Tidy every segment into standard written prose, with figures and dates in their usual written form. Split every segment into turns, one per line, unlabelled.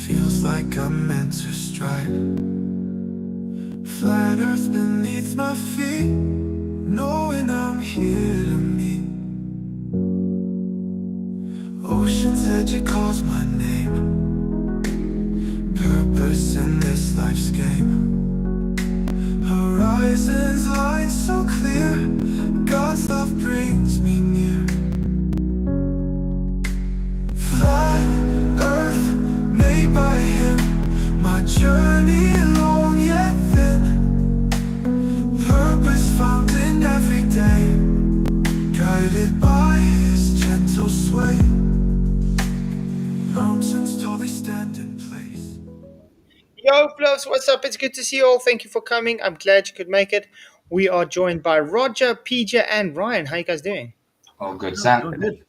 Feels like I'm meant to strike. Flat earth beneath my feet, knowing I'm here to meet. Ocean's edge, it calls my name. Purpose in this life's game. Horizons line so clear, God's love brings me near. Flat earth made by him, my journey long yet thin. Purpose found in every day, guided by his gentle sway. Mountains tall, they stand in place.
Yo, Fluffs, what's up? It's good to see you all. Thank you for coming. I'm glad you could make it. We are joined by Roger, PJ, and Ryan. How you guys doing?
Oh, good, Sam.
Good.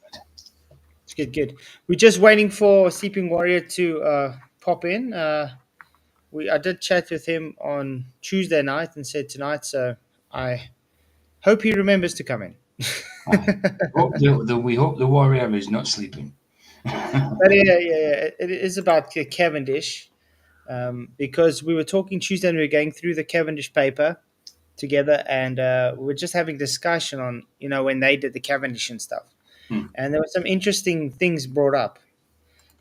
It's good. We're just waiting for Sleeping Warrior to pop in. I did chat with him on Tuesday night and said tonight, so I hope he remembers to come in.
We hope the warrior is not sleeping.
But yeah. It is about Cavendish because we were talking Tuesday and we were going through the Cavendish paper together, and we're just having discussion on when they did the Cavendish and stuff. And there were some interesting things brought up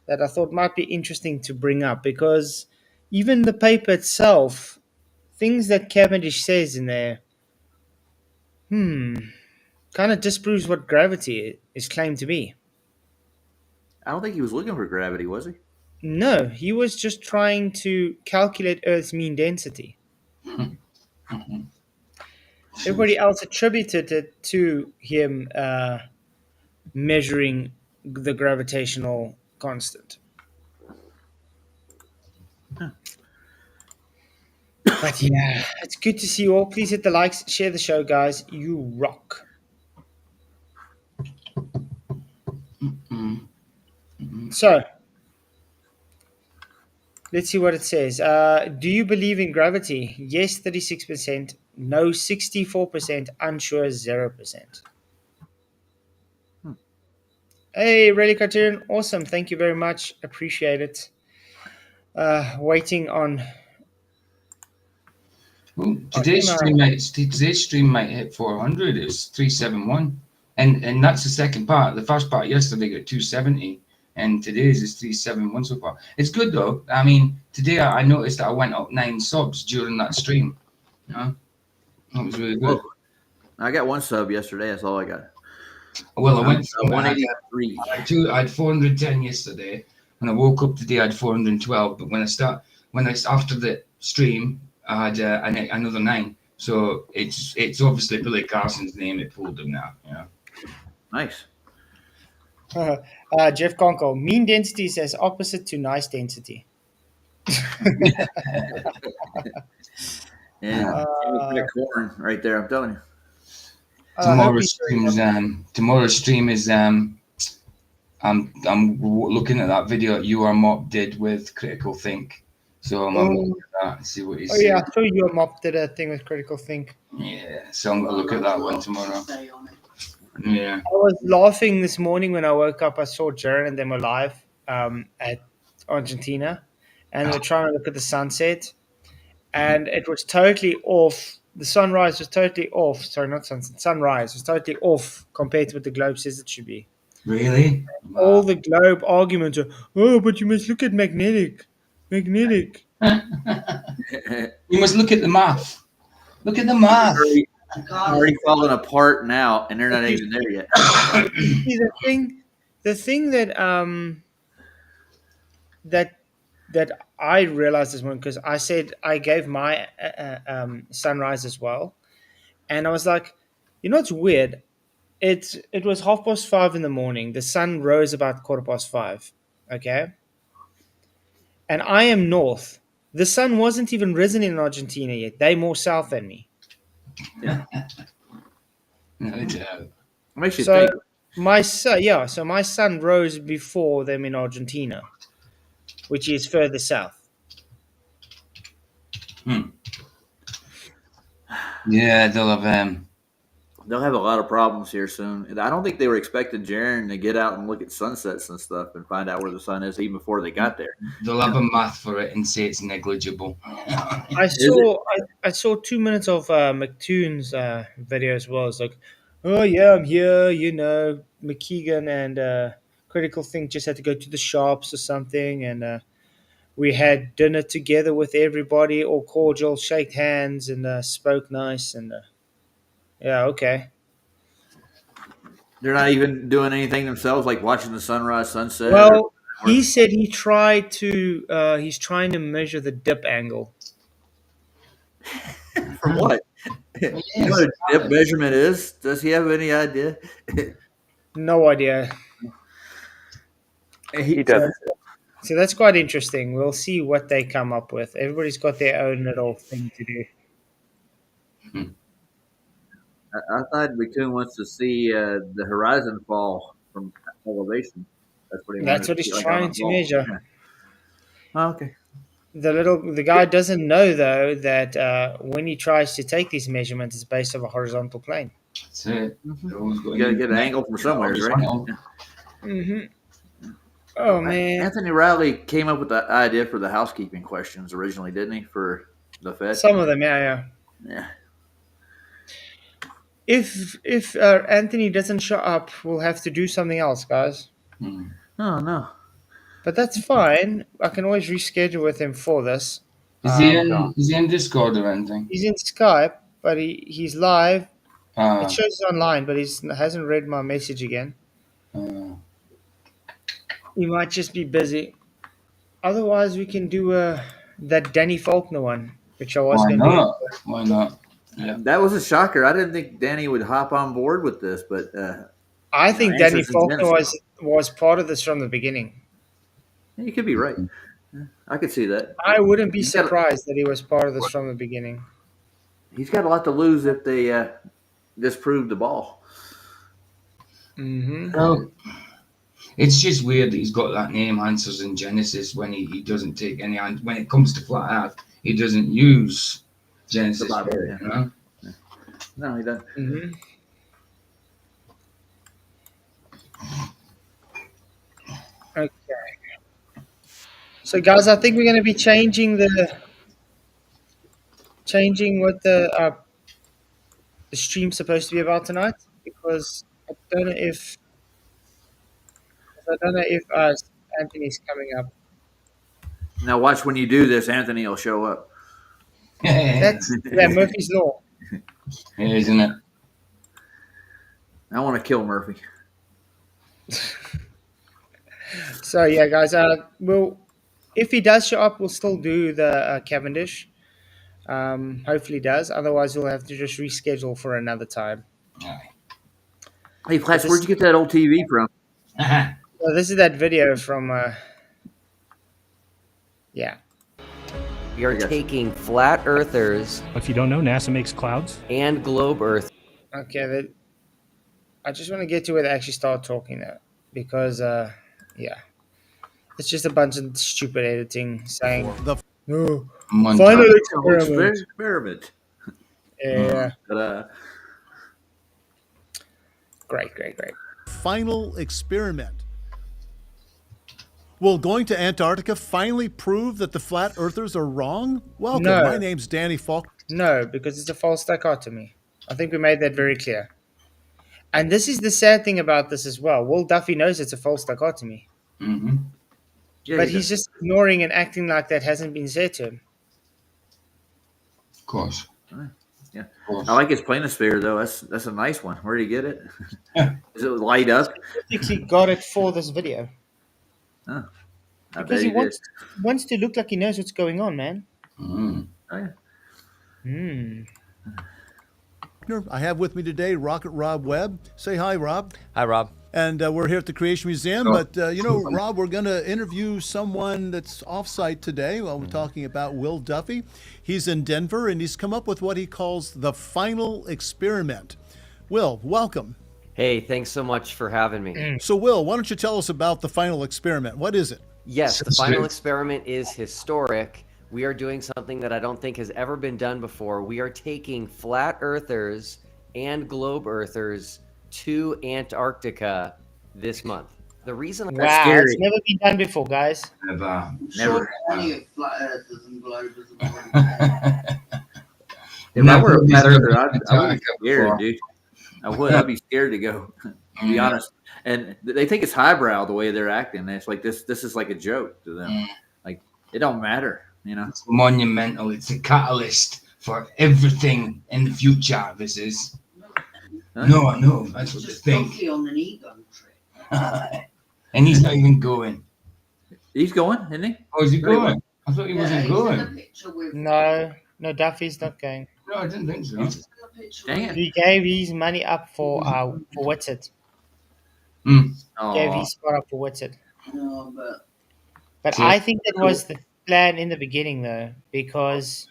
that I thought might be interesting to bring up, because even the paper itself, things that Cavendish says in there, kind of disproves what gravity is claimed to be.
I don't think he was looking for gravity, was he?
No, he was just trying to calculate Earth's mean density. Everybody else attributed it to him measuring the gravitational constant. But yeah, it's good to see you all. Please hit the likes, share the show, guys. You rock. So, let's see what it says. Do you believe in gravity? Yes, 36%. No, 64%. Unsure, 0%. Hey, Rally Cartoon. Awesome. Thank you very much. Appreciate it. Waiting on...
Well, today's stream might hit 400. It's 371, and that's the second part. The first part yesterday got 270, and today's is 371 so far. It's good though. I mean, today I noticed that I went up 9 subs during that stream. That was really good.
I got 1 sub yesterday. That's all I got.
Well, I went from
183.
I had 410 yesterday. When I woke up today, I had 412. But after the stream, I had another 9. So it's obviously Billy Carson's name. It pulled him now.
Nice.
Jeff Conkle, mean density says opposite to nice density.
Yeah, corn right there. I'm telling you.
Tomorrow's stream is I'm looking at that video that UR did with Critical Think. So I'm looking at that and see what he's saying.
Yeah, I saw UR did a thing with Critical Think.
Yeah, so I'm gonna look at that one tomorrow. Yeah.
I was laughing this morning when I woke up. I saw Jared and them were live at Argentina, and they were trying to look at the sunset, and it was totally off. The sunrise was totally off. Sorry, not sunset. Sunrise was totally off compared to what the globe says it should be.
Really?
Wow. All the globe arguments are, but you must look at magnetic. You
must look at the math. Look at the math.
Already falling apart now, and they're not even there yet.
See, the thing that I realized this morning, because I said I gave my sunrise as well, and I was like, it's weird. It was 5:30 in the morning. The sun rose about 5:15. Okay, and I am north. The sun wasn't even risen in Argentina yet. They're more south than me.
Yeah.
Makes you think. My sun rose before them in Argentina, which is further south.
Yeah, they'll have
They'll have a lot of problems here soon. And I don't think they were expecting Jaren to get out and look at sunsets and stuff and find out where the sun is even before they got there.
They'll have a math for it and say it's negligible.
I saw 2 minutes of McToon's video as well. It's like, oh yeah, I'm here. McKeegan and Critical Think just had to go to the shops or something, and we had dinner together with everybody, all cordial, shaked hands, and spoke nice. And yeah, okay.
They're not even doing anything themselves, like watching the sunrise, sunset.
Well, he said he's trying to measure the dip angle.
For what?
Yes.
You know what a dip measurement is? Does he have any idea?
No idea.
He doesn't.
So that's quite interesting. We'll see what they come up with. Everybody's got their own little thing to do.
I thought McCoon wants to see the horizon fall from elevation.
That's what he's trying to measure.
Yeah. Oh, okay.
The guy doesn't know though that when he tries to take these measurements, it's based on a horizontal plane.
That's it.
You got to get an angle from somewhere, right?
Mm-hmm. Oh man,
Anthony Riley came up with the idea for the housekeeping questions originally, didn't he? For the Fed.
Some of them, yeah. If Anthony doesn't show up, we'll have to do something else, guys.
Oh no.
But that's fine. I can always reschedule with him for this.
Is he in Discord or anything?
He's in Skype, but he's live.
Uh,
It shows online, but he hasn't read my message again. He might just be busy. Otherwise, we can do that Danny Faulkner one, which I was going to do.
Why not? Yeah.
That was a shocker. I didn't think Danny would hop on board with this, but
I think Danny Faulkner was part of this from the beginning.
you could be right. I could see that.
I wouldn't be surprised that he was part of this from the beginning.
He's got a lot to lose if they disprove the ball.
Mm-hmm.
Well, it's just weird that he's got that name, Answers in Genesis, when he doesn't take any. When it comes to flat Earth, he doesn't use Genesis.
Yeah.
You know?
No, he doesn't.
Mm-hmm. Okay. So, guys, I think we're going to be changing what the stream's supposed to be about tonight, because I don't know if Anthony's coming up.
Now watch when you do this, Anthony will show up.
That's Murphy's Law.
Yeah, isn't it?
I want to kill Murphy.
So yeah, guys, if he does show up, we'll still do the Cavendish. Hopefully he does. Otherwise, we'll have to just reschedule for another time.
Aye.
Hey, Flash, where'd you get that old TV from?
Well, this is that video from. Yeah.
We are taking flat earthers.
If you don't know, NASA makes clouds.
And globe earth.
Okay, I just want to get to where they actually start talking now, because it's just a bunch of stupid editing saying no final
experiment.
Yeah.
But,
Great.
Final experiment. Will going to Antarctica finally prove that the flat earthers are wrong? Welcome.
No.
My name's Danny Falk.
No, because it's a false dichotomy. I think we made that very clear. And this is the sad thing about this as well. Will Duffy knows it's a false dichotomy.
Mm-hmm.
yeah,
But he's just ignoring and acting like that hasn't been said to him.
Of course.
Yeah.
Of course.
I like his planisphere, though. That's a nice one. Where did he get it? Does it light up?
I think he got it for this video.
Oh, I
Because
bet
he
did.
wants to look like he knows what's going on, man.
Mm.
Oh, yeah.
I have with me today Rocket Rob Webb. Say hi, Rob.
Hi, Rob.
And we're here at the Creation Museum. But, Rob, we're going to interview someone that's off-site today while we're talking about Will Duffy. He's in Denver, and he's come up with what he calls the final experiment. Will, welcome.
Hey, thanks so much for having me.
So, Will, why don't you tell us about the final experiment? What is it?
Yes, the final experiment is historic. We are doing something that I don't think has ever been done before. We are taking flat earthers and globe earthers to Antarctica this month. The reason
Wow, it's
scary.
never been done before, guys.
Never.
Never.
Plenty of flat earthers and globers have already
If I were a flat
Nobody's
earther,
done
I would be
Antarctica
scared,
before.
dude. I would. I'd be scared to go. To be
Yeah.
honest, and they think it's highbrow the way they're acting. It's like this is like a joke to them. Like it don't matter, you know.
It's monumental. It's a catalyst for everything in the future. This is.
Huh?
No, I know. That's what they
just
think.
donkey on an ego trip.
And he's not even going.
He's going, isn't he?
Oh, is he
Really?
going? I thought he wasn't
he's in
going.
a picture with.
No, Duffy's not going.
No, I didn't think so.
He's in a picture
Dang
with-
it.
He gave his money up for Whitsett.
Oh,
Gave his spot up for Whitsett.
No, but
But
Yeah.
I think that was the plan in the beginning, though, because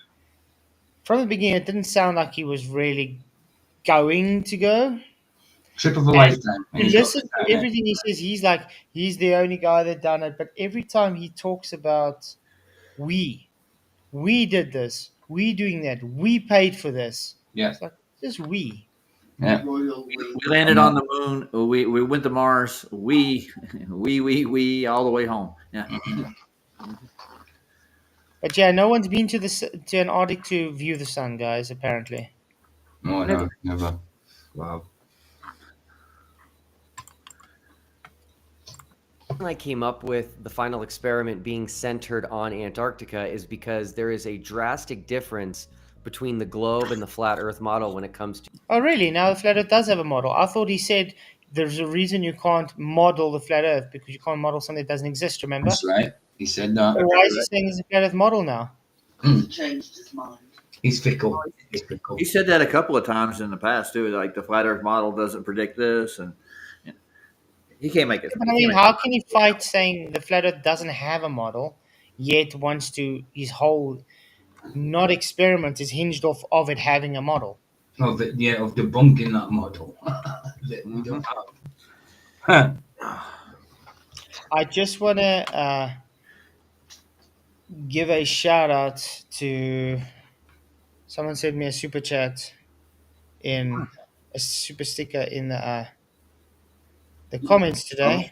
from the beginning it didn't sound like he was really going to go.
Trip of a
And
lifetime. And
You
he's got
listen
the
to
time,
everything he says. He's like he's the only guy that done it. But every time he talks about we did this, we doing that, we paid for this.
Yeah.
It's like just we.
Yeah.
royal
we
we.
landed on the moon. We went to Mars. We all the way home. Yeah.
But yeah, no one's been to Antarctica to view the sun, guys. Apparently.
No, never. Wow.
I came up with the final experiment being centered on Antarctica is because there is a drastic difference between the globe and the flat Earth model when it comes to.
Oh, really? Now the flat Earth does have a model. I thought he said there's a reason you can't model the flat Earth because you can't model something that doesn't exist. Remember?
That's right. He said that.
So why is he saying there's a flat Earth model now?
He changed his mind.
He's fickle. He's fickle.
He said that a couple of times in the past too. Like the flat Earth model doesn't predict this, and he can't make it.
But I mean, how can he fight saying the flat Earth doesn't have a model, yet wants to his whole not experiment is hinged off of it having a model?
Of debunking that model that we don't have.
I just want to give a shout out to someone sent me a super chat in a super sticker in the comments today.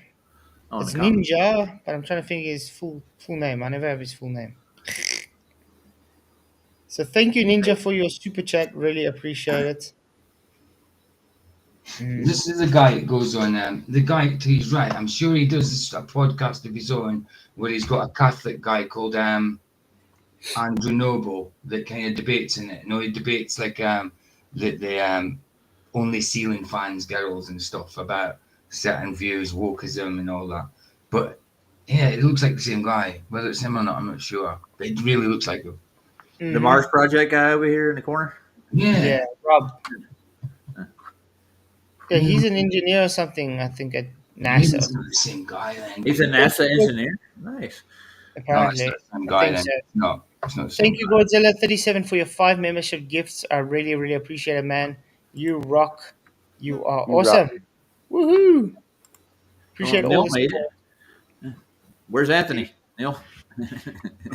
Oh,
It's
the comments.
Ninja, but I'm trying to think his full name. I never have his full name. So thank you, Ninja, for your super chat. Really appreciate it.
This is a guy that goes on. The guy to his right, I'm sure he does a podcast of his own where he's got a Catholic guy called Andrew Noble that kind of debates in it. No, he debates like the only ceiling fans girls and stuff about certain views, wokeism, and all that. But yeah, it looks like the same guy. Whether it's him or not, I'm not sure. But it really looks like him.
The Mars Project guy over here in the corner.
Yeah, Rob. Yeah, he's an engineer or something, I think, at
Maybe
NASA,
it's not the same guy then.
He's a NASA engineer. Nice.
No, it's
apparently.
not the same
I
guy
think
then.
so.
No, it's not the same
Thank you,
guy.
Godzilla37, for your 5 membership gifts. I really, really appreciate it, man. You rock. You are awesome. Woohoo! Appreciate
Oh,
all
Neil
the
made
support.
it. Where's Anthony? Neil.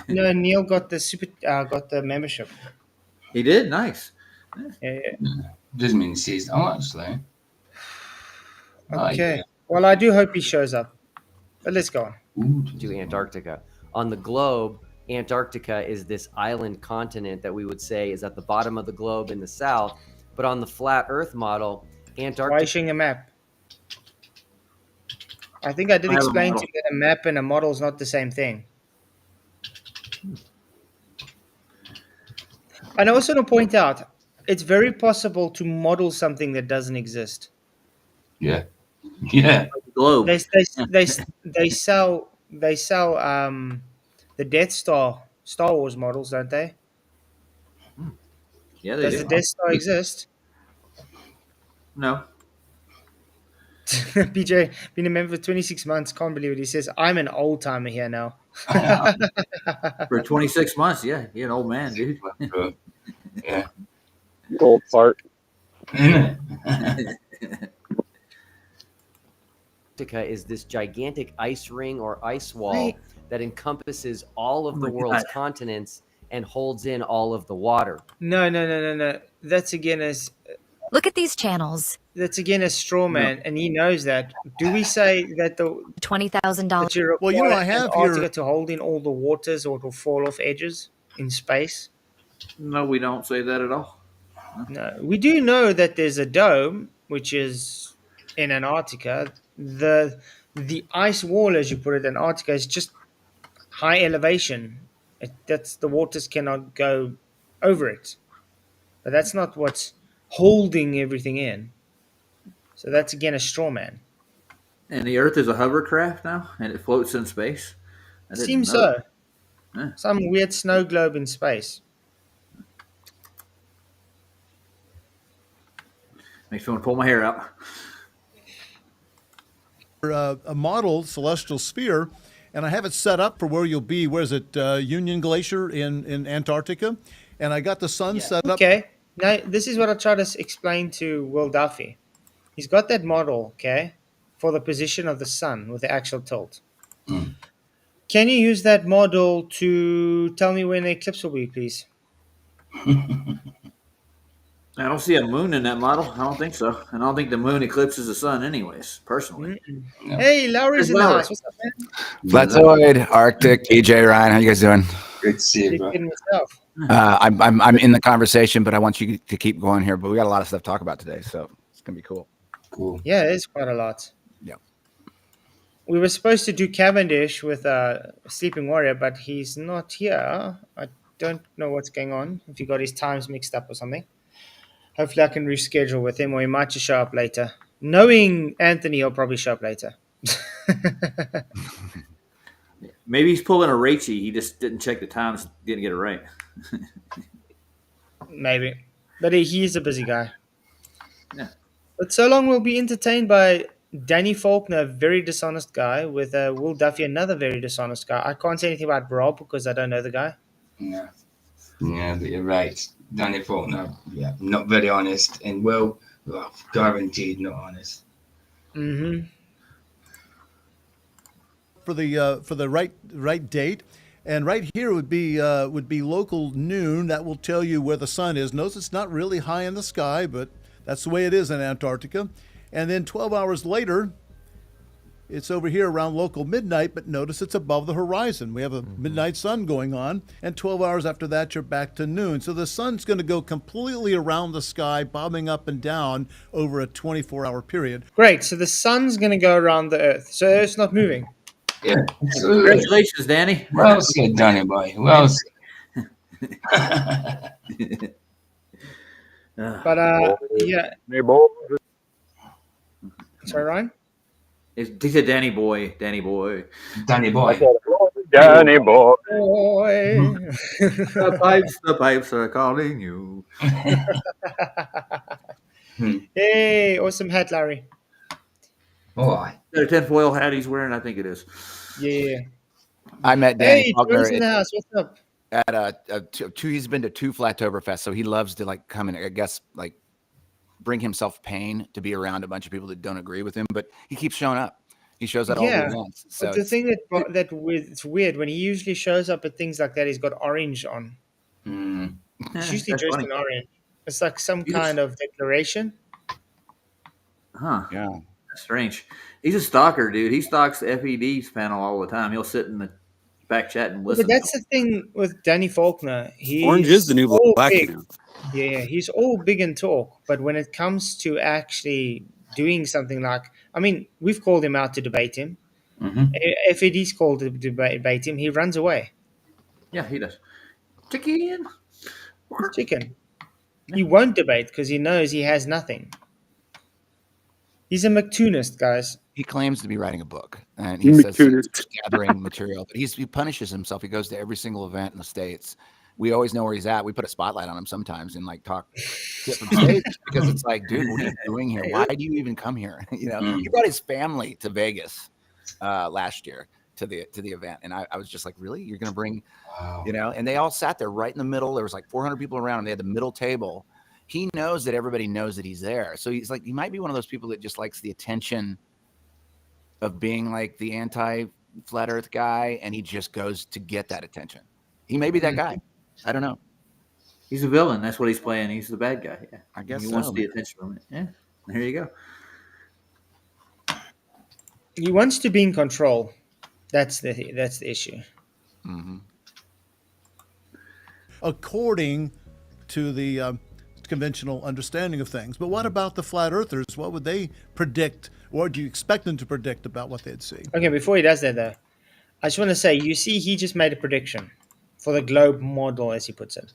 No, Neil got the membership.
He did. Nice.
Yeah.
Doesn't mean he says, oh, actually.
Okay. Well, I do hope he shows up. But let's go on.
to Antarctica. On the globe, Antarctica is this island continent that we would say is at the bottom of the globe in the south. But on the flat Earth model,
Why are you
Antarctica.
showing a map? I think I did
I have a
explain to
model.
you that a map and a model is not the same thing. And I also want to point out, it's very possible to model something that doesn't exist.
Yeah. Yeah.
Globe.
They sell the Death Star Star Wars models, don't they?
Yeah, they
Does
do.
the Death Star exist?
No.
PJ, been a member for 26 months, can't believe it. He says, I'm an old timer here now.
For 26 months, yeah. You're an old man, dude.
Yeah.
Old fart.
Antarctica is this gigantic ice ring or ice wall
Right.
that encompasses all of
Oh
the
my
world's
God.
continents and holds in all of the water.
No. That's again as
Look at these channels.
That's again a straw man, and he knows that. Do we say that
$20,000.
that you
Well, you know,
require
I have
Antarctica
here.
to hold in all the waters, or it'll fall off edges in space?
No, we don't say that at all.
No, we do know that there's a dome, which is in Antarctica. The ice wall, as you put it, in Antarctica is just high elevation. That's the waters cannot go over it, but that's not what's holding everything in. So that's again a straw man.
And the Earth is a hovercraft now, and it floats in space. I didn't
Seems
know
so.
that.
Some weird snow globe in space.
Makes me want to pull my hair out.
A model celestial sphere, and I have it set up for where you'll be. Where is it? Union Glacier in Antarctica, and I got the sun set up.
Okay. Now this is what I try to explain to Will Duffy. He's got that model, okay, for the position of the sun with the actual tilt. Can you use that model to tell me when the eclipse will be, please?
I don't see a moon in that model. I don't think so. And I don't think the moon eclipses the sun, anyways. Personally.
No.
Hey, Lowry's
Where's
in the
Lowry?
house. What's up, man?
Flatzoid, Arctic, TJ, Ryan, how you guys doing?
Good to see you, bro.
Kidding yourself.
I'm in the conversation, but I want you to keep going here. But we got a lot of stuff to talk about today, so it's gonna be cool.
Cool.
Yeah, it is quite a lot.
Yeah.
We were supposed to do Cavendish with Sleeping Warrior, but he's not here. I don't know what's going on. If he got his times mixed up or something. Hopefully, I can reschedule with him, or he might just show up later. Knowing Anthony, he'll probably show up later.
Maybe he's pulling a Rachy. He just didn't check the times, didn't get it right.
Maybe. But he is a busy guy.
Yeah.
But so long we'll be entertained by Danny Faulkner, a very dishonest guy, with Will Duffy, another very dishonest guy. I can't say anything about Rob because I don't know the guy.
No. Yeah, but you're right. Danny Faulkner, yeah, not very honest. And well, guaranteed not honest.
Mm-hmm.
For the right date, and right here would be local noon. That will tell you where the sun is. Notice it's not really high in the sky, but that's the way it is in Antarctica. And then 12 hours later, it's over here around local midnight, but notice it's above the horizon. We have a midnight sun going on, and 12 hours after that, you're back to noon. So the sun's going to go completely around the sky, bobbing up and down over a 24-hour period.
Great. So the sun's going to go around the Earth. So Earth's not moving.
Yeah. Absolutely.
Congratulations, Danny.
Well said, Danny boy. Well said.
But yeah. Sorry, Ryan?
He said Danny boy. Danny boy.
Danny boy.
Danny boy.
Boy.
The pipes are calling you.
Hey, awesome hat, Larry.
Oh, aye.
Is that a tinfoil hat he's wearing? I think it is.
Yeah.
I met Danny
Hey,
Faulkner
Joe's in the house. What's up?
at two. He's been to 2 Flattoberfest, so he loves to like come and I guess like bring himself pain to be around a bunch of people that don't agree with him. But he keeps showing up. He shows at all the events. So
But the thing it's weird when he usually shows up at things like that, he's got orange on. He's usually
That's
dressed
funny.
in orange. It's like some kind of declaration.
Huh.
yeah.
That's strange. He's a stalker, dude. He stalks the FED's panel all the time. He'll sit in the back chat and listen.
But that's the thing with Danny Faulkner.
Orange is the new black.
Big. Yeah, he's all big and talk. But when it comes to actually doing something like, I mean, we've called him out to debate him. FED's called to debate him. He runs away.
Yeah, he does. Chicken.
Chicken. He won't debate because he knows he has nothing. He's a McToonist, guys.
He claims to be writing a book, and he says he's gathering material. But he punishes himself. He goes to every single event in the States. We always know where he's at. We put a spotlight on him sometimes and like talk shit from stage because it's like, dude, what are you doing here? Why do you even come here? You know, he brought his family to Vegas last year to the event, and I was just like, really? You're gonna bring, you know? And they all sat there right in the middle. There was like 400 people around, and they had the middle table. He knows that everybody knows that he's there, so he's like, he might be one of those people that just likes the attention of being like the anti-flat Earth guy, and he just goes to get that attention. He may be that guy. I don't know.
He's a villain. That's what he's playing. He's the bad guy. Yeah,
I guess
he
so,
wants the
man.
attention from it. Yeah, there you go.
He wants to be in control. That's the issue.
Mm-hmm.
According to the conventional understanding of things. But what about the flat earthers? What would they predict, or do you expect them to predict about what they'd see?
Okay, before he does that though, I just want to say, you see, he just made a prediction for the globe model, as he puts it.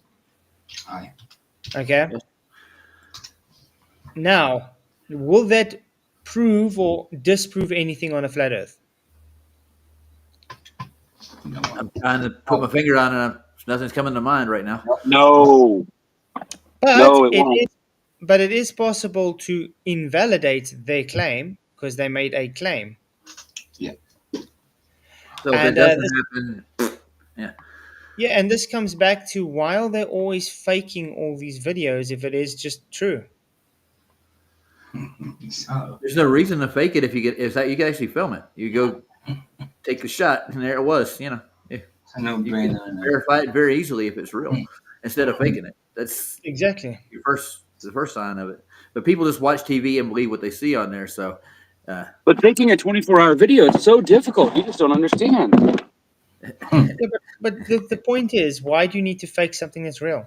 Aye.
Okay. Now, will that prove or disprove anything on a flat Earth?
No.
I'm trying to put my finger on it. Nothing's coming to mind right now.
No.
But
No, it won't.
But it is possible to invalidate their claim because they made a claim.
Yeah.
So if it
And,
doesn't happen, yeah.
Yeah, and this comes back to why are they always faking all these videos if it is just true?
So,
There's no reason to fake it if you can actually film it. You go take a shot, and there it was. You know,
it's a no
you can
brainer.
verify it very easily if it's real, instead of faking it. That's
Exactly.
the first sign of it. But people just watch TV and believe what they see on there. So,
But faking a 24-hour video is so difficult. You just don't understand.
Yeah, but the point is, why do you need to fake something that's real?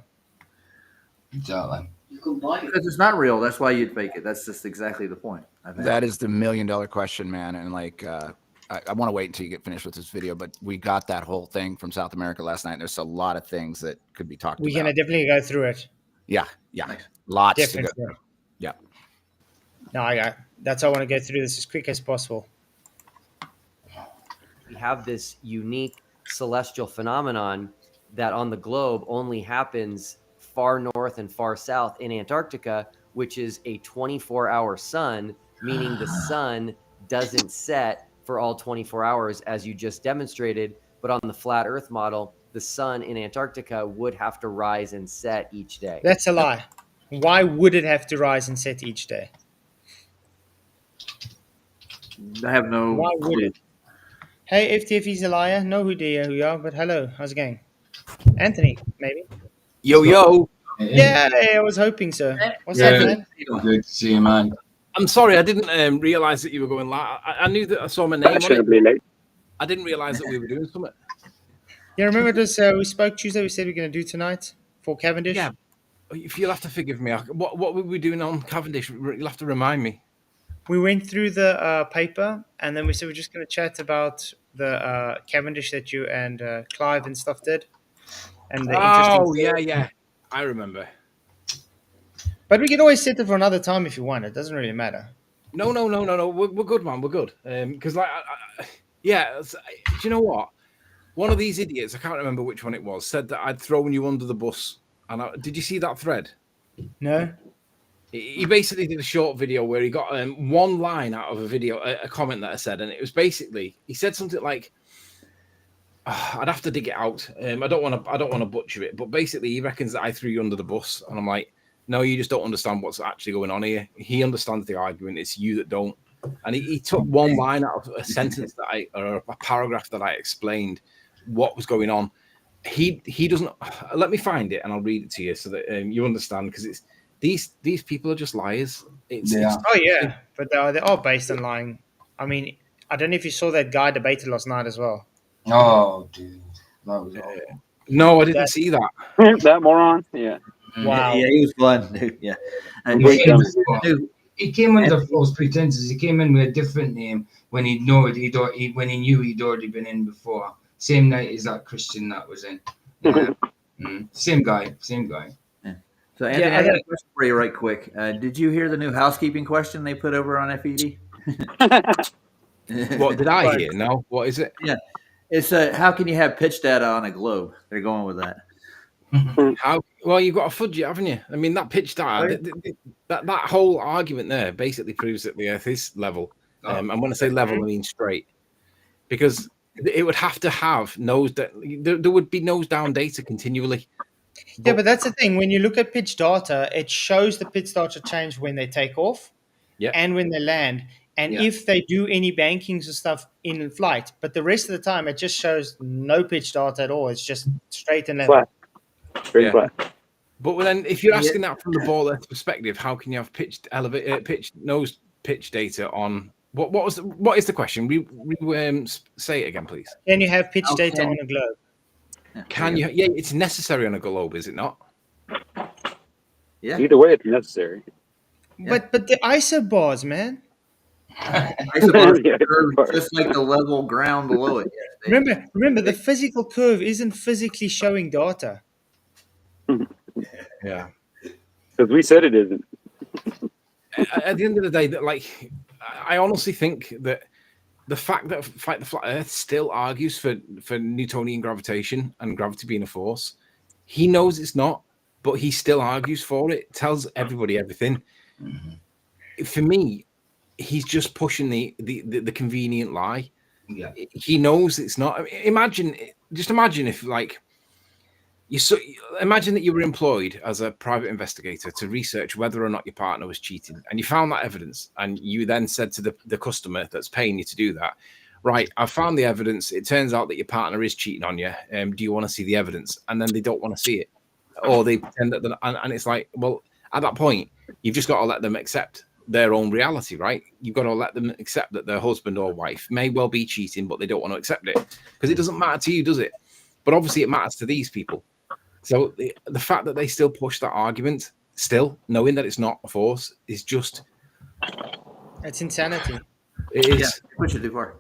Exactly.
You can buy it.
because it's not real, that's why you'd fake it. That's just exactly the point. I think.
That is the $1 million question, man. And like, I want to wait until you get finished with this video, but we got that whole thing from South America last night. There's a lot of things that could be talked
We're
about.
gonna definitely go through it.
Yeah, lots
Definitely.
to go. Yeah.
No, that's why I want to go through this as quick as possible.
We have this unique celestial phenomenon that on the globe only happens far north and far south in Antarctica, which is a 24-hour sun, meaning the sun doesn't set for all 24 hours, as you just demonstrated. But on the flat Earth model, the sun in Antarctica would have to rise and set each day.
That's a lie. Why would it have to rise and set each day?
I have no
Why would
clue.
it? Hey, FTF, he's a liar. Know who you are, but hello, how's it going? Anthony, maybe?
Yo.
Yeah, I was hoping so. What's
Yeah.
up, man?
Good to see you, man.
I'm sorry, I didn't realize that you were going live. I knew that I saw my name on it.
Fashionably late.
I didn't realize that we were doing something.
Yeah, remember this? We spoke Tuesday. We said we're going to do tonight for Cavendish.
Yeah. If you'll have to forgive me, what were we doing on Cavendish? You'll have to remind me.
We went through the paper, and then we said we're just going to chat about the Cavendish that you and Clive and stuff did. And the interesting
yeah. I remember.
But we can always set it for another time if you want. It doesn't really matter.
No. We're good, man. We're good. Because do you know what? One of these idiots, I can't remember which one it was, said that I'd thrown you under the bus. And did you see that thread?
No.
He basically did a short video where he got one line out of a video, a comment that I said, and it was basically he said something like, "I'd have to dig it out. I don't want to butcher it, but basically he reckons that I threw you under the bus." And I'm like, "No, you just don't understand what's actually going on here. He understands the argument. It's you that don't." And he took one line out of a sentence or a paragraph that I explained what was going on. He doesn't. Let me find it and I'll read it to you so that you understand, because it's. These people are just liars.
But they're all based on lying. I mean, I don't know if you saw that guy debated last night as well.
Oh, dude. That was awful.
No, I didn't see that.
That moron. Yeah.
Wow.
Yeah, he was fun, dude. Yeah. And
He came under false pretenses. He came in with a different name when he knew he'd already been in before. Same night as that Christian that was in. Yeah. Same guy.
So, Anthony, I got a question for you right quick. Did you hear the new housekeeping question they put over on FED?
What did I hear? No. What is it?
Yeah. It's how can you have pitch data on a globe? They're going with that.
How? Well, you've got to fudge it, haven't you? I mean, that pitch data, that whole argument there basically proves that the Earth is level. And when I say level, I mean straight. Because it would have to have there would be nose down data continually.
Yeah, but that's the thing. When you look at pitch data, it shows the pitch data change when they take off and when they land. And if they do any bankings or stuff in flight, but the rest of the time, it just shows no pitch data at all. It's just straight and level.
Flat. Very flat.
But then, if you're
Yeah.
asking that from the ball earth perspective, how can you have nose pitch data on what is the question? Say it again, please.
Can you have pitch
How
data
can-
on a globe?
Can you? Yeah, it's necessary on a globe, is it not?
Yeah.
Either way, it's necessary.
But the isobars, man.
Isobars
Yeah,
curve just like the level ground below it.
Remember, the physical curve isn't physically showing data.
Yeah.
Because we said it isn't.
At the end of the day, that I honestly think that the fact that Fight the Flat Earth still argues for Newtonian gravitation and gravity being a force, he knows it's not, but he still argues for it. Tells everybody everything. For me, he's just pushing the convenient lie.
Yeah.
He knows it's not. I mean, imagine if imagine that you were employed as a private investigator to research whether or not your partner was cheating, and you found that evidence, and you then said to the customer that's paying you to do that, right, I found the evidence. It turns out that your partner is cheating on you. Do you want to see the evidence? And then they don't want to see it, or they pretend that, and it's like, well, at that point, you've just got to let them accept their own reality, right? You've got to let them accept that their husband or wife may well be cheating, but they don't want to accept it because it doesn't matter to you, does it? But obviously, it matters to these people. So the fact that they still push that argument, still knowing that it's not a force, is just
It's insanity.
It is.
Yeah, push it too far.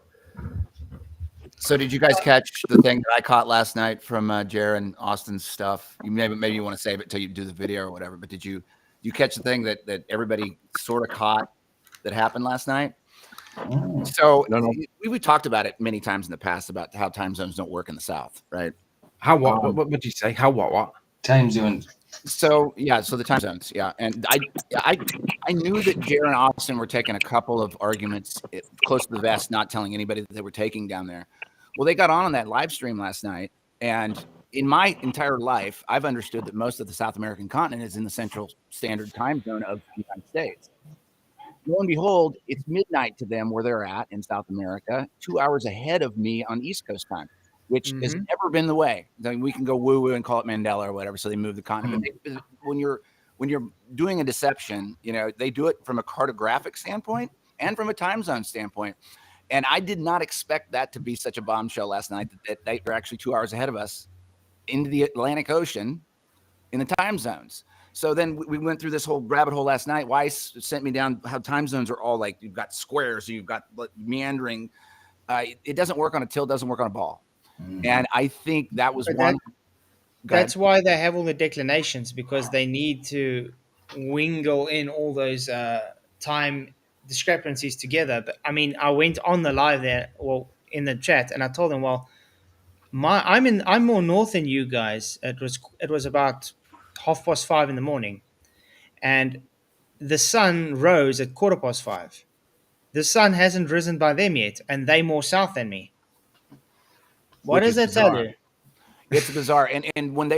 So did you guys catch the thing that I caught last night from Jer and Austin's stuff? You maybe you want to save it till you do the video or whatever. But did you catch the thing that everybody sort of caught that happened last night? So
No.
we talked about it many times in the past about how time zones don't work in the South, right?
How what? What did you say? How what?
Time zones.
So the time zones, yeah. And I knew that Jer and Austin were taking a couple of arguments close to the vest, not telling anybody that they were taking down there. Well, they got on that live stream last night, and in my entire life, I've understood that most of the South American continent is in the Central Standard Time Zone of the United States. Lo and behold, it's midnight to them where they're at in South America, 2 hours ahead of me on East Coast time, which has never been the way. I mean, we can go woo-woo and call it Mandela or whatever, so they move the continent. But when you're doing a deception, they do it from a cartographic standpoint and from a time zone standpoint. And I did not expect that to be such a bombshell last night that they were actually 2 hours ahead of us into the Atlantic Ocean in the time zones. So then we went through this whole rabbit hole last night. Weiss sent me down how time zones are all like, you've got squares, you've got meandering. It doesn't work on a till, doesn't work on a ball. And I think that was one.
That's why they have all the declinations, because they need to wingle in all those time discrepancies together. But I mean, I went on the live there, well, in the chat, and I told them, well, I'm more north than you guys. It was about 5:30 in the morning, and the sun rose at 5:15. The sun hasn't risen by them yet, and they more south than me. What does that tell you?
It's bizarre. And when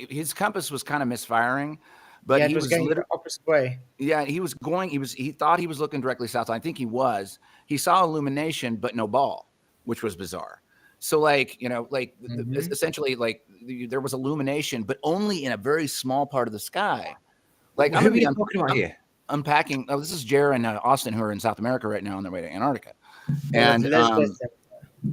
his compass was kind of misfiring, but
he was going the opposite way.
Yeah, he thought he was looking directly south. I think he was. He saw illumination, but no ball, which was bizarre. So essentially, there was illumination, but only in a very small part of the sky. Like, I'm talking about here. Unpacking. Oh, this is Jer and Austin, who are in South America right now on their way to Antarctica. And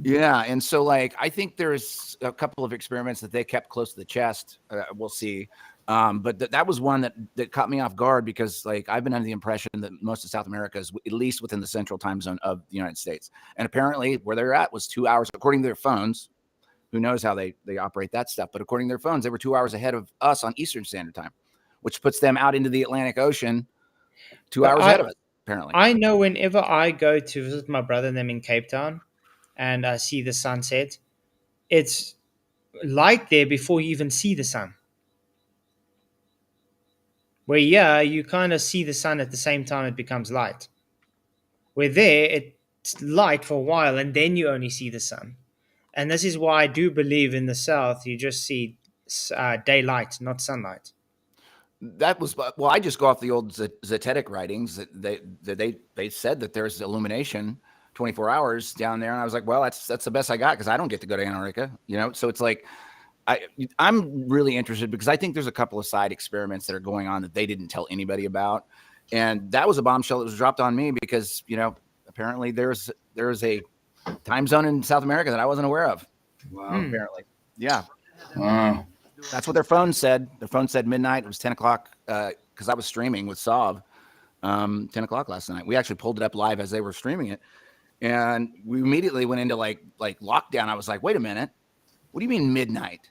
yeah, and so I think there's a couple of experiments that they kept close to the chest. We'll see. But that was one that caught me off guard, because I've been under the impression that most of South America is at least within the central time zone of the United States. And apparently where they're at was 2 hours, according to their phones. Who knows how they operate that stuff. But according to their phones, they were 2 hours ahead of us on Eastern Standard Time, which puts them out into the Atlantic Ocean 2 hours ahead of us, apparently.
I know whenever I go to visit my brother and them in Cape Town and I see the sunset, it's light there before you even see the sun. Where you kind of see the sun at the same time it becomes light. Where there, it's light for a while and then you only see the sun. And this is why I do believe in the South, you just see daylight, not sunlight.
That was, well, I just go off the old Zetetic writings that they said that there's illumination 24 hours down there. And I was like, well, that's the best I got, because I don't get to go to Antarctica, so it's like, I'm really interested because I think there's a couple of side experiments that are going on that they didn't tell anybody about. And that was a bombshell that was dropped on me because, apparently there's a time zone in South America that I wasn't aware of.
Wow.
Apparently. Yeah.
Wow.
That's what their phone said. Their phone said midnight. It was 10 o'clock because I was streaming with Sav 10 o'clock last night. We actually pulled it up live as they were streaming it. And we immediately went into like lockdown. I was like, wait a minute. What do you mean midnight?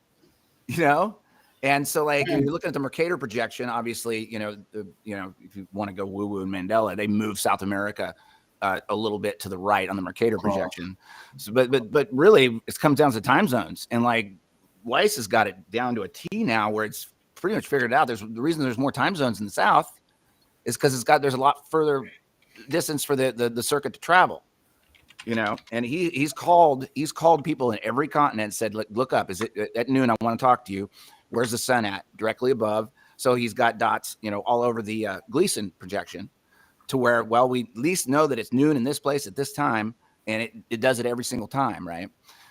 And so like if you're looking at the Mercator projection, obviously, if you want to go woo-woo and Mandela, they move South America a little bit to the right on the Mercator projection. So, but really it comes down to time zones, and like Weiss has got it down to a T now where it's pretty much figured out. The reason there's more time zones in the South is because there's a lot further distance for the circuit to travel. And he's called people in every continent and said, look up, is it at noon? I want to talk to you. Where's the sun at? Directly above. So he's got dots, all over the Gleason projection to where, well, we at least know that it's noon in this place at this time. And it does it every single time. Right.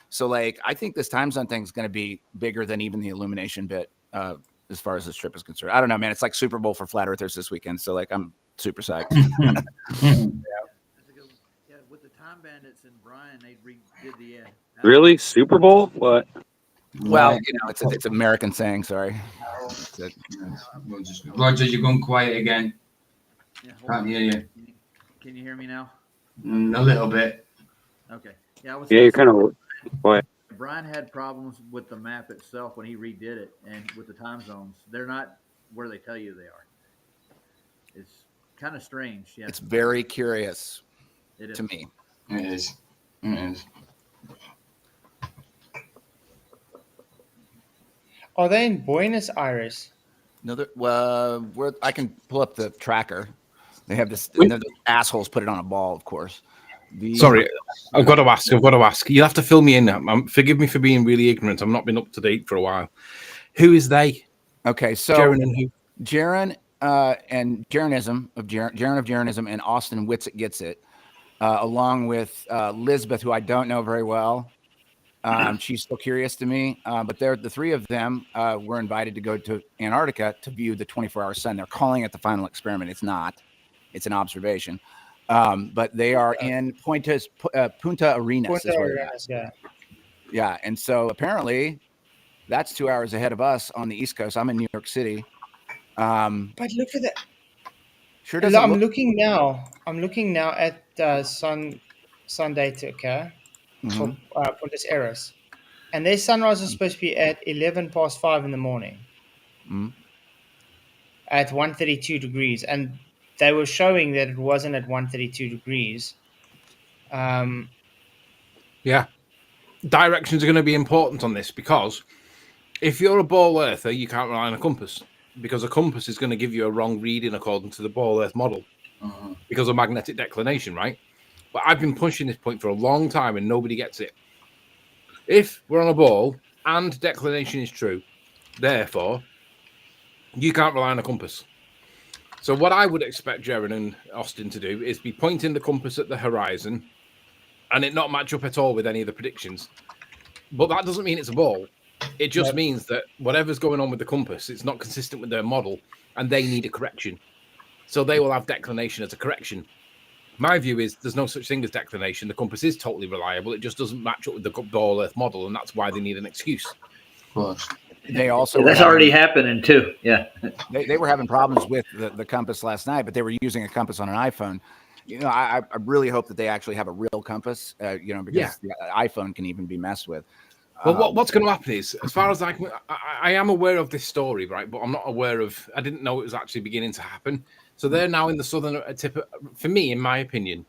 So like, I think this time zone thing is going to be bigger than even the illumination bit as far as this trip is concerned. I don't know, man. It's like Super Bowl for flat earthers this weekend. So like, I'm super psyched.
With the Time Bandits and Brian, they redid the end.
Really? Super Bowl? What?
Well, it's an American saying. Sorry.
Roger, you're going quiet again. Can't hear you.
Can you hear me now?
A little bit.
Okay.
Yeah, you're kind of quiet.
Brian had problems with the map itself when he redid it, and with the time zones, they're not where they tell you they are. It's kind of strange. Yeah.
It's very curious to me.
It is. It is.
Are they in Buenos Aires?
No, I can pull up the tracker. They have this. The assholes put it on a ball, of course.
Sorry, I've got to ask. You'll have to fill me in. Forgive me for being really ignorant. I've not been up to date for a while. Who is they?
Okay, so
Jaren and who?
Jaren and Jarenism of Jarenism and Austin Whitsitt Gets It, along with Lisbeth, who I don't know very well. She's still curious to me, but the three of them were invited to go to Antarctica to view the 24-hour sun. They're calling it the final experiment. It's not. It's an observation. But they are in Punta Arenas. Yeah. And so apparently that's 2 hours ahead of us on the East Coast. I'm in New York City.
But look at that.
Sure doesn't.
I'm looking now at sun data, okay? For Punta Arenas. And their sunrise is supposed to be at 5:11 in the morning. At 132 degrees. And they were showing that it wasn't at 132 degrees.
Yeah. Directions are going to be important on this because if you're a ball earther, you can't rely on a compass because a compass is going to give you a wrong reading according to the ball earth model because of magnetic declination, right? But I've been pushing this point for a long time and nobody gets it. If we're on a ball and declination is true, therefore, you can't rely on a compass. So what I would expect Jaren and Austin to do is be pointing the compass at the horizon and it not match up at all with any of the predictions. But that doesn't mean it's a ball. It just means that whatever's going on with the compass, it's not consistent with their model and they need a correction. So they will have declination as a correction. My view is there's no such thing as declination. The compass is totally reliable. It just doesn't match up with the ball earth model, and that's why they need an excuse.
Of course.
They also
that's already happening too. Yeah.
They were having problems with the compass last night, but they were using a compass on an iPhone. I really hope that they actually have a real compass, because the iPhone can even be messed with.
Well, what's going to happen is, as far as I am aware of this story, right, but I'm not aware of, I didn't know it was actually beginning to happen. So they're now in the southern tip. For me, in my opinion,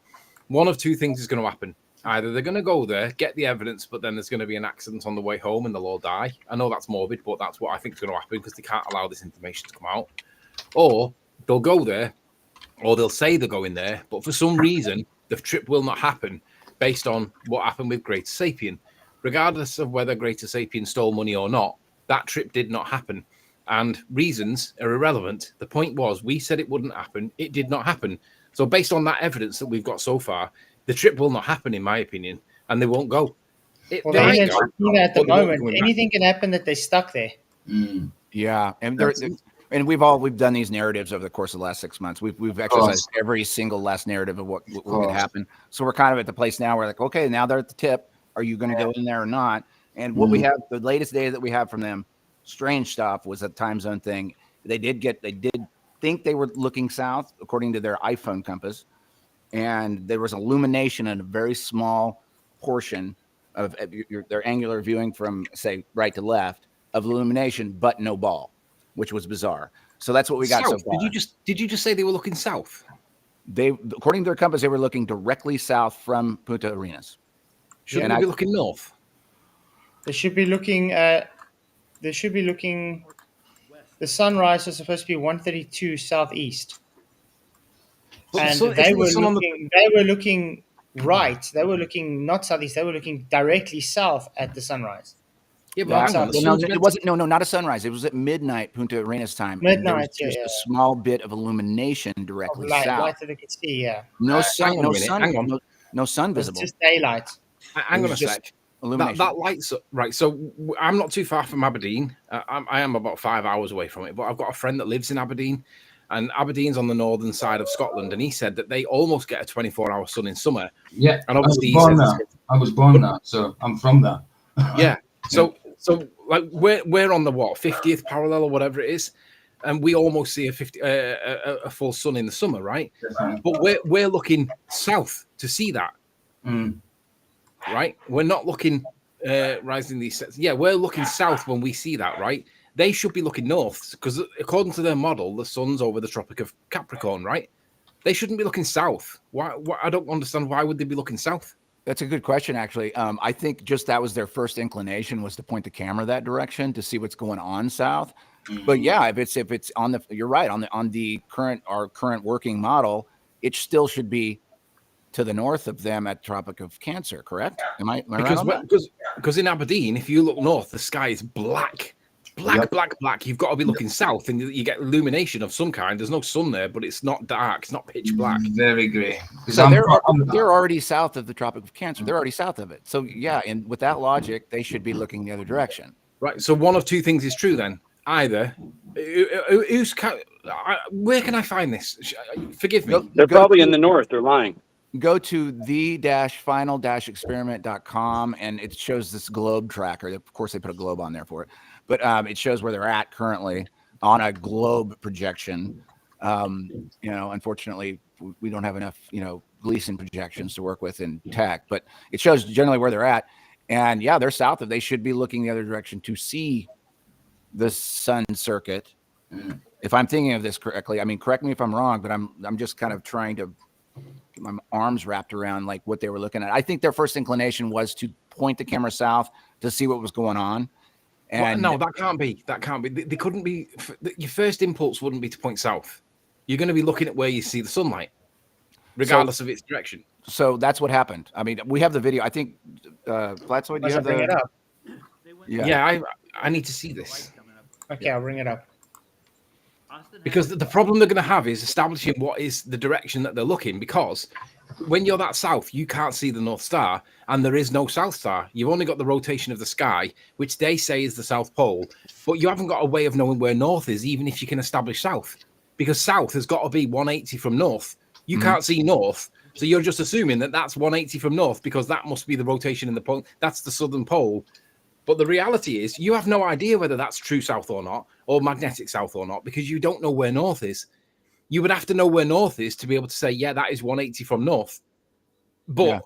one of two things is going to happen. Either they're going to go there, get the evidence, but then there's going to be an accident on the way home and they'll all die. I know that's morbid, but that's what I think is going to happen because they can't allow this information to come out. Or they'll go there, or they'll say they're going there, but for some reason, the trip will not happen based on what happened with Greater Sapien. Regardless of whether Greater Sapien stole money or not, that trip did not happen. And reasons are irrelevant. The point was, we said it wouldn't happen. It did not happen. So based on that evidence that we've got so far, the trip will not happen, in my opinion, and they won't go.
Well,
They
they're in
might go,
Antarctica at the
but they won't be
moment.
coming back.
Anything can happen that they're stuck there.
Yeah, and
That's-
and we've done these narratives over the course of the last 6 months. We've exercised every single last narrative of what could happen. So we're kind of at the place now where like, okay, now they're at the tip. Are you going to go in there or not? And what we have, the latest data that we have from them, strange stuff, was a time zone thing. They did think they were looking south according to their iPhone compass, and there was illumination in a very small portion of their angular viewing from, say, right to left of illumination, but no ball, which was bizarre. So that's what we got so
South.
far.
Did you just say they were looking south?
They, according to their compass, they were looking directly south from Punta Arenas.
Shouldn't they be looking north?
They should be looking at. They should be looking. The sunrise was supposed to be 132 southeast, and they were looking. They were looking right. They were looking not southeast. They were looking directly south at the sunrise.
Yeah, but
it wasn't. No, not a sunrise. It was at midnight, Punta Arenas time.
Midnight,
and there was just a small bit of illumination directly south.
Light that they could see. Yeah.
No sun. No sun visible.
It's just daylight.
Hang on a sec. That lights up, right? So I'm not too far from Aberdeen. I am about 5 hours away from it, but I've got a friend that lives in Aberdeen, and Aberdeen's on the northern side of Scotland, and he said that they almost get a 24-hour sun in summer.
Yeah,
and obviously
I was born there, so I'm from there.
Yeah, so like we're on the 50th parallel or whatever it is, and we almost see a full sun in the summer, right?
Definitely.
But we're looking south to see that. Right, we're not looking rising these sets. Yeah, we're looking south when we see that, right? They should be looking north because according to their model, the sun's over the Tropic of Capricorn, right? They shouldn't be looking south. Why? I don't understand. Why would they be looking south?
That's a good question, actually. I think just that was their first inclination, was to point the camera that direction to see what's going on south. But yeah, if it's on the, you're right, on the current working model, it still should be to the north of them at Tropic of Cancer, correct? Am I right on that?
Because in Aberdeen, if you look north, the sky is black. Black. You've got to be looking south, and you get illumination of some kind. There's no sun there, but it's not dark. It's not pitch black.
Very grey.
So they're already south of the Tropic of Cancer. They're already south of it. So yeah, and with that logic, they should be looking the other direction.
Right. So one of two things is true then. Either where can I find this? Forgive me.
They're probably in the north. They're lying.
Go to the-final-experiment.com, and it shows this globe tracker. Of course, they put a globe on there for it, but it shows where they're at currently on a globe projection. Unfortunately, we don't have enough, Gleason projections to work with in tech, but it shows generally where they're at. And yeah, they're south of. They should be looking the other direction to see the sun circuit. If I'm thinking of this correctly, I mean, correct me if I'm wrong, but I'm just kind of trying to get my arms wrapped around like what they were looking at. I think their first inclination was to point the camera south to see what was going on. And
no, that can't be. They couldn't be. Your first impulse wouldn't be to point south. You're going to be looking at where you see the sunlight, regardless of its direction.
So that's what happened. I mean, we have the video. I think Flatzoid, do you have
bring it up?
Yeah, I need to see this.
Okay, I'll bring it up.
Because the problem they're going to have is establishing what is the direction that they're looking. Because when you're that south, you can't see the North Star, and there is no South Star. You've only got the rotation of the sky, which they say is the South Pole, but you haven't got a way of knowing where North is, even if you can establish South. Because South has got to be 180 from North. You can't see North, so you're just assuming that that's 180 from North because that must be the rotation in the pole. That's the Southern Pole. But the reality is you have no idea whether that's true south or not, or magnetic south or not, because you don't know where north is. You would have to know where north is to be able to say, yeah, that is 180 from north. But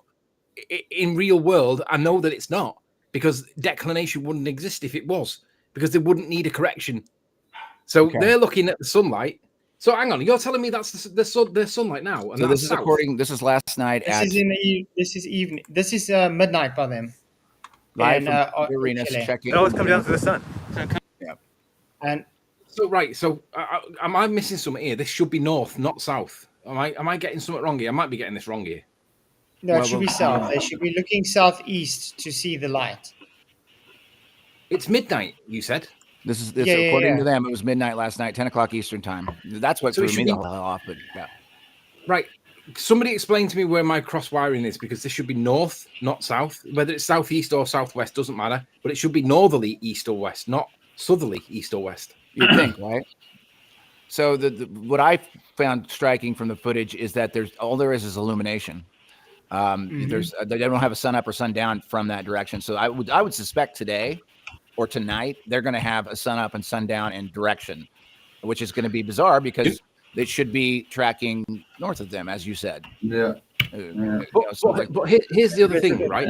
in real world, I know that it's not, because declination wouldn't exist if it was, because they wouldn't need a correction. So they're looking at the sunlight. So hang on, you're telling me that's the sunlight now? And
so this is south. This is last night.
This is evening. This is midnight by them.
Live from Arenas, checking.
It always comes down to the sun.
Yeah.
And
so am I missing something here? This should be north, not south. Am I getting something wrong here? I might be getting this wrong here.
No, it should be south. They should be looking southeast to see the light.
It's midnight, you said.
This is according to them. It was midnight last night, 10 o'clock Eastern time. That's what threw me the hell off. But yeah.
Right. Somebody explain to me where my cross wiring is, because this should be north, not south. Whether it's southeast or southwest doesn't matter, but it should be northerly east or west, not southerly east or west.
You'd think, right? So what I found striking from the footage is that all there is illumination. They don't have a sun up or sun down from that direction. So I would suspect today or tonight they're going to have a sun up and sun down in direction, which is going to be bizarre because they should be tracking north of them, as you said.
Yeah.
But here's the other thing, right?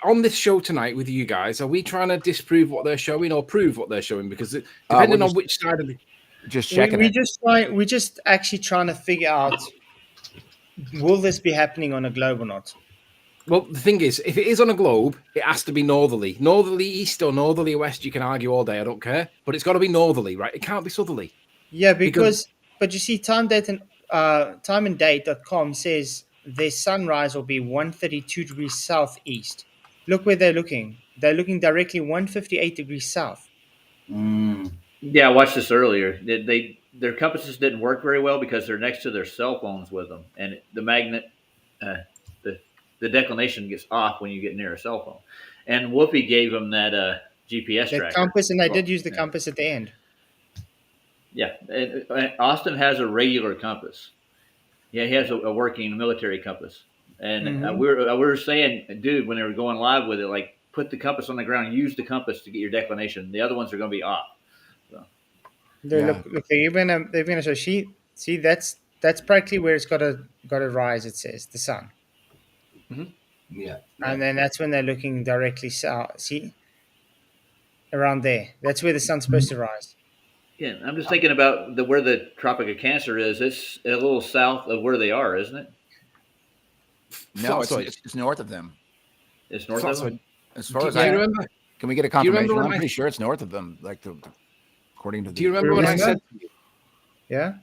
On this show tonight with you guys, are we trying to disprove what they're showing or prove what they're showing? Because depending on which side of the
just checking
we're just actually trying to figure out, will this be happening on a globe or not?
Well, the thing is, if it is on a globe, it has to be northerly east or northerly west. You can argue all day, I don't care, but it's got to be northerly, right? It can't be southerly.
Yeah, but you see, timeanddate.com says their sunrise will be 132 degrees southeast. Look where they're looking. They're looking directly 158 degrees south.
Yeah, I watched this earlier. Their compasses didn't work very well because they're next to their cell phones with them, and the magnet, the declination gets off when you get near a cell phone. And Whoopi gave them that GPS tracker.
Compass, and they did use the compass at the end.
Yeah, and Austin has a regular compass. Yeah, he has a working military compass. And we were saying, dude, when they were going live with it, like, put the compass on the ground, use the compass to get your declination. The other ones are going to be off. So.
Look, they're gonna show. See, that's practically where it's got to rise. It says the sun.
Yeah.
And then that's when they're looking directly south. See, around there. That's where the sun's supposed to rise.
Yeah, I'm just thinking about where the Tropic of Cancer is. It's a little south of where they are, isn't it?
No, it's north of them.
It's north of them?
As far as I remember. Can we get a confirmation? I'm pretty sure it's north of them, according to the...
Do you remember when I said...
Yeah?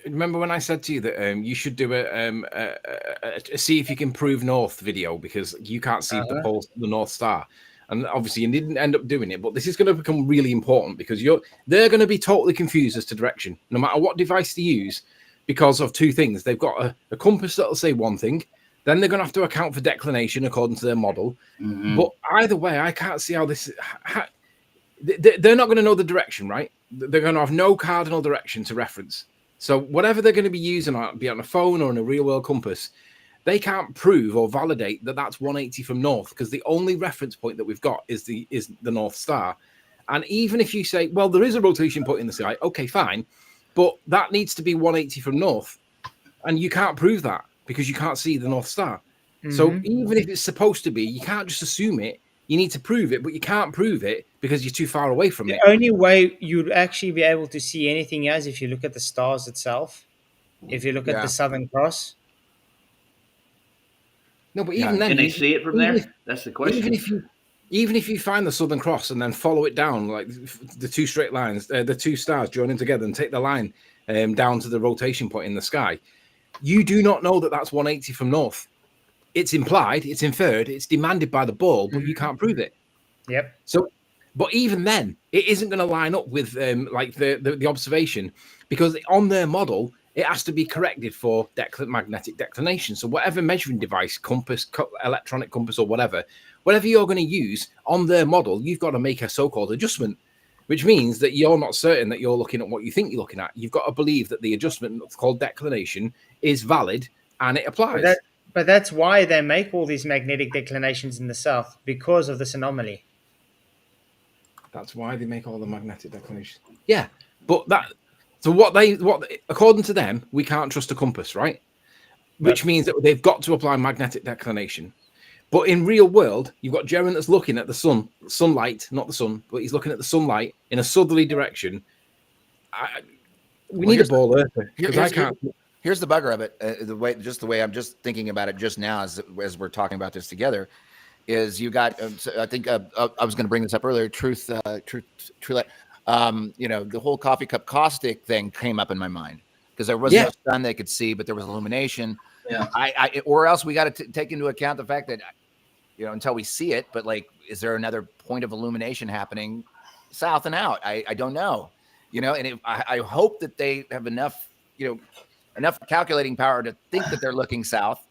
Remember when I said to you that you should do a see if you can prove north video, because you can't see the North Star. And obviously you didn't end up doing it, but this is going to become really important because they're going to be totally confused as to direction, no matter what device they use, because of two things. They've got a compass that'll say one thing, then they're going to have to account for declination according to their model. But either way, I can't see how this... they're not going to know the direction, right? They're going to have no cardinal direction to reference. So whatever they're going to be using, be on a phone or in a real-world compass, they can't prove or validate that that's 180 from north, because the only reference point that we've got is the North Star. And even if you say, well, there is a rotation point in the sky, okay, fine, but that needs to be 180 from north, and you can't prove that because you can't see the North Star. So even if it's supposed to be, you can't just assume it. You need to prove it, but you can't prove it because you're too far away from it.
The only way you'd actually be able to see anything is if you look at the stars itself. If you look at the Southern Cross.
No, but even then,
can they see it from there? That's the question.
Even if you find the Southern Cross and then follow it down, like the two straight lines, the two stars joining together, and take the line down to the rotation point in the sky, you do not know that that's 180 from north. It's implied, it's inferred, it's demanded by the ball, but you can't prove it.
Yep.
So, but even then, it isn't going to line up with like the observation, because on their model, it has to be corrected for magnetic declination. So whatever measuring device, compass, electronic compass, or whatever you're going to use on their model, you've got to make a so-called adjustment, which means that you're not certain that you're looking at what you think you're looking at. You've got to believe that the adjustment called declination is valid and it applies.
But that's why they make all these magnetic declinations in the south, because of this anomaly.
That's why they make all the magnetic declinations. Yeah, but what according to them, we can't trust a compass, right? Which means that they've got to apply magnetic declination. But in real world, you've got Jaren that's looking at the sunlight, not the sun, but he's looking at the sunlight in a southerly direction. We need a ball earther, because I can't.
Here's the bugger of it. The way I'm just thinking about it just now, as we're talking about this together, is you got. I think I was going to bring this up earlier. Truth. The whole coffee cup caustic thing came up in my mind because there was no sun they could see, but there was illumination. Yeah. Or else we got to take into account the fact that, until we see it, but like, is there another point of illumination happening south and out? I don't know. And I hope that they have enough calculating power to think that they're looking south,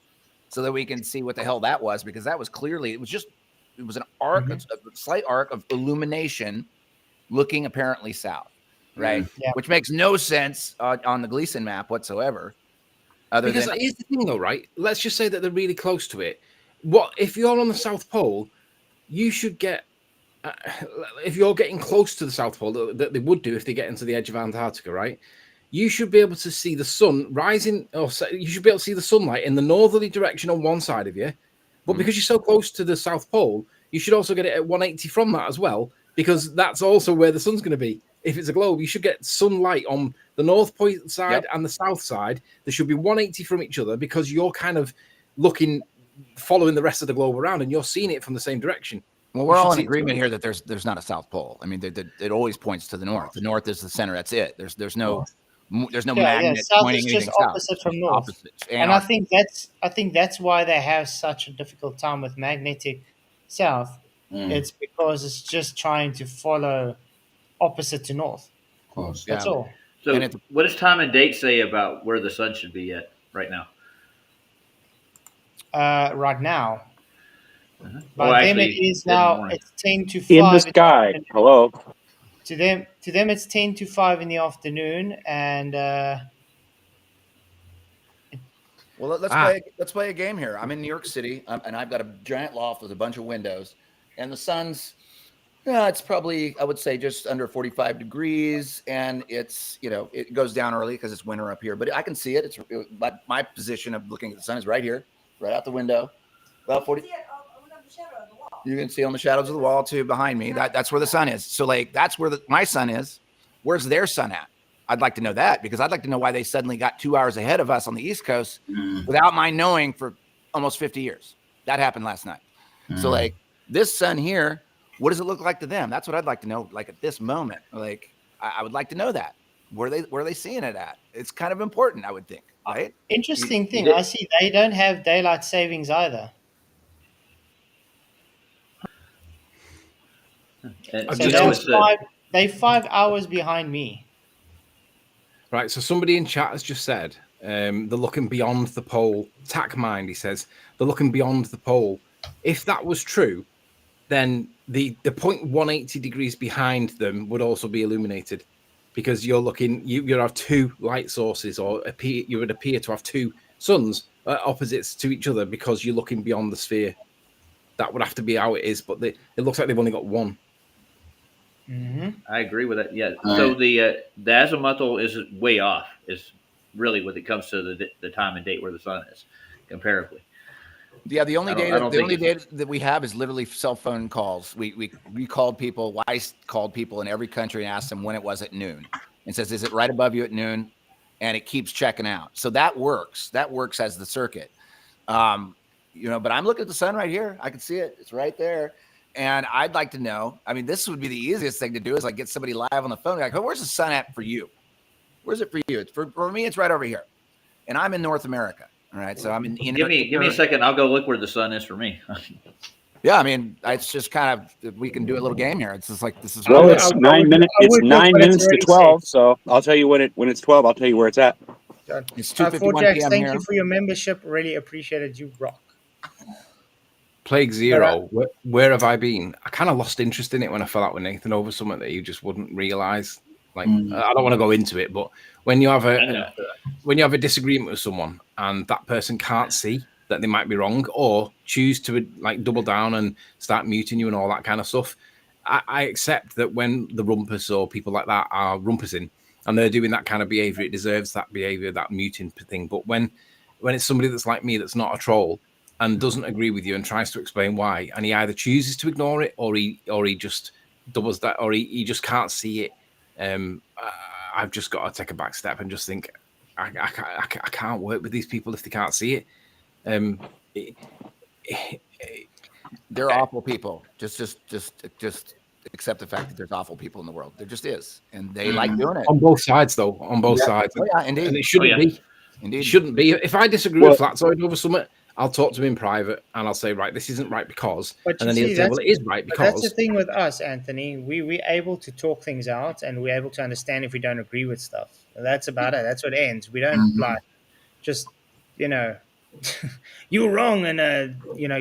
so that we can see what the hell that was, because that was clearly, it was an arc, a slight arc of illumination looking apparently south, right?
Yeah.
Which makes no sense on the Gleason map whatsoever.
Because here's the thing, though, right? Let's just say that they're really close to it. What if you're on the South Pole? You should get, if you're getting close to the South Pole, that they would do if they get into the edge of Antarctica, right? You should be able to see the sun rising, or you should be able to see the sunlight in the northerly direction on one side of you. But because you're so close to the South Pole, you should also get it at 180 from that as well, because that's also where the sun's going to be. If it's a globe, you should get sunlight on the north point side and the south side. There should be 180 from each other, because you're kind of following the rest of the globe around, and you're seeing it from the same direction.
Well, we're all in agreement here that there's not a South Pole. I mean, it always points to the north. The north is the center. That's it. There's no magnet
south
pointing
is just
anything
opposite
south.
from north.
Opposite.
And I think that's why they have such a difficult time with magnetic south. It's because it's just trying to follow opposite to north.
Of course.
That's all.
So what does time and date say about where the sun should be at right now?
Right now.
Well,
them
actually,
it is now. It's 10 to 5
In the sky. Hello.
To them, it's 10 to 5 in the afternoon, and
Well, let's play a game here. I'm in New York City, and I've got a giant loft with a bunch of windows, and the sun's, it's probably, I would say, just under 45 degrees, and it's, it goes down early because it's winter up here, but I can see it. My position of looking at the sun is right here, right out the window, about 40. You can see on the shadows of the wall too behind me. That's where the sun is. So that's where my sun is. Where's their sun at? I'd like to know that, because I'd like to know why they suddenly got 2 hours ahead of us on the East Coast without my knowing for almost 50 years. That happened last night. So this sun here, what does it look like to them? That's what I'd like to know. At this moment, I would like to know that. Where are they seeing it at? It's kind of important, I would think. Right?
Interesting thing. I see they don't have daylight savings either. So they're 5 hours behind me.
Right, so somebody in chat has just said they're looking beyond the pole. TackMind, he says, they're looking beyond the pole. If that was true, then the point 180 degrees behind them would also be illuminated, because you're looking, you have two light sources, or you would appear to have two suns opposites to each other, because you're looking beyond the sphere. That would have to be how it is, but it looks like they've only got one.
I agree with that. Yeah. So the azimuthal is way off. Is really when it comes to the time and date where the sun is, comparably.
Yeah, the only data that we have is literally cell phone calls. We called people. Weiss called people in every country and asked them when it was at noon, and says, "Is it right above you at noon?" And it keeps checking out. So that works. That works as the circuit. But I'm looking at the sun right here. I can see it. It's right there. And I'd like to know, I mean, this would be the easiest thing to do, is get somebody live on the phone. Oh, where's the sun at for you? Where's it for you? For me, it's right over here. And I'm in North America. All right. So I'm in.
Give me a second. I'll go look where the sun is for me.
Yeah. I mean, it's just kind of, we can do a little game here. It's just this is.
Well, it's 9 minutes. It's 9 minutes to 12. So I'll tell you when it's 12. I'll tell you where it's at.
It's 2:51 p.m.
Thank
here.
you for your membership. Really appreciate it. You rock.
Plague Zero, where have I been? I kind of lost interest in it when I fell out with Nathan over something that you just wouldn't realize. I don't want to go into it, but when you have a disagreement with someone and that person can't see that they might be wrong, or choose to double down and start muting you and all that kind of stuff, I accept that when the rumpus or people like that are rumpusing and they're doing that kind of behavior, it deserves that behavior, that muting thing. But when it's somebody that's like me, that's not a troll, and doesn't agree with you and tries to explain why, and he either chooses to ignore it, or he just doubles that, or he just can't see it, I've just got to take a back step and just think, I can't work with these people if they can't see it.
They're awful people. Just accept the fact that there's awful people in the world. There just is, and they like doing it
on both sides, though. On both sides.
Oh, yeah, indeed.
And it shouldn't be.
Indeed.
It shouldn't be. If I disagree with Flatzoid over something, I'll talk to him in private and I'll say, right, this isn't right because,
But
and then
you
he'll
see,
say, well, it is right
but that's the
because.
thing with us, Anthony. We're able to talk things out, and we're able to understand if we don't agree with stuff. That's about it. That's what ends. We don't like just, you know, you're wrong, and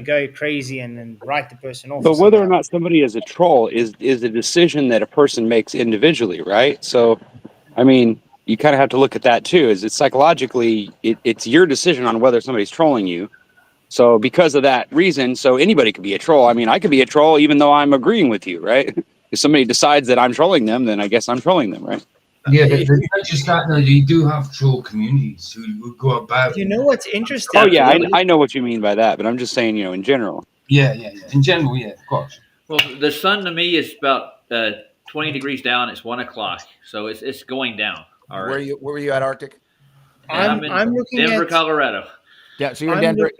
go crazy and write the person off.
But
Or
whether
something.
or not somebody is a troll is a decision that a person makes individually, right? So, I mean, you kind of have to look at that too. Is it psychologically, it's your decision on whether somebody's trolling you. So, because of that reason, so anybody could be a troll. I mean, I could be a troll even though I'm agreeing with you, right? If somebody decides that I'm trolling them, then I guess I'm trolling them, right?
Yeah, but it's not just that. Now, you do have troll communities who would go about.
You know what's interesting?
Oh yeah, I know what you mean by that, but I'm just saying, in general.
Yeah. In general, yeah, of course.
Well, the sun to me is about 20 degrees down. It's 1 o'clock, so it's going down. All right.
Where were you at Arctic?
I'm in
looking
Denver,
at
Colorado.
Yeah, so you're in Denver.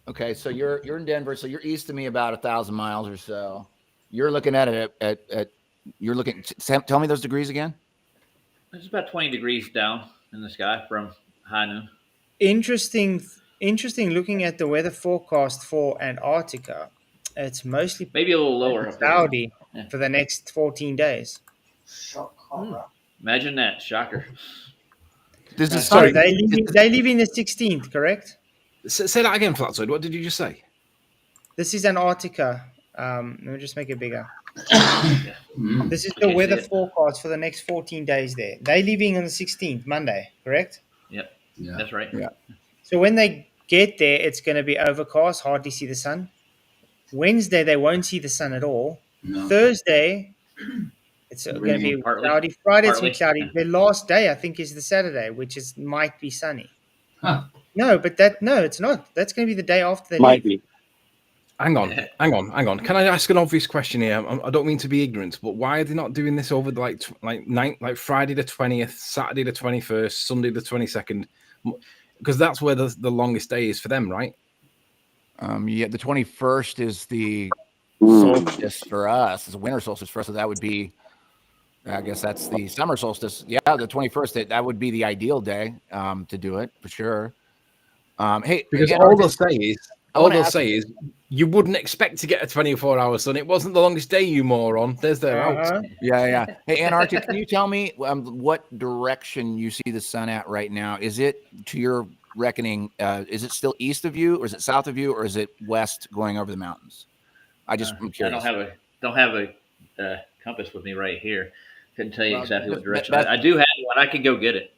Okay, so you're in Denver. So you're east of me about 1,000 miles or so. You're looking at it at you're looking. Sam, tell me those degrees again.
It's about 20 degrees down in the sky from high noon.
Interesting. Looking at the weather forecast for Antarctica, it's mostly
maybe a little lower,
cloudy for the next 14 days.
Imagine that, shocker.
Sorry, they leave in the 16th, correct?
Say that again, Flatzoid. What did you just say?
This is Antarctica. Let me just make it bigger. This is the weather forecast for the next 14 days there. They're leaving on the 16th, Monday, correct?
Yep. Yeah. That's right.
Yeah.
So when they get there, it's going to be overcast, hardly see the sun. Wednesday, they won't see the sun at all. No. Thursday, it's going to be cloudy. Friday, it's going to be cloudy. The last day, I think, is the Saturday, which might be sunny.
Huh.
No, it's not. That's going to be the day after they
might
leave.
Be.
Hang on. Can I ask an obvious question here? I don't mean to be ignorant, but why are they not doing this over like Friday the 20th, Saturday the 21st, Sunday the 22nd? Because that's where the longest day is for them, right?
Yeah, the 21st is the solstice for us. It's a winter solstice for us, so that would be, I guess that's the summer solstice. Yeah, the 21st, that would be the ideal day to do it for sure. Hey,
because all they'll say is you wouldn't expect to get a 24-hour sun. It wasn't the longest day, you moron. There's their out.
Yeah. Hey, Antarctic, can you tell me what direction you see the sun at right now? Is it, to your reckoning, is it still east of you, or is it south of you, or is it west going over the mountains? I'm curious.
I don't have a compass with me right here. Couldn't tell you exactly what direction. I do have one. I can go get it.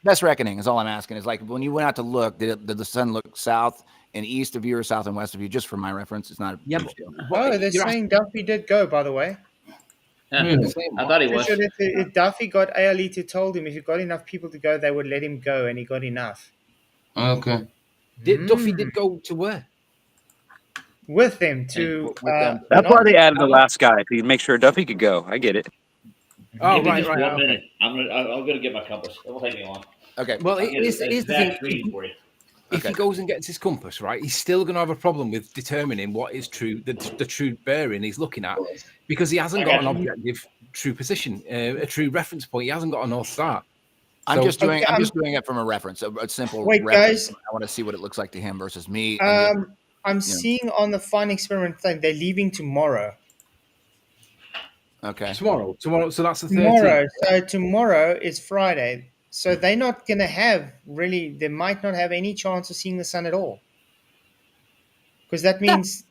Best reckoning is all I'm asking. Is like when you went out to look, did the sun look south and east of you, or south and west of you? Just for my reference, it's not a big deal.
Oh, they're saying Duffy did go, by the way.
Yeah, I thought he was.
Sure if Duffy got ALE to told him if he got enough people to go, they would let him go, and he got enough.
Okay.
Duffy did go to where?
With them to.
That's why they added the last guy to make sure Duffy could go. I get it.
Oh, right. 1 minute. I'm gonna get my compass. It will take me long.
Okay.
Well, here's the thing. If he goes and gets his compass, right, he's still going to have a problem with determining what is true, the true bearing he's looking at, because he hasn't got an objective true position, a true reference point. He hasn't got a North Star.
I'm just doing it from a reference, a simple reference. Guys, I want to see what it looks like to him versus me.
I'm seeing on the fun experiment thing they're leaving tomorrow.
Okay.
Tomorrow. So that's the 13th.
Tomorrow. So tomorrow is Friday. So they're not going to have they might not have any chance of seeing the sun at all. Because that means...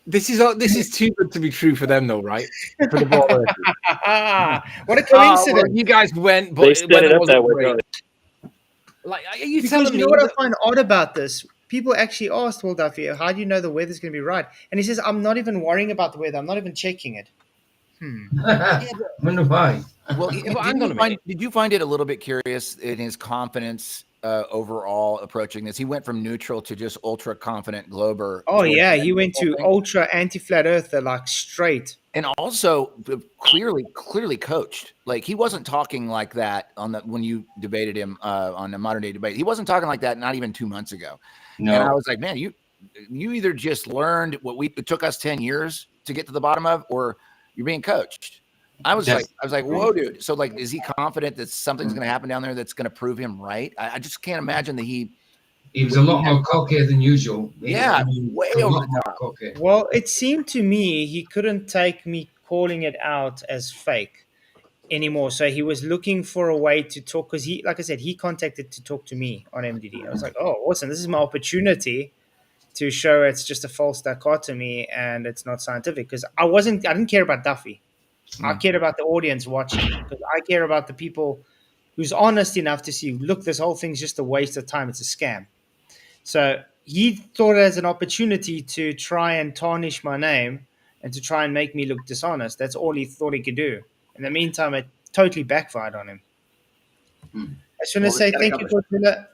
This is too good to be true for them, though, right? For the ball.
What a coincidence!
Well, you guys went, but
they set it up that way.
Like, are you telling me?
You know what I find odd about this? People actually asked Will Duffy, "How do you know the weather's going to be right?" And he says, "I'm not even worrying about the weather. I'm not even checking it."
Wonder why.
Well, did you find it a little bit curious in his confidence overall approaching this? He went from neutral to just ultra confident glober.
Oh yeah, he went to ultra anti-flat earther, like straight.
And also clearly coached. Like he wasn't talking like that when you debated him on the modern day debate. He wasn't talking like that not even 2 months ago. No. And I was like, man, you either just learned it took us 10 years to get to the bottom of, or you're being coached. I was like, whoa, dude. So like, is he confident that something's going to happen down there that's going to prove him right? I just can't imagine that he
He was a lot more cocky than usual.
Yeah, way
a
over
lot
the
more
top.
cocky.
Well, it seemed to me he couldn't take me calling it out as fake anymore. So he was looking for a way to talk because he, like I said, he contacted to talk to me on MDD. I was like, oh, awesome. This is my opportunity to show it's just a false dichotomy and it's not scientific because I didn't care about Duffy. I cared about the audience watching because I care about the people who's honest enough to see, look, this whole thing's just a waste of time. It's a scam. So he thought it as an opportunity to try and tarnish my name and to try and make me look dishonest. That's all he thought he could do. In the meantime, it totally backfired on him. I just want to say thank you, Godzilla,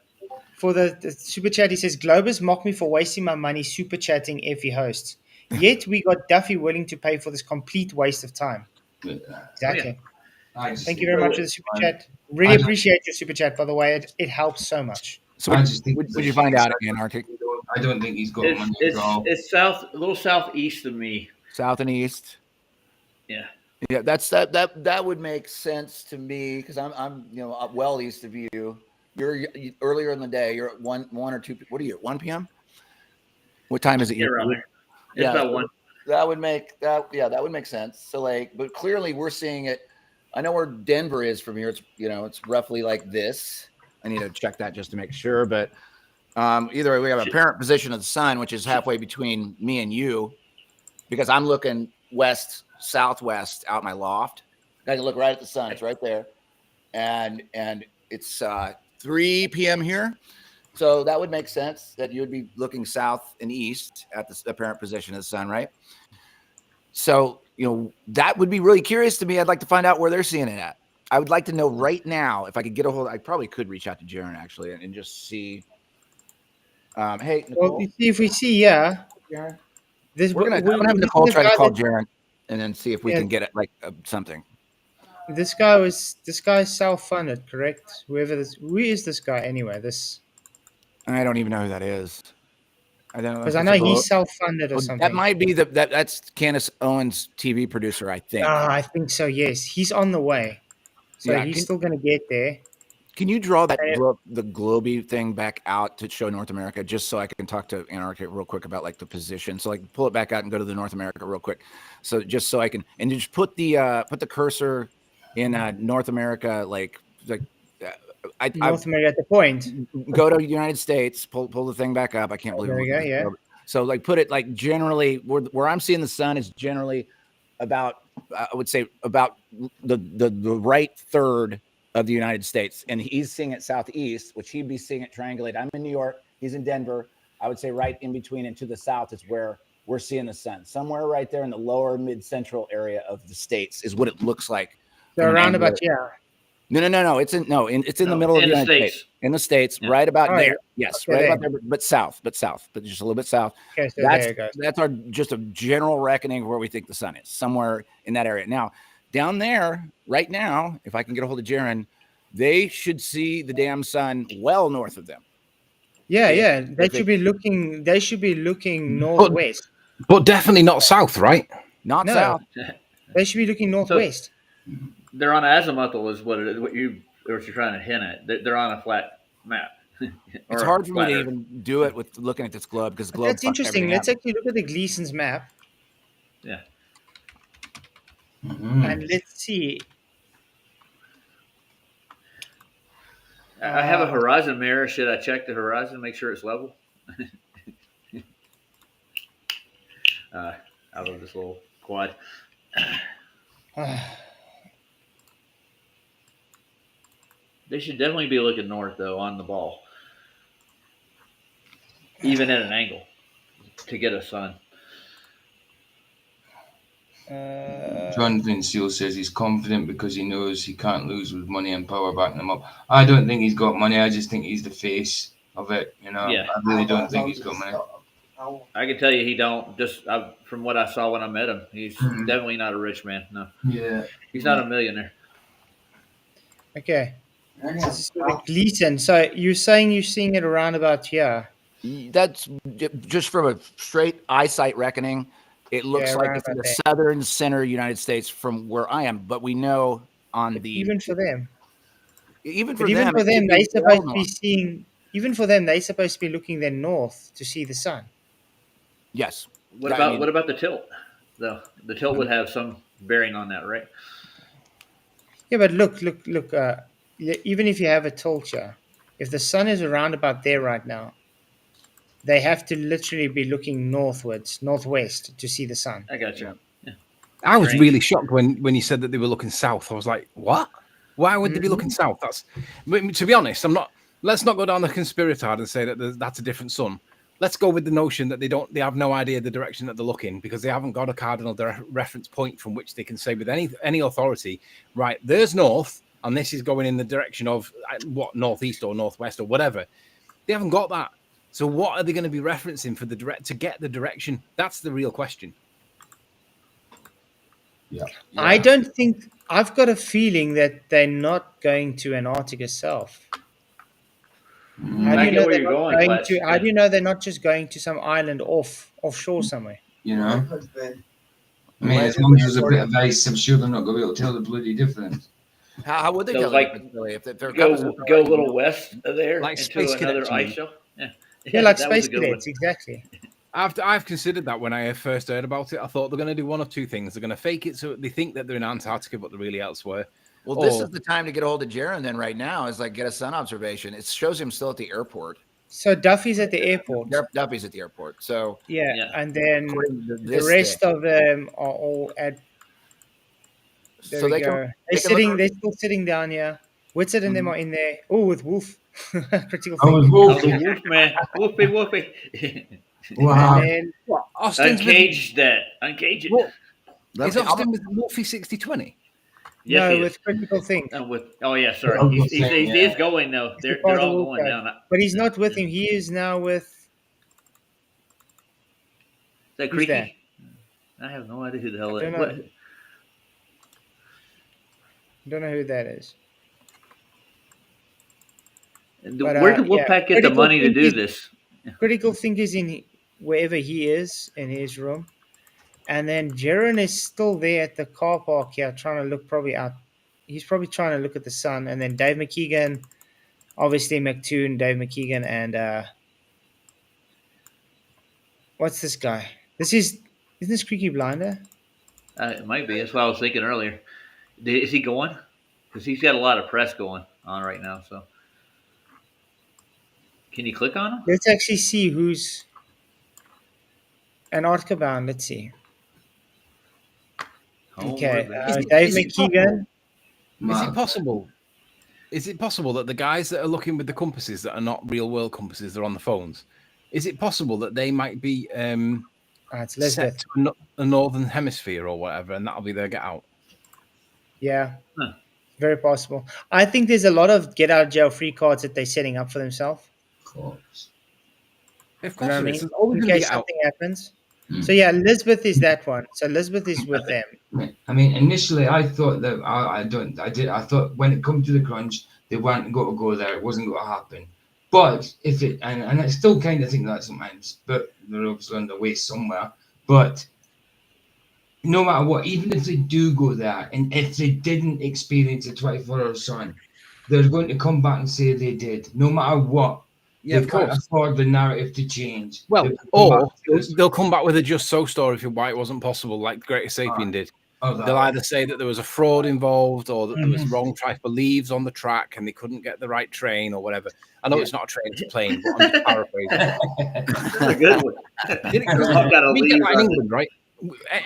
for the super chat. He says, Globus mocked me for wasting my money super chatting Effie hosts. Yet we got Duffy willing to pay for this complete waste of time. Exactly. Thank you very much for the super chat. Really appreciate your super chat, by the way. It helps so much.
So would you find out again, Arctic?
I don't think he's got money at all.
It's a little southeast of me.
South and east.
Yeah.
Yeah, that would make sense to me because I'm well east of you. You're earlier in the day. You're at 1 or 2. What are you at 1 p.m.? What time is it?
Yeah, around there. It's about 1.
That would make that would make sense. So but clearly we're seeing it. I know where Denver is from here. It's it's roughly like this. I need to check that just to make sure. But either way, we have a apparent position of the sun, which is halfway between me and you, because I'm looking southwest out my loft. I can look right at the sun. It's right there, and it's 3 p.m. here. So that would make sense that you would be looking south and east at the apparent position of the sun, right? So, that would be really curious to me. I'd like to find out where they're seeing it at. I would like to know right now if I could get a hold. I probably could reach out to Jaron actually and just see. Hey, Nicole.
Well, if we see, yeah.
I'm gonna have Nicole try to call Jaron and then see if we can get it something.
This guy's self-funded, correct? Who is this guy anyway?
I don't even know who that is. I don't know
because I know he's self-funded or something.
That might be that's Candace Owens' TV producer, I think.
I think so. Yes, he's on the way, so he's still going to get there.
Can you draw the globy thing back out to show North America, just so I can talk to Antarctica real quick about the position? So pull it back out and go to the North America real quick. So just so I can just put the cursor in North America,
North America at the point.
Go to the United States, pull the thing back up. I can't believe
there we go. Yeah.
So put it generally where I'm seeing the sun is generally about I would say about the right third of the United States, and he's seeing it southeast, which he'd be seeing it triangulate. I'm in New York, he's in Denver. I would say right in between and to the south is where we're seeing the sun. Somewhere right there in the lower mid-central area of the states is what it looks like.
So around about
No. It's in the middle of the United States. In the States, right about there. Yes, right about there, but south, but just a little bit south.
Okay, so
that's our just a general reckoning of where we think the sun is, somewhere in that area. Now, down there, right now, if I can get a hold of Jaron, they should see the damn sun well north of them.
Yeah. They should be looking northwest.
But definitely not south, right?
Not south.
They should be looking northwest.
They're on azimuthal is what it is. What you're trying to hint at. They're on a flat map.
It's hard for me to even do it with looking at this globe because globe.
That's interesting. Let's actually look at the Gleason's map.
Yeah.
And let's see.
I have a horizon mirror. Should I check the horizon, make sure it's level? Out of this little quad. They should definitely be looking north, though, on the ball. Even at an angle to get a sun.
Jonathan Seal says he's confident because he knows he can't lose with money and power backing him up. I don't think he's got money. I just think he's the face of it. I really don't think he's got money.
I can tell you he don't. Just from what I saw when I met him, he's definitely not a rich man. No.
Yeah.
He's not a millionaire.
Okay. This is Gleason. So you're saying you're seeing it around about here?
That's just from a straight eyesight reckoning. It looks like it's in the southern center United States from where I am, but we know even
for them,
they're
supposed to be seeing. even for them, they're supposed to be looking then north to see the sun.
Yes.
What about the tilt? The tilt would have some bearing on that, right?
Yeah, but look. Even if you have a tilt here, if the sun is around about there right now, they have to literally be looking northwest to see the sun.
I got you. Yeah.
I was
Strange.
really shocked when you said that they were looking south. I was like, what? Why would they be looking south? To be honest, let's not go down the conspiratard and say that that's a different sun. Let's go with the notion that they have no idea the direction that they're looking, because they haven't got a cardinal reference point from which they can say with any authority, right, there's north, and this is going in the direction of what, northeast or northwest or whatever. They haven't got that. So what are they going to be referencing for to get the direction? That's the real question.
Yeah.
I don't think. I've got a feeling that they're not going to Antarctica south. How do you know they're not going to? How do you know they're not just going to some island offshore somewhere?
You know, I mean, as long as there's a bit of ice, I'm sure they're not going to be able to tell the bloody difference.
How would they
So
tell
like
if they're
go a little west of there
Like
into
Space
another
Cadets,
ice shelf?
Yeah, like
that was
Space
a good one.
Cadets, exactly.
I've considered that when I first heard about it. I thought they're going to do one of two things. They're going to fake it so they think that they're in Antarctica, but they're really elsewhere.
Well, this is the time to get a hold of Jaron then right now, is like get a sun observation. It shows him still at the airport.
So Duffy's at the airport.
Duffy's at the airport. So
yeah. And then the
this
rest of them are all at. There
So
we
they
go.
can-
They're
they can look-
they're still sitting down here. Whitsett and them are in there. Oh, with Wolf. Critical
Oh,
thinking.
Wolf.
Oh, the wolf man, woofy.
Wow.
And then
Austin's
Uncage that. Uncage it.
Is Austin with Wolfie 6020?
Yes,
no,
he is.
with critical think.
Oh yeah, sorry.
Oh,
He
yeah.
is going though. They're all going down. Is
But he's not with him. He is now with.
that
Who's
Creaky? I have no idea who the hell
I
that
don't know.
is.
Don't know who that is.
Where did Wolfpack get the money to do this?
Critical think is in wherever he is in his room. And then Jaron is still there at the car park here, trying to look probably out. He's probably trying to look at the sun. And then Dave McKeegan, obviously McToon, Dave McKeegan, and what's this guy? Isn't this Creaky Blinder?
It might be. That's what I was thinking earlier. Is he going? Because he's got a lot of press going on right now. So, can you click on him?
Let's actually see who's Antarctica bound. Let's see. Okay, Dave McKeegan.
Is it possible that the guys that are looking with the compasses that are not real world compasses, they're on the phones? Is it possible that they might be set to the northern hemisphere or whatever, and that'll be their get out?
Yeah, very possible. I think there's a lot of get out of jail free cards that they're setting up for themselves.
Of course.
Of
You know what I mean?
It's always
In
gonna
case
get out.
something happens. So yeah, Elizabeth is that one. So Elizabeth is with them.
I mean, initially I thought that I thought when it comes to the crunch, they weren't going to go there. It wasn't going to happen. But if it, and I still kind of think that sometimes, but they're obviously on the way somewhere. But no matter what, even if they do go there, and if they didn't experience a 24-hour sun, they're going to come back and say they did, no matter what.
Yeah,
they can't afford the narrative to change.
Well, or they'll come back with a just so story for why it wasn't possible, like the Greatest Sapien did. They'll either say that there was a fraud involved, or that there was wrong type of leaves on the track and they couldn't get the right train or whatever. I know it's not a train, it's a plane, but I'm just paraphrasing.
That's a good one.
We get that in England, right?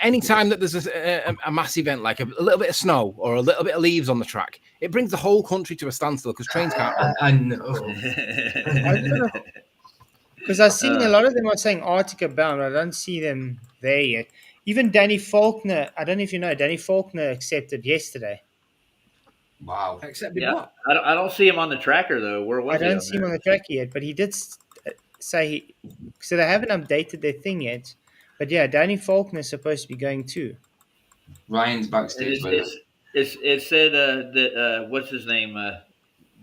Anytime that there's a mass event, like a little bit of snow or a little bit of leaves on the track, it brings the whole country to a standstill because trains can't run.
I know.
Because I've seen a lot of them are saying Antarctica bound. I don't see them there yet. Even Danny Faulkner, I don't know if you know, Danny Faulkner accepted yesterday.
Wow.
Accepted
what? I don't see him on the tracker though. Where was
I
he?
don't see him on the tracker yet, but he did say so they haven't updated their thing yet. But yeah, Danny Faulkner is supposed to be going too.
Ryan's backstage.
It said that what's his name?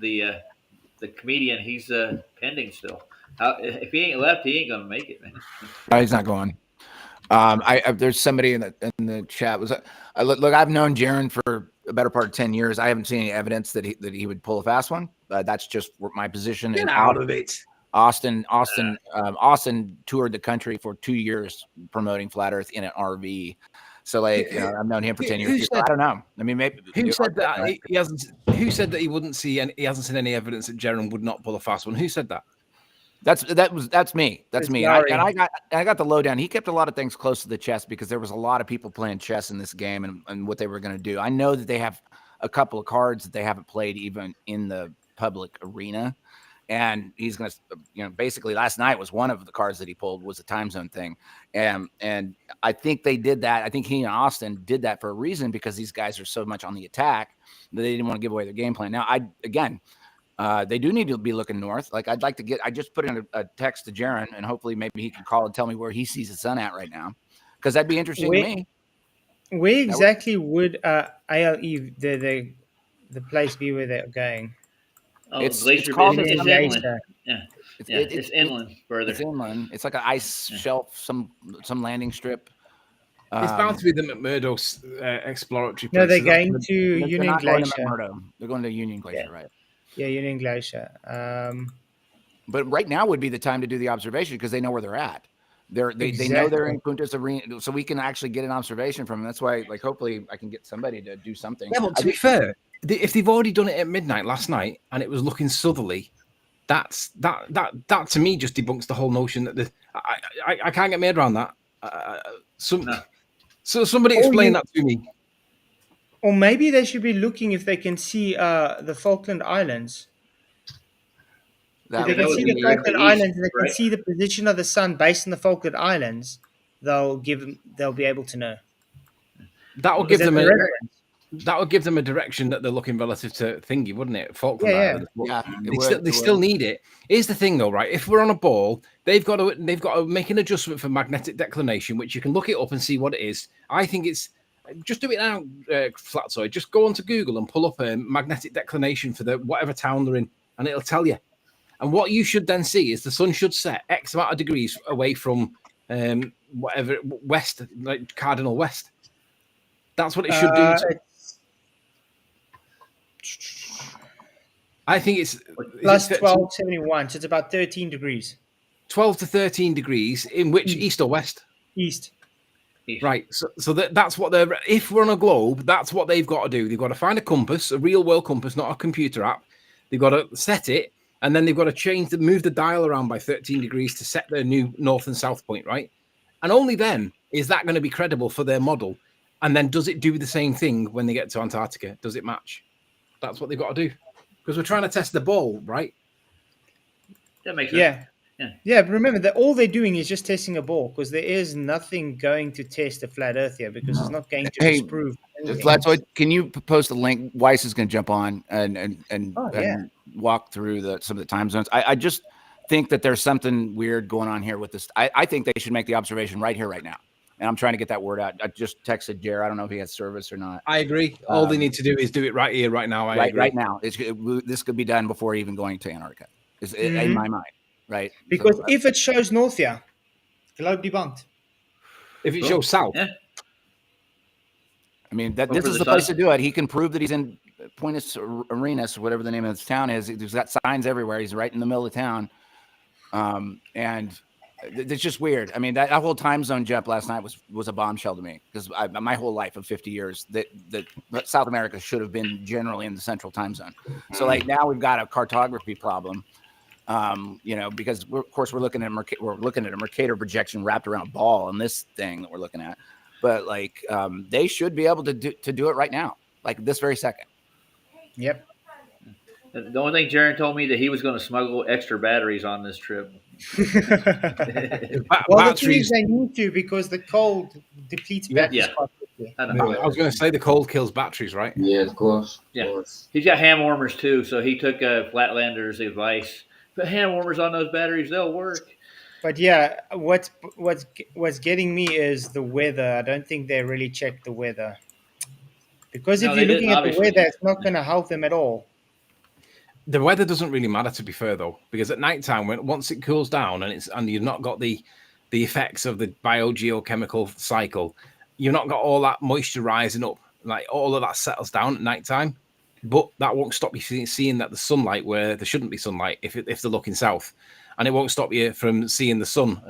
The comedian. He's pending still. If he ain't left, he ain't gonna make it, man.
He's not going. There's somebody in the chat look. I've known Jaron for a better part of 10 years, I haven't seen any evidence that he would pull a fast one. That's just my position.
Get out of it.
Austin toured the country for 2 years promoting flat Earth in an RV. So, like, you know, I've known him for 10 years. I don't know. I mean, maybe
who said that he hasn't? Who said that he wouldn't see? And he hasn't seen any evidence that Jerem would not pull a fast one. Who said that?
That's me. That's me. I got the lowdown. He kept a lot of things close to the chest because there was a lot of people playing chess in this game and what they were going to do. I know that they have a couple of cards that they haven't played even in the public arena. And he's going to, you know, basically last night was one of the cards that he pulled was a time zone thing. And I think they did that. I think he and Austin did that for a reason because these guys are so much on the attack that they didn't want to give away their game plan. Now, they do need to be looking north. Like I just put in a text to Jaron and hopefully maybe he can call and tell me where he sees the sun at right now. Because that'd be interesting to me.
Where exactly would ALE, the place be where they're going?
Oh,
it's
called
inland.
Yeah, it's inland further.
It's inland. It's like an ice shelf, some landing strip.
It's bound to be the McMurdo's exploratory place.
No, they're going to Union Glacier.
They're going to Union Glacier, right?
Yeah, Union Glacier.
But right now would be the time to do the observation because they know where they're at. They know they're in Punta Arena, so we can actually get an observation from them. That's why, like, hopefully I can get somebody to do something.
Yeah, but to be fair, if they've already done it at midnight last night and it was looking southerly, that to me just debunks the whole notion that I can't get my head around that. So somebody explain that to me.
Or maybe they should be looking if they can see the Falkland Islands. If they can see the Falkland Islands and they can see the position of the sun based on the Falkland Islands, they'll be able to know.
That will give them a direction that they're looking relative to thingy, wouldn't it? Falkland Islands.
Yeah.
They still need it. Here's the thing, though, right? If we're on a ball, they've got to make an adjustment for magnetic declination, which you can look it up and see what it is. I think it's just do it now, Flatzoid. Just go onto Google and pull up a magnetic declination for the whatever town they're in, and it'll tell you. And what you should then see is the sun should set X amount of degrees away from whatever west, like cardinal west. That's what it should do. I think it's
plus 1271, so it's about 13 degrees.
12 to 13 degrees in which east or west?
East.
Right. So that's what they're. If we're on a globe, that's what they've got to do. They've got to find a compass, a real world compass, not a computer app. They've got to set it, and then they've got to move the dial around by 13 degrees to set their new north and south point, right? And only then is that going to be credible for their model. And then does it do the same thing when they get to Antarctica? Does it match? That's what they've got to do. Because we're trying to test the ball, right?
That makes sense.
Yeah, but remember that all they're doing is just testing a ball because there is nothing going to test a flat Earth here because it's not going to disprove anything.
Flatzoid, can you post a link? Weiss is going to jump on and walk through some of the time zones. I just think that there's something weird going on here with this. I think they should make the observation right here, right now. And I'm trying to get that word out. I just texted Jer. I don't know if he has service or not.
I agree. All they need to do is do it right here, right now.
Right now. This could be done before even going to Antarctica. In my mind. Right,
because if it shows north here, globe debunked.
If it shows south,
I mean this is the place to do it. He can prove that he's in Punta Arenas, whatever the name of this town is. He's got signs everywhere. He's right in the middle of town, and it's just weird. I mean that whole time zone jump last night was a bombshell to me because my whole life of 50 years that South America should have been generally in the central time zone. So like now we've got a cartography problem. Because we're looking at a Mercator projection wrapped around a ball in this thing that we're looking at, but like they should be able to do it right now, like this very second.
Yep.
The only thing Jaron told me that he was going to smuggle extra batteries on this trip.
Well, the thing is they need to because the cold depletes batteries quite quickly.
I was going to say the cold kills batteries, right?
Yeah, of course.
Yeah. He's got hand warmers too, so he took Flatlander's advice. Put hand warmers on those batteries; they'll work.
But yeah, what's getting me is the weather. I don't think they really check the weather because if you're looking at the weather, it's not going to help them at all.
The weather doesn't really matter, to be fair, though, because at night time, once it cools down and you've not got the effects of the biogeochemical cycle, you've not got all that moisture rising up like all of that settles down at nighttime. But that won't stop you seeing that the sunlight where there shouldn't be sunlight if they're looking south, and it won't stop you from seeing the sun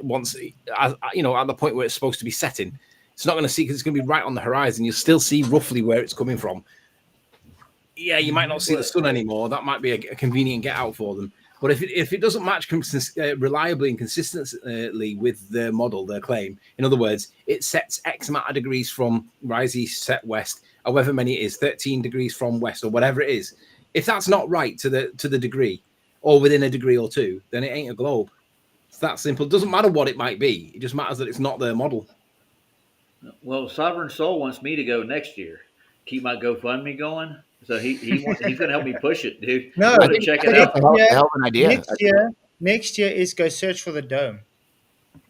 once at the point where it's supposed to be setting. It's not going to see because it's going to be right on the horizon. You'll still see roughly where it's coming from. Yeah, you might not see the sun anymore. That might be a convenient get out for them. But if it doesn't match reliably and consistently with their model, their claim, in other words, it sets X amount of degrees from rise east, set west, however many it is, 13 degrees from west or whatever it is. If that's not right to the degree or within a degree or two, then it ain't a globe. It's that simple. It doesn't matter what it might be. It just matters that it's not their model.
Well, Sovereign Soul wants me to go next year. Keep my GoFundMe going. So he's going to help me push it, dude.
No,
I think check it out.
Hell of an idea.
Next year is go search for the dome.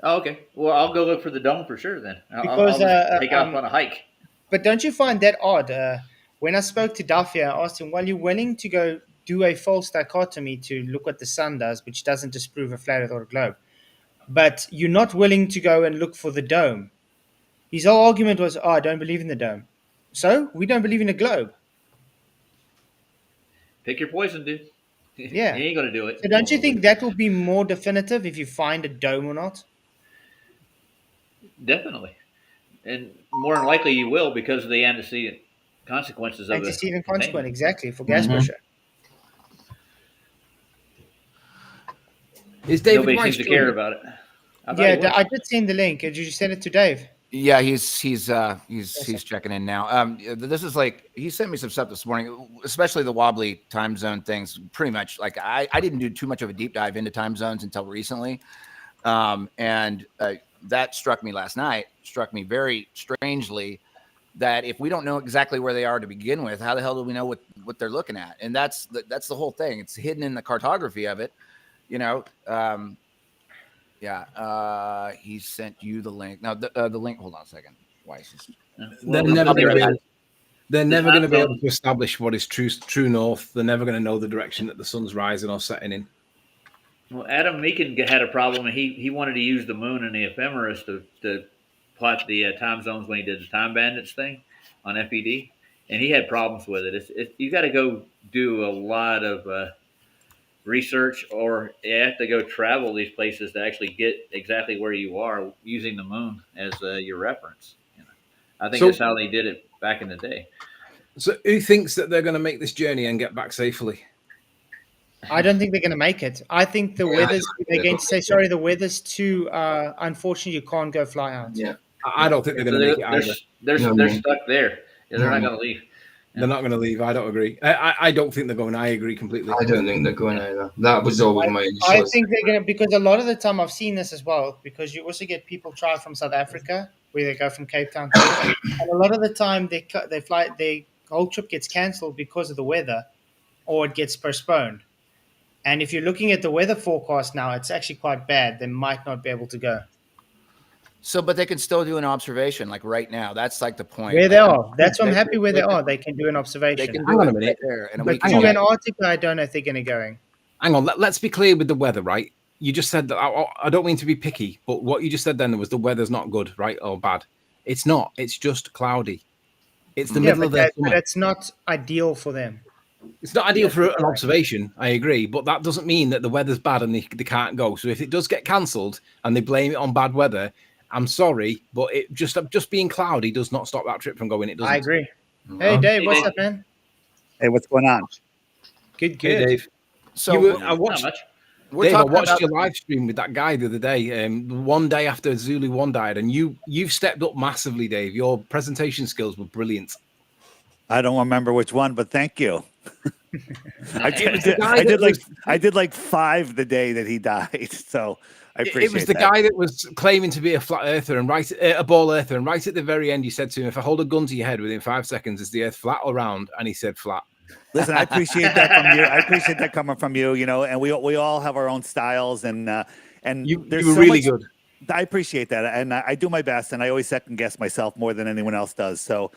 Oh, okay. Well, I'll go look for the dome for sure then.
Because
I'll take off on a hike.
But don't you find that odd? When I spoke to Duffy, I asked him, well, you're willing to go do a false dichotomy to look what the sun does, which doesn't disprove a flat earth or a globe, but you're not willing to go and look for the dome. His whole argument was, I don't believe in the dome. So we don't believe in a globe.
Pick your poison, dude.
Yeah.
He ain't going to do it.
So don't you think that will be more definitive if you find a dome or not?
Definitely. And more than likely you will because of the antecedent consequences of
antecedent consequence, exactly, for gas pressure.
Is David
Nobody
Weiss
seems to care about it.
I did send the link. Did you send it to Dave?
Yeah, he's checking in now. This is like he sent me some stuff this morning, especially the wobbly time zone things. Pretty much, like I didn't do too much of a deep dive into time zones until recently, and that struck me last night. Struck me very strangely that if we don't know exactly where they are to begin with, how the hell do we know what they're looking at? And that's the whole thing. It's hidden in the cartography of it, you know. Yeah, he sent you the link. Now the link. Hold on a second. Weiss.
They're never going to be able to establish what is true north. They're never going to know the direction that the sun's rising or setting in.
Well, Adam Meakin had a problem, and he wanted to use the moon and the ephemeris to plot the time zones when he did the Time Bandits thing on FED, and he had problems with it. You got to go do a lot of research, or you have to go travel these places to actually get exactly where you are using the moon as your reference. You know, I think that's how they did it back in the day.
So who thinks that they're going to make this journey and get back safely?
I don't think they're going to make it. I think the weather's, they're going to say, sorry, the weather's too, unfortunately, you can't go fly out.
Yeah. I don't think they're going to make it either.
They're stuck there. Yeah, they're not going to leave.
They're not going to leave. I don't agree. I don't think they're going. I agree completely.
I don't think they're going either. That was always my initial.
I think they're going to, because a lot of the time I've seen this as well, because you also get people try from South Africa, where they go from Cape Town to, and a lot of the time they fly, their whole trip gets cancelled because of the weather, or it gets postponed. And if you're looking at the weather forecast now, it's actually quite bad. They might not be able to go.
So, but they can still do an observation, like right now. That's like the point.
Where they are. That's why I'm happy where they are. They can do an observation.
They can do it right there.
But to Antarctica, I don't know if they're going to go.
Hang on. Let's be clear with the weather, right? You just said that. I don't mean to be picky, but what you just said then was the weather's not good, right, or bad. It's not. It's just cloudy. It's the middle of the summer.
But it's not ideal for them.
It's not ideal for an observation, I agree, but that doesn't mean that the weather's bad and they can't go. So if it does get cancelled and they blame it on bad weather, I'm sorry, but it just being cloudy does not stop that trip from going. It doesn't.
I agree. Hey, Dave, what's up, man?
Hey, what's going on?
Good.
Hey, Dave.
So
I watched your live stream with that guy the other day, one day after Zulu 1 died, and you've stepped up massively, Dave. Your presentation skills were brilliant.
I don't remember which one, but thank you. I did like 5 the day that he died, so I appreciate it.
It was the guy that was claiming to be a flat earther and a ball earther, and right at the very end, you said to him, "If I hold a gun to your head within 5 seconds, is the Earth flat or round?" And he said flat.
Listen, I appreciate that from you. I appreciate that coming from you. You know, and we all have our own styles, and
you
there's
were
so
really
much,
good.
I appreciate that, and I do my best, and I always second guess myself more than anyone else does. So.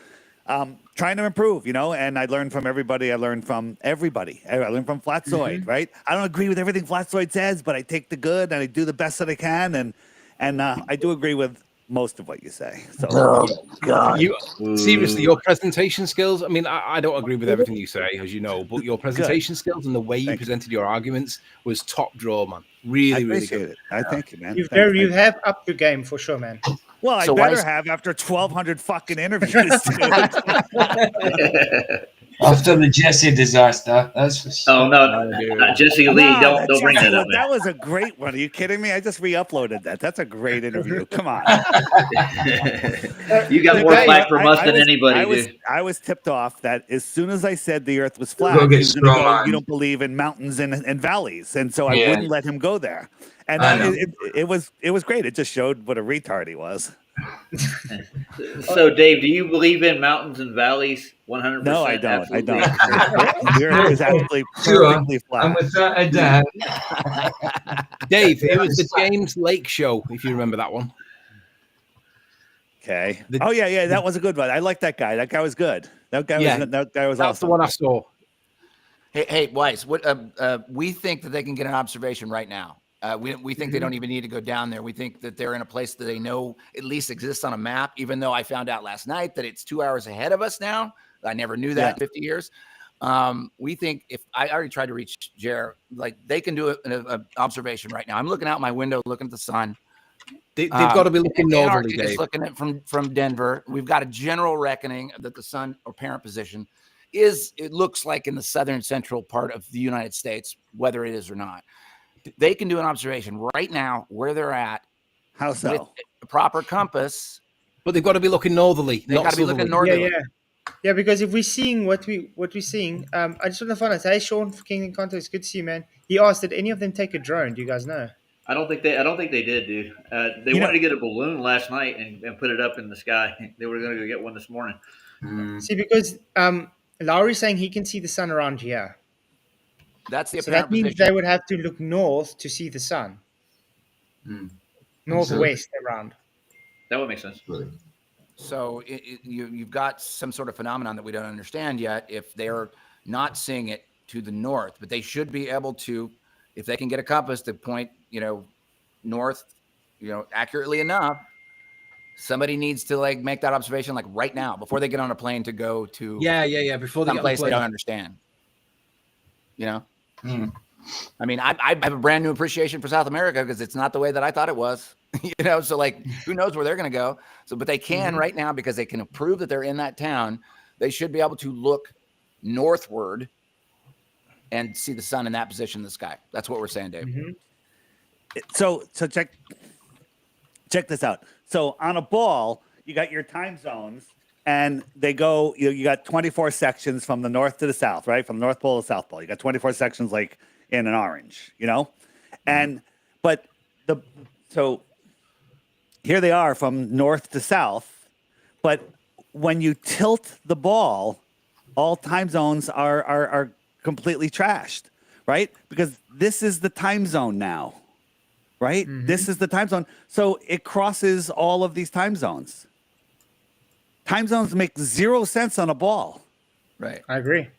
Trying to improve, you know, and I learned from everybody. I learned from everybody. I learned from Flatzoid, right? I don't agree with everything Flatzoid says, but I take the good and I do the best that I can. And I do agree with most of what you say. So
You seriously, your presentation skills. I mean, I don't agree with everything you say, as you know, but your presentation skills and the way you presented your arguments was top draw, man. Really, really good.
It. I thank you, man.
You have upped your game for sure, man.
Well, I better have after 1,200 fucking interviews.
After the Jesse disaster, that's for sure.
Oh no, Jesse Lee, don't bring that up, man.
That was a great one. Are you kidding me? I just re-uploaded that. That's a great interview. Come on.
You got more flack from us than anybody.
I was tipped off that as soon as I said the Earth was flat, he was going to go, you don't believe in mountains and valleys, and so I wouldn't let him go there. And it was great. It just showed what a retard he was.
So, Dave, do you believe in mountains and valleys? 100%.
No, I don't. I don't. The Earth is absolutely perfectly flat.
And with that, I doubt.
Dave, it was the James Lake show, if you remember that one.
Okay. Yeah, that was a good one. I like that guy. That guy was good. That guy was
That's
awesome.
the one I saw.
Hey, Weiss, we think that they can get an observation right now. We think they don't even need to go down there. We think that they're in a place that they know at least exists on a map, even though I found out last night that it's 2 hours ahead of us now. I never knew that in 50 years. We think if I already tried to reach Jer, like they can do an observation right now. I'm looking out my window, looking at the sun.
They've got to be looking northerly, Dave.
Looking at from Denver. We've got a general reckoning that the sun or parent position it looks like in the southern central part of the United States, whether it is or not. They can do an observation right now where they're at.
How so?
With a proper compass.
But they've got to be looking northerly.
They've got to be looking northerly.
Yeah, because if we're seeing what we're seeing, I just want to find out. Hey, Sean, for King in Context, good to see you, man. He asked, did any of them take a drone? Do you guys know?
I don't think they did, dude. They wanted to get a balloon last night and put it up in the sky. They were going to go get one this morning.
See, because Lowry's saying he can see the sun around here.
That's the
so that means
position.
They would have to look north to see the sun. Northwest around.
That would make sense.
So you've got some sort of phenomenon that we don't understand yet. If they're not seeing it to the north, but they should be able to, if they can get a compass to point, north, accurately enough. Somebody needs to make that observation right now before they get on a plane to go to
before they get on the
place
plane.
they don't understand. I mean, I have a brand new appreciation for South America because it's not the way that I thought it was. So who knows where they're going to go? So, but they can right now because they can prove that they're in that town. They should be able to look northward and see the sun in that position in the sky. That's what we're saying, Dave.
So check this out. So on a ball, you got your time zones, and they go. You got 24 sections from the north to the south, right? From the North Pole to South Pole. You got 24 sections like in an orange, and so here they are from north to south. But when you tilt the ball, all time zones are completely trashed, right? Because this is the time zone now. Right? This is the time zone. So it crosses all of these time zones. Time zones make zero sense on a ball.
Right.
I agree.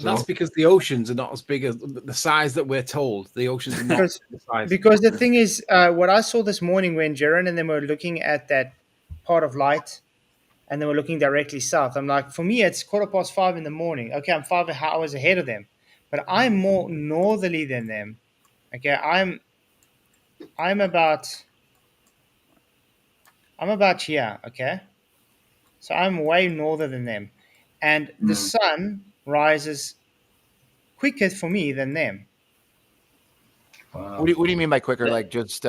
That's because the oceans are not as big as the size that we're told. The oceans are not the size.
Because the thing is, what I saw this morning when Jaron and them were looking at that part of light and they were looking directly south, I'm like, for me, it's 5:15 in the morning. Okay, I'm 5 hours ahead of them. But I'm more northerly than them. Okay, I'm about here, okay? So I'm way northern than them. And the sun rises quicker for me than them.
Wow. What do you mean by quicker? I guess,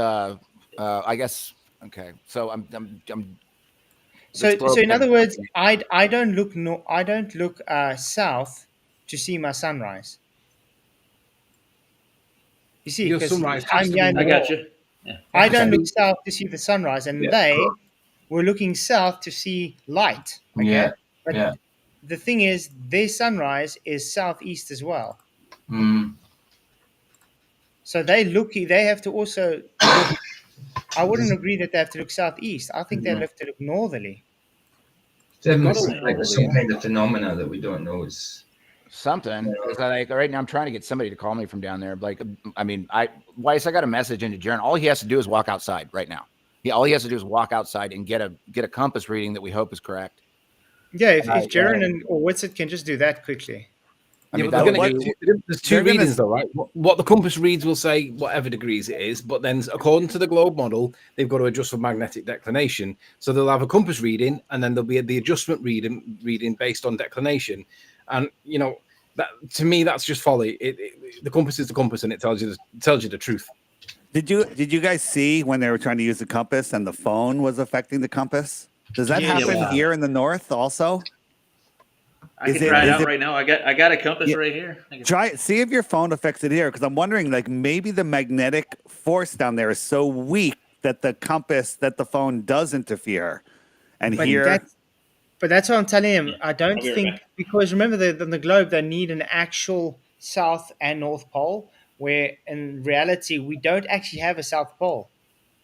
okay. So
So in other words, I don't look south to see my sunrise. You see, because I'm young.
I got you. Yeah.
I don't look south to see the sunrise, and they were looking south to see light. Okay? But the thing is, their sunrise is southeast as well. So they have to also look, I wouldn't agree that they have to look southeast. I think they have to look northerly.
There's some kind of phenomena that we don't know is
something. Right now I'm trying to get somebody to call me from down there. Weiss, I got a message into Jaron. All he has to do is walk outside right now. All he has to do is walk outside and get a compass reading that we hope is correct.
Yeah, if Jaron or Whitsitt can just do that quickly.
I
Yeah,
mean,
but
that
they're
would
gonna
be-
there's two
they're gonna-
readings though, right? What the compass reads will say whatever degrees it is, but then according to the globe model, they've got to adjust for magnetic declination. So they'll have a compass reading, and then there'll be the adjustment reading based on declination. And that to me, that's just folly. The compass is the compass, and it tells you the truth.
Did you guys see when they were trying to use the compass and the phone was affecting the compass? Does that happen here in the north also?
I can try it out right now. I got a compass right here.
Try it. See if your phone affects it here, because I'm wondering, like, maybe the magnetic force down there is so weak that the phone does interfere. And
But that's what I'm telling him. I don't think, because remember on the globe they need an actual south and north pole, where in reality we don't actually have a south pole.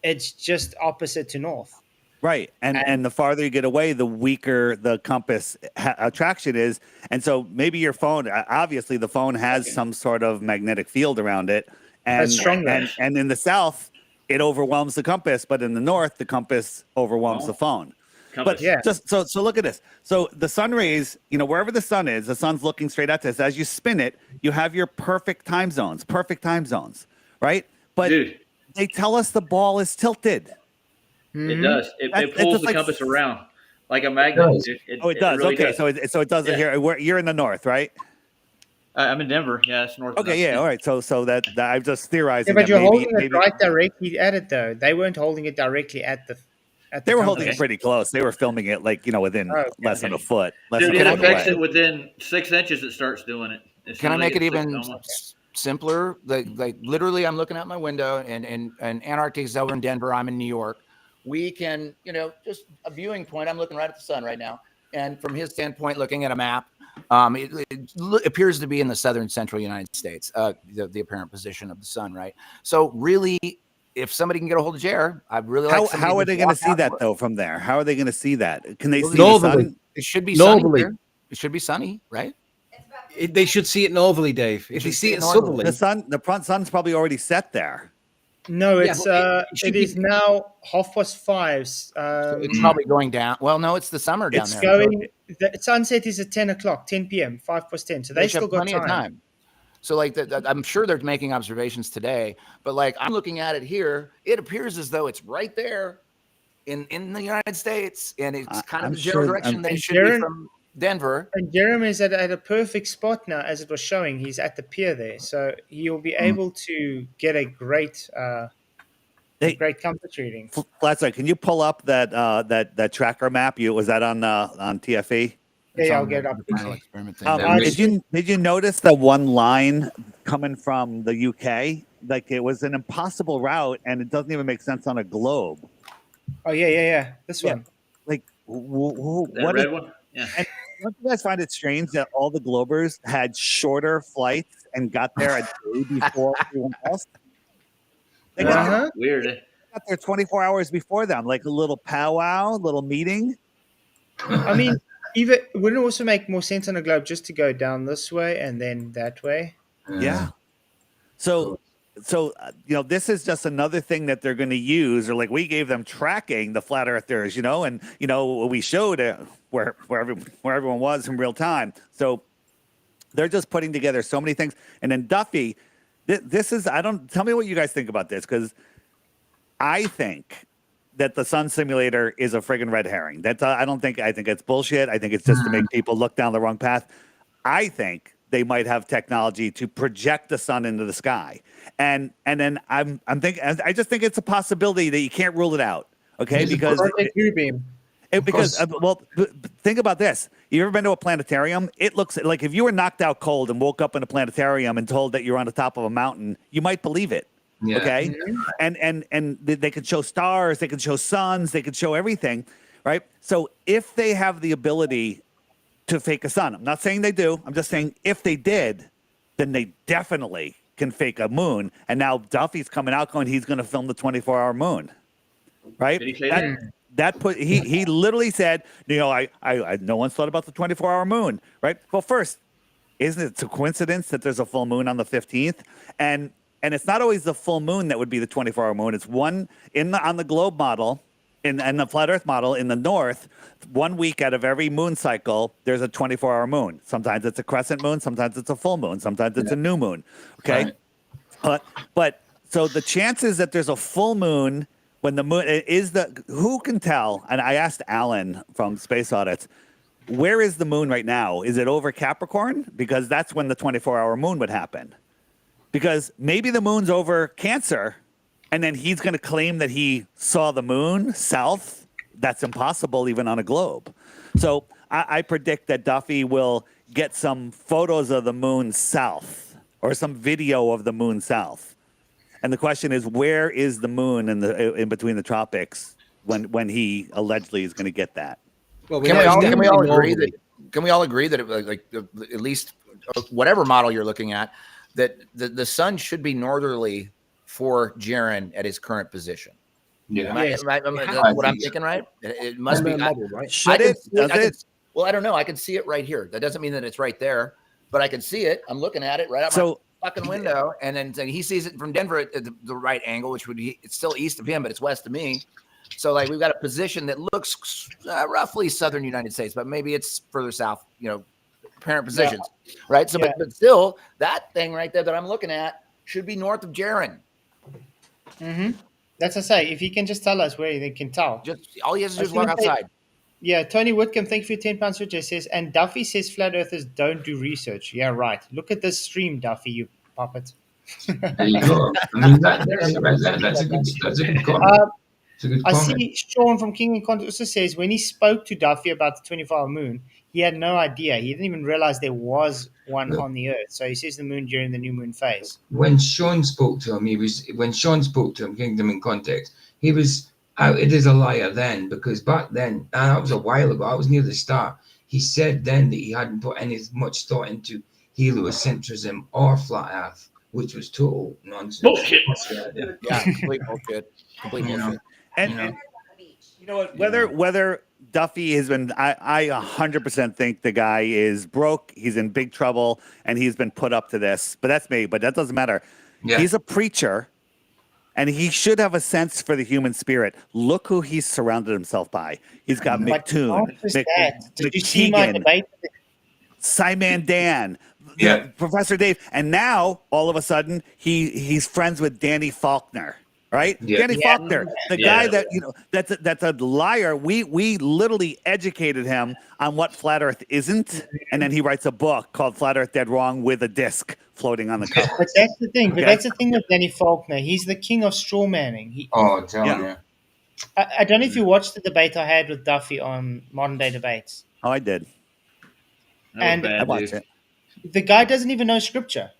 It's just opposite to north.
Right. And the farther you get away, the weaker the compass attraction is. And so maybe your phone, obviously the phone has some sort of magnetic field around it. And,
That's stronger.
And in the south, it overwhelms the compass. But in the north, the compass overwhelms the phone. But just so look at this. So the sun rays, wherever the sun is, the sun's looking straight at us. As you spin it, you have your perfect time zones, right? But they tell us the ball is tilted.
It does. It pulls the compass around like a magnet.
It does.
Really
okay,
does.
so it does it here. You're in the north, right?
I'm in Denver. Yeah, it's north.
Okay, yeah, all right. So that I'm just theorizing.
Yeah, but you're holding it right directly at it, though. They weren't holding it directly at the.
They were holding it pretty close. They were filming it within less than a foot.
Dude, it affects it within 6 inches. It starts doing it.
Can I make it even simpler? Like literally, I'm looking out my window, and Antarctica is over in Denver. I'm in New York. We can, just a viewing point. I'm looking right at the sun right now. And from his standpoint, looking at a map, it appears to be in the southern central United States, the apparent position of the sun, right? So really, if somebody can get a hold of Jer, I'd really like to.
How are they going to see that, though, from there? How are they going to see that? Can they see
northerly?
the sun?
It should be sunny. It should be sunny, right?
They should see it northerly, Dave. If they see it southerly.
The sun's probably already set there.
No, it is now 5:30.
So it's probably going down. Well, no, it's the summer down there.
The sunset is at 10 o'clock, 10 p.m., 5:10. So they still got
plenty of time. So, I'm sure they're making observations today, but I'm looking at it here. It appears as though it's right there in the United States, and it's kind of the general direction that it should be from Denver.
And Jeremy is at a perfect spot now, as it was showing. He's at the pier there, so he'll be able to get a great compass reading.
Flatzoid, can you pull up that tracker map? Was that on TFE?
Yeah, I'll get it up.
Did you notice the one line coming from the UK? Like, it was an impossible route, and it doesn't even make sense on a globe.
Oh yeah. This one.
Like,
that red one. Yeah.
And don't you guys find it strange that all the Globers had shorter flights and got there a day before everyone else? They got there 24 hours before them, like a little powwow, little meeting.
I mean, wouldn't it also make more sense on a globe just to go down this way and then that way?
Yeah. So this is just another thing that they're going to use, or like we gave them tracking, the flat earthers, and we showed where everyone was in real time. So they're just putting together so many things. And then Duffy, tell me what you guys think about this, because I think that the sun simulator is a friggin' red herring. I think it's bullshit. I think it's just to make people look down the wrong path. I think they might have technology to project the sun into the sky. And then I'm thinking, I just think it's a possibility that you can't rule it out. Okay. Because think about this. You ever been to a planetarium? It looks like, if you were knocked out cold and woke up in a planetarium and told that you're on the top of a mountain, you might believe it. Yeah. Okay. And they could show stars, they could show suns, they could show everything. Right. So if they have the ability to fake a sun, I'm not saying they do. I'm just saying if they did, then they definitely can fake a moon. And now Duffy's coming out going, he's going to film the 24-hour moon. Right.
Did he say
that? He literally said, I no one's thought about the 24-hour moon. Right. Well, first, isn't it a coincidence that there's a full moon on the 15th? And And it's not always the full moon that would be the 24-hour moon. It's one on the globe model, in the flat Earth model in the north, 1 week out of every moon cycle, there's a 24-hour moon. Sometimes it's a crescent moon, sometimes it's a full moon, sometimes it's a new moon. Okay, but so the chances that there's a full moon when the moon is who can tell? And I asked Alan from Space Audits, where is the moon right now? Is it over Capricorn? Because that's when the 24-hour moon would happen. Because maybe the moon's over Cancer, and then he's going to claim that he saw the moon south. That's impossible even on a globe. So I predict that Duffy will get some photos of the moon south or some video of the moon south. And the question is, where is the moon in between the tropics when he allegedly is going to get that?
Well, can we all agree that? Can we all agree that at least whatever model you're looking at, that the sun should be northerly for Jaren at his current position?
Yeah,
that's what I'm thinking, right? It must be.
Right? Should it? Does it?
Well, I don't know. I can see it right here. That doesn't mean that it's right there, but I can see it. I'm looking at it right out my fucking window, and then he sees it from Denver at the right angle, which would be, it's still east of him, but it's west of me. So like we've got a position that looks roughly southern United States, but maybe it's further south, apparent positions, right? So, but still, that thing right there that I'm looking at should be north of Jaren.
Mm-hmm. That's what I say. If he can just tell us where they can tell.
Just all he has to do is walk outside.
Yeah, Tony Whitcomb, thank you for your £10 switcher, says, and Duffy says flat earthers don't do research. Yeah, right. Look at this stream, Duffy, you puppet.
There you go. I mean, that's a good comment.
I see Sean from King and Content also says when he spoke to Duffy about the 24-hour moon, he had no idea. He didn't even realize there was one on the Earth. So he sees the moon during the new moon phase.
When Sean spoke to him, getting them in context, he was outed as a liar then, because back then, and that was a while ago, I was near the start, he said then that he hadn't put much thought into heliocentrism or flat Earth, which was total nonsense.
Bullshit.
Yeah, complete bullshit. Complete bullshit.
And you know what? Whether Duffy has been, I 100% think the guy is broke. He's in big trouble, and he's been put up to this. But that's me. But that doesn't matter. Yeah. He's a preacher, and he should have a sense for the human spirit. Look who he's surrounded himself by. He's got McToon,
Did you see my debate?
Simon Dan, Professor Dave, and now all of a sudden he's friends with Danny Faulkner. Right, Danny Faulkner, the guy that that's a liar. We literally educated him on what flat Earth isn't, and then he writes a book called "Flat Earth Dead Wrong" with a disc floating on the cover.
But that's the thing. But that's the thing with Danny Faulkner. He's the king of straw manning.
Tell me.
I don't know if you watched the debate I had with Duffy on Modern Day Debates.
Oh, I did.
And
I watched it.
The guy doesn't even know scripture.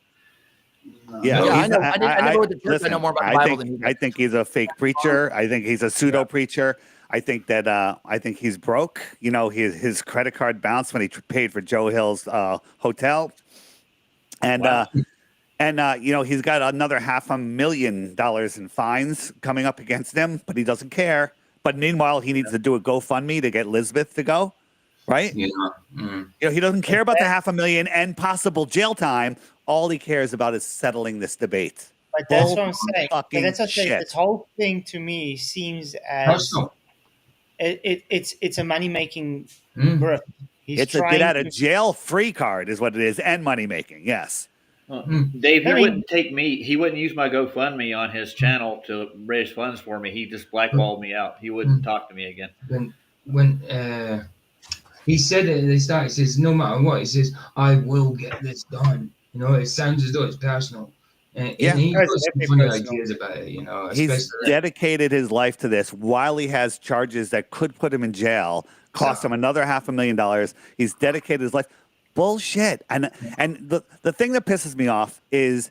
Yeah,
I know. I know the church. I know more about the Bible than you do.
I think he's a fake preacher. I think he's a pseudo preacher. I think that I think he's broke. His credit card bounced when he paid for Joe Hill's hotel, and he's got another $500,000 in fines coming up against him, but he doesn't care. But meanwhile, he needs to do a GoFundMe to get Elizabeth to go. Right?
Yeah. Mm.
He doesn't care about the $500,000 and possible jail time. All he cares about is settling this debate.
But that's what I'm saying. But that's what I'm saying. This whole thing to me seems as it's a money making grip.
It's a get out of jail free card, is what it is, and money making. Yes.
Dave, he wouldn't take me. He wouldn't use my GoFundMe on his channel to raise funds for me. He just blackballed me out. He wouldn't talk to me again.
When he said it at the start, he says, no matter what, he says, I will get this done. It sounds as though it's personal. And he got some funny ideas about it,
He's dedicated his life to this while he has charges that could put him in jail, cost him another $500,000. He's dedicated his life. Bullshit. And the thing that pisses me off is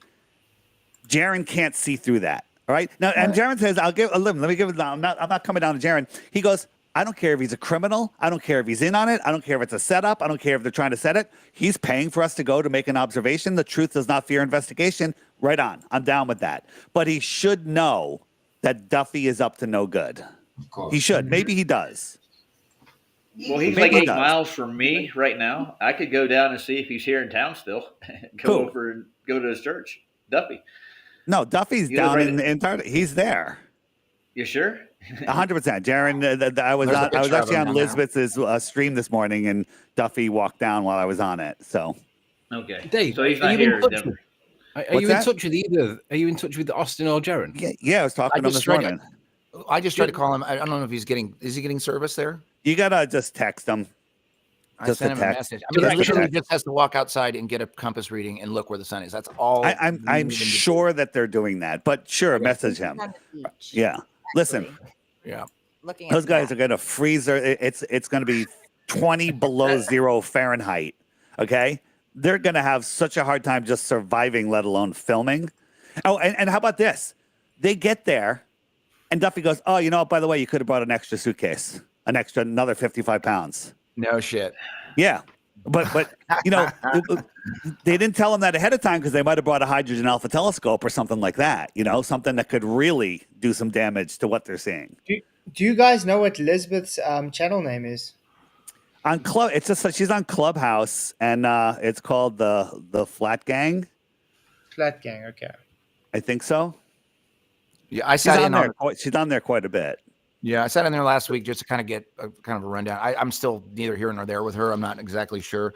Jaren can't see through that. All right. Now, and Jaren says, I'll give a limb. Let me give it. I'm not coming down to Jaren. He goes, I don't care if he's a criminal. I don't care if he's in on it. I don't care if it's a setup. I don't care if they're trying to set it. He's paying for us to go to make an observation. The truth does not fear investigation. Right on. I'm down with that. But he should know that Duffy is up to no good.
Of course.
He should. Maybe he does.
Well, he's like 8 miles from me right now. I could go down and see if he's here in town still. Go to his church, Duffy.
No, Duffy's
You live
down
right
in Antarctica. He's there.
You sure?
100%. Jaron, I was
There's a
on. I was
picture of
actually
him
on
down there.
Elizabeth's stream this morning, and Duffy walked down while I was on it. So,
Okay.
Dave,
So he's
are
not
you
here
in
in
touch
Denver.
with? Are
What's
you in
that?
touch with either? Are you in touch with Austin or Jaron?
yeah, I was talking to him this morning.
I just tried to call him. I don't know if he's getting. Is he getting service there?
You gotta just text him.
I
Just
sent
a
him a
text.
message. I mean,
Just
he
a
literally
text.
just has to walk outside and get a compass reading and look where the sun is. That's all.
I'm sure that they're doing that, but sure, message him. Yeah. Listen.
Yeah.
Looking at
Those
the
guys
map.
are gonna freeze. It's gonna be 20 below zero Fahrenheit. Okay. They're gonna have such a hard time just surviving, let alone filming. Oh, and how about this? They get there, and Duffy goes, "Oh, you know what? By the way, you could have brought an extra suitcase, another 55 pounds."
No shit.
Yeah, but you know, they didn't tell him that ahead of time because they might have brought a hydrogen alpha telescope or something like that. You know, something that could really do some damage to what they're seeing.
Do you guys know what Elizabeth's channel name is?
On it's just she's on Clubhouse, and it's called the Flat Gang.
Flat Gang, okay.
I think so.
Yeah, I sat in on.
She's on there quite a bit.
Yeah, I sat in there last week just to kind of get kind of a rundown. I'm still neither here nor there with her. I'm not exactly sure.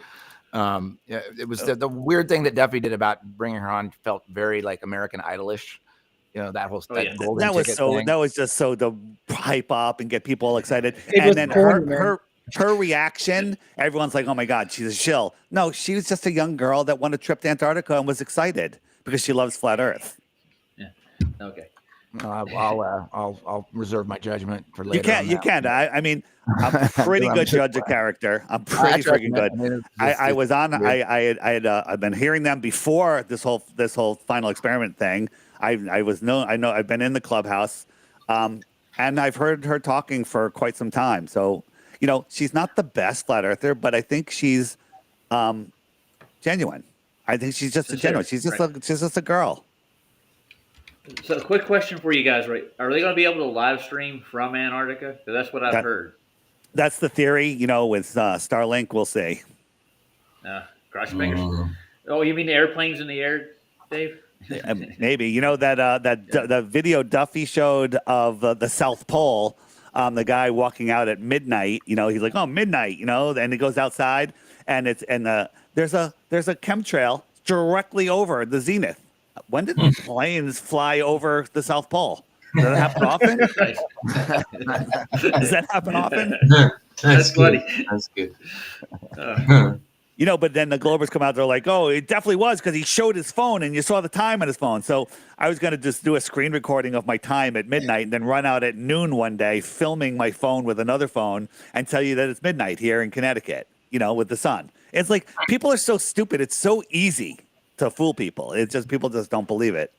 Yeah, it was the weird thing that Duffy did about bringing her on felt very like American Idolish. You know, that whole golden
that was
ticket
so
thing.
that was just so to hype up and get people all excited.
It
And
was
then
corny,
her reaction, everyone's like, "Oh my God, she's a shill." No, she was just a young girl that won a trip to Antarctica and was excited because she loves flat Earth.
Yeah. Okay.
I'll reserve my judgment for later.
You can't. I mean, I'm a pretty good judge of character. I'm pretty freaking good. I was on. I've been hearing them before this whole final experiment thing. I know I've been in the Clubhouse, and I've heard her talking for quite some time. So you know, she's not the best flat earther, but I think she's genuine. I think she's just a genuine. She's just a girl.
So, a quick question for you guys, right? Are they going to be able to live stream from Antarctica? Because that's what I've heard.
That's the theory, you know, with Starlink. We'll see.
Cross your fingers. Oh, you mean the airplanes in the air, Dave?
Maybe. You know that video Duffy showed of the South Pole, the guy walking out at midnight. You know, he's like, "Oh, midnight," you know, and he goes outside, and there's a chemtrail directly over the zenith. When did planes fly over the South Pole? Does that happen often? Does that happen often?
That's funny.
That's good.
You know, but then the Globers come out, they're like, "Oh, it definitely was because he showed his phone and you saw the time on his phone." So I was going to just do a screen recording of my time at midnight and then run out at noon one day, filming my phone with another phone and tell you that it's midnight here in Connecticut, you know, with the sun. It's like people are so stupid. It's so easy to fool people. It's just people just don't believe it.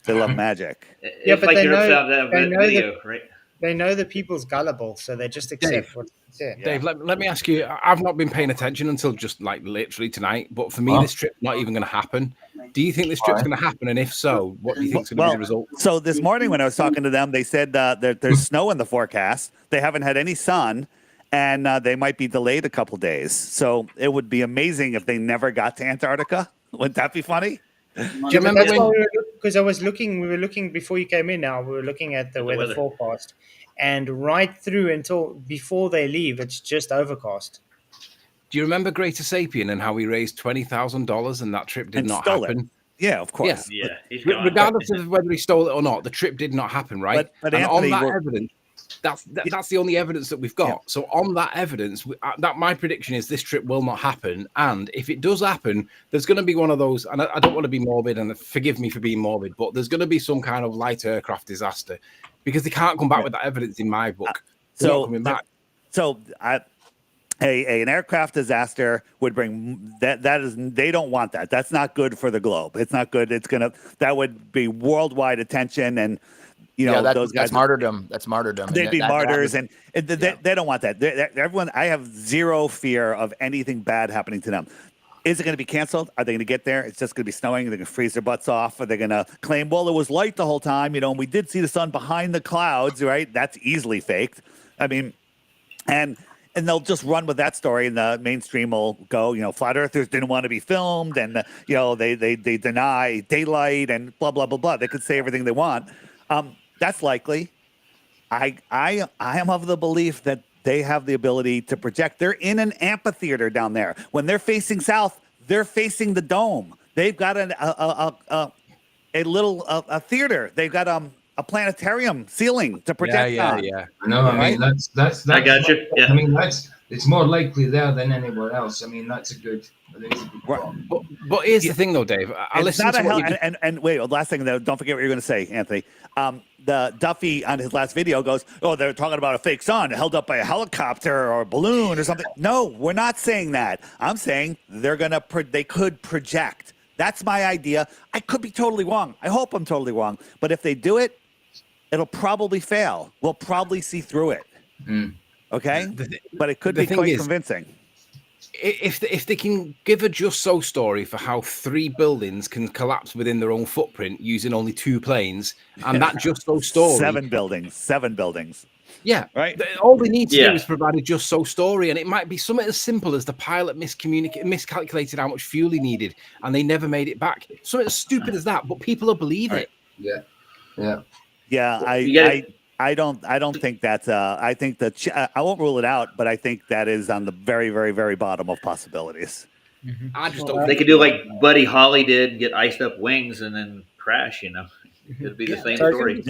They love magic.
Yeah, but
like
they
you're
know,
upside down
they know
video,
that,
right?
They know that people's gullible, so they just accept what's said.
Dave, let me ask you. I've not been paying attention until just like literally tonight. But for me, this trip's not even going to happen. Do you think this trip's going to happen? And if so, what do you think is going to be the result?
So this morning when I was talking to them, they said there's snow in the forecast. They haven't had any sun, and they might be delayed a couple days. So it would be amazing if they never got to Antarctica. Wouldn't that be funny?
Do you remember because we were looking before you came in. Now we were looking at the weather forecast, and right through until before they leave, it's just overcast.
Do you remember Greater Sapien and how we raised $20,000 and that trip did not happen?
Yeah, of course.
Yeah.
Regardless of whether he stole it or not, the trip did not happen, right?
But
and
Anthony,
on that evidence, that's the only evidence that we've got. Yeah. So on that evidence, that my prediction is this trip will not happen. And if it does happen, there's going to be one of those. And I don't want to be morbid, and forgive me for being morbid, but there's going to be some kind of light aircraft disaster because they can't come back with that evidence in my book.
An aircraft disaster would bring that is they don't want that. That's not good for the globe. It's not good. That would be worldwide attention and. You know, those guys.
That's martyrdom. That's martyrdom.
They'd be martyrs, and they don't want that. Everyone, I have zero fear of anything bad happening to them. Is it going to be canceled? Are they going to get there? It's just going to be snowing. They're going to freeze their butts off. Are they going to claim, well, it was light the whole time, you know, and we did see the sun behind the clouds, right? That's easily faked. I mean, and and they'll just run with that story, and the mainstream will go, flat earthers didn't want to be filmed, and they deny daylight and blah blah blah blah. They could say everything they want. That's likely. I am of the belief that they have the ability to project. They're in an amphitheater down there. When they're facing south, they're facing the dome. They've got a little theater. They've got a planetarium ceiling to project on.
Yeah. No, I mean that's.
I got you. Yeah.
I mean it's more likely there than anywhere else. I mean that's a good.
But here's the thing, though, Dave. I listened to what
and wait, last thing though. Don't forget what you're going to say, Anthony. The Duffy on his last video goes, "Oh, they're talking about a fake sun held up by a helicopter or a balloon or something." No, we're not saying that. I'm saying they could project. That's my idea. I could be totally wrong. I hope I'm totally wrong. But if they do it, it'll probably fail. We'll probably see through it. Okay, but it could be quite convincing.
If they can give a just so story for how 3 buildings can collapse within their own footprint using only 2 planes, and that just so story,
7 buildings.
Yeah,
right.
All they need to do is provide a just so story, and it might be something as simple as the pilot miscalculated how much fuel he needed, and they never made it back. Something as stupid as that, but people will believe it.
Yeah. I don't think that's. I think that I won't rule it out, but I think that is on the very, very, very bottom of possibilities.
I just don't.
They could do like Buddy Holly did, get iced up wings and then crash. It'd be the same story.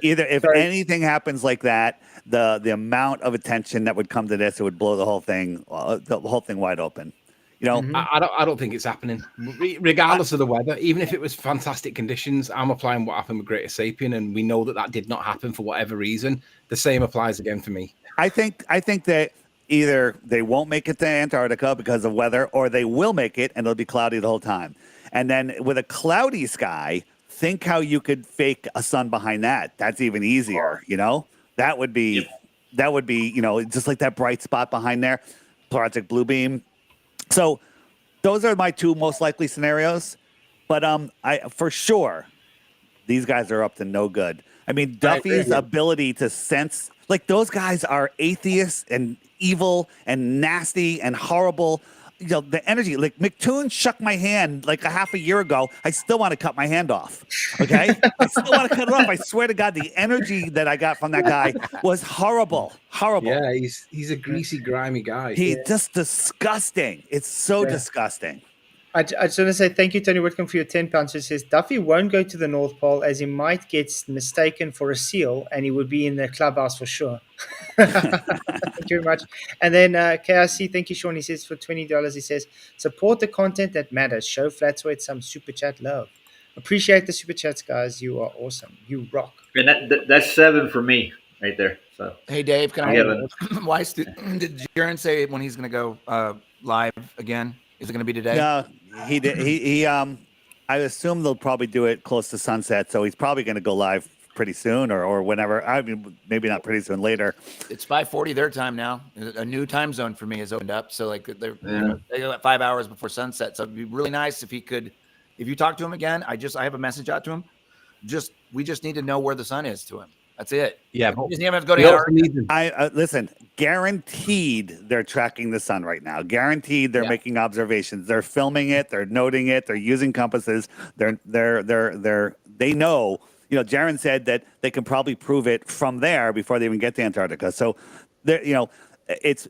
Either if anything happens like that, the amount of attention that would come to this, it would blow the whole thing wide open.
I don't think it's happening, regardless of the weather. Even if it was fantastic conditions, I'm applying what happened with Greater Sapien, and we know that did not happen for whatever reason. The same applies again for me.
I think that either they won't make it to Antarctica because of weather, or they will make it and it'll be cloudy the whole time. And then with a cloudy sky, think how you could fake a sun behind that. That's even easier. That would be just like that bright spot behind there, Project Bluebeam. So those are my 2 most likely scenarios, but for sure these guys are up to no good. I mean, Duffy's ability to sense, like, those guys are atheists and evil and nasty and horrible. The energy, like McToon shook my hand like a half a year ago. I still want to cut my hand off. Okay. I still want to cut it off. I swear to God, the energy that I got from that guy was horrible.
Yeah. He's a greasy, grimy guy.
He's just disgusting. It's so disgusting.
I just want to say thank you, Tony Whitcomb, for your £10. It says Duffy won't go to the North Pole as he might get mistaken for a seal, and he would be in the clubhouse for sure. Thank you very much. And then KRC, thank you, Sean. He says for $20, he says support the content that matters. Show Flatzoid some super chat love. Appreciate the super chats, guys. You are awesome. You rock.
And that's 7 for me right there. So
hey, Dave, can why did Jaron say when he's going to go live again? Is it going to be today?
No, he did. He I assume they'll probably do it close to sunset, so he's probably going to go live pretty soon or whenever. I mean, maybe not pretty soon, later.
It's 5:40 their time now. A new time zone for me has opened up, so like they got 5 hours before sunset. So it'd be really nice if you talk to him again. I have a message out to him. We just need to know where the sun is to him. That's it.
Yeah,
we just need to go to
listen. Guaranteed, they're tracking the sun right now. Guaranteed, they're making observations. They're filming it. They're noting it. They're using compasses. They know. Jaron said that they can probably prove it from there before they even get to Antarctica. So, it's